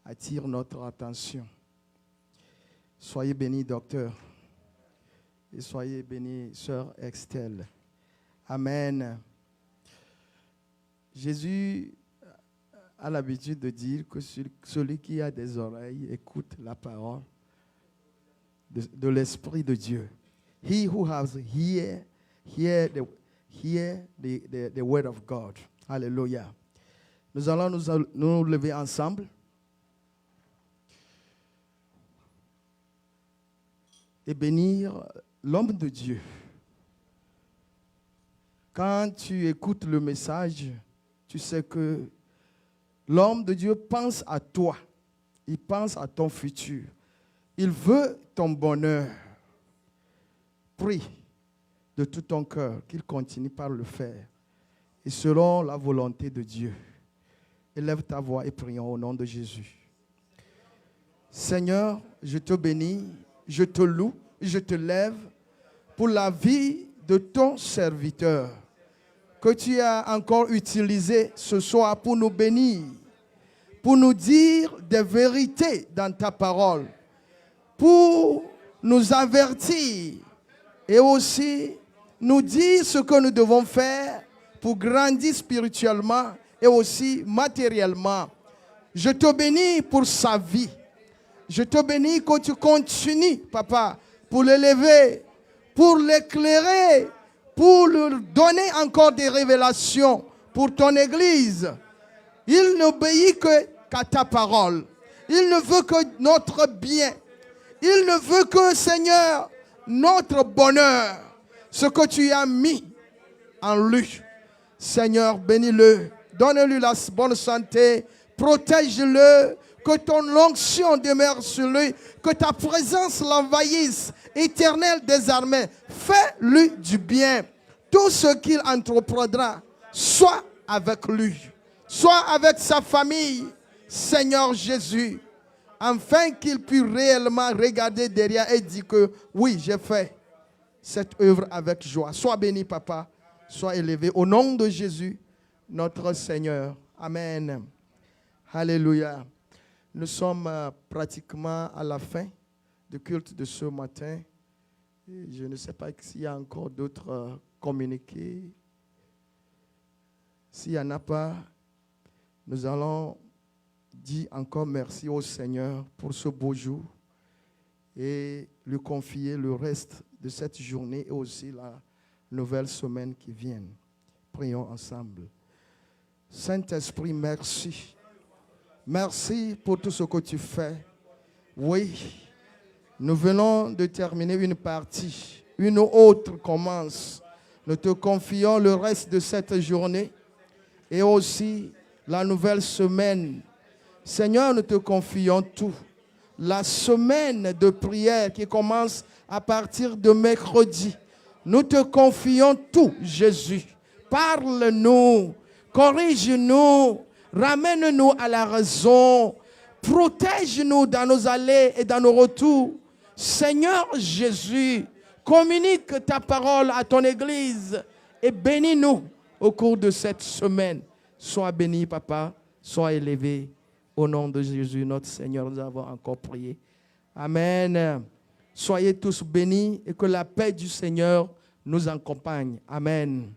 attire notre attention. Soyez bénis, docteur. Et soyez bénis, sœur Estelle. Amen. Jésus a l'habitude de dire que celui qui a des oreilles écoute la parole de l'Esprit de Dieu. He who has hear the word of God. Alléluia. Nous allons nous lever ensemble. Et bénir l'homme de Dieu. Quand tu écoutes le message, tu sais que l'homme de Dieu pense à toi. Il pense à ton futur. Il veut ton bonheur. Prie de tout ton cœur qu'il continue par le faire. Et selon la volonté de Dieu. Élève ta voix et prions au nom de Jésus. Seigneur, je te bénis, je te loue, je te lève pour la vie de ton serviteur que tu as encore utilisé ce soir pour nous bénir, pour nous dire des vérités dans ta parole, pour nous avertir et aussi nous dire ce que nous devons faire pour grandir spirituellement et aussi matériellement. Je te bénis pour sa vie. Je te bénis que tu continues, papa, pour l'élever, pour l'éclairer, pour lui donner encore des révélations pour ton Église. Il n'obéit qu'à ta parole. Il ne veut que notre bien. Il ne veut que, Seigneur, notre bonheur, ce que tu as mis en lui. Seigneur, bénis-le. Donne-lui la bonne santé. Protège-le. Que ton onction demeure sur lui. Que ta présence l'envahisse. Éternel des armées, fais-lui du bien. Tout ce qu'il entreprendra, soit avec lui. Soit avec sa famille. Seigneur Jésus. Afin qu'il puisse réellement regarder derrière et dire que oui, j'ai fait cette œuvre avec joie. Sois béni, papa. Sois élevé. Au nom de Jésus, notre Seigneur. Amen. Alléluia. Nous sommes pratiquement à la fin du culte de ce matin. Et je ne sais pas s'il y a encore d'autres communiqués. S'il n'y en a pas, nous allons dire encore merci au Seigneur pour ce beau jour et lui confier le reste de cette journée et aussi la nouvelle semaine qui vient. Prions ensemble. Saint-Esprit, merci. Merci pour tout ce que tu fais. Oui, nous venons de terminer une partie. Une autre commence. Nous te confions le reste de cette journée et aussi la nouvelle semaine. Seigneur, nous te confions tout. La semaine de prière qui commence à partir de mercredi. Nous te confions tout, Jésus. Parle-nous, corrige-nous, ramène-nous à la raison. Protège-nous dans nos allées et dans nos retours. Seigneur Jésus, communique ta parole à ton Église et bénis-nous au cours de cette semaine. Sois béni, Papa, sois élevé. Au nom de Jésus, notre Seigneur, nous avons encore prié. Amen. Soyez tous bénis et que la paix du Seigneur nous accompagne. Amen.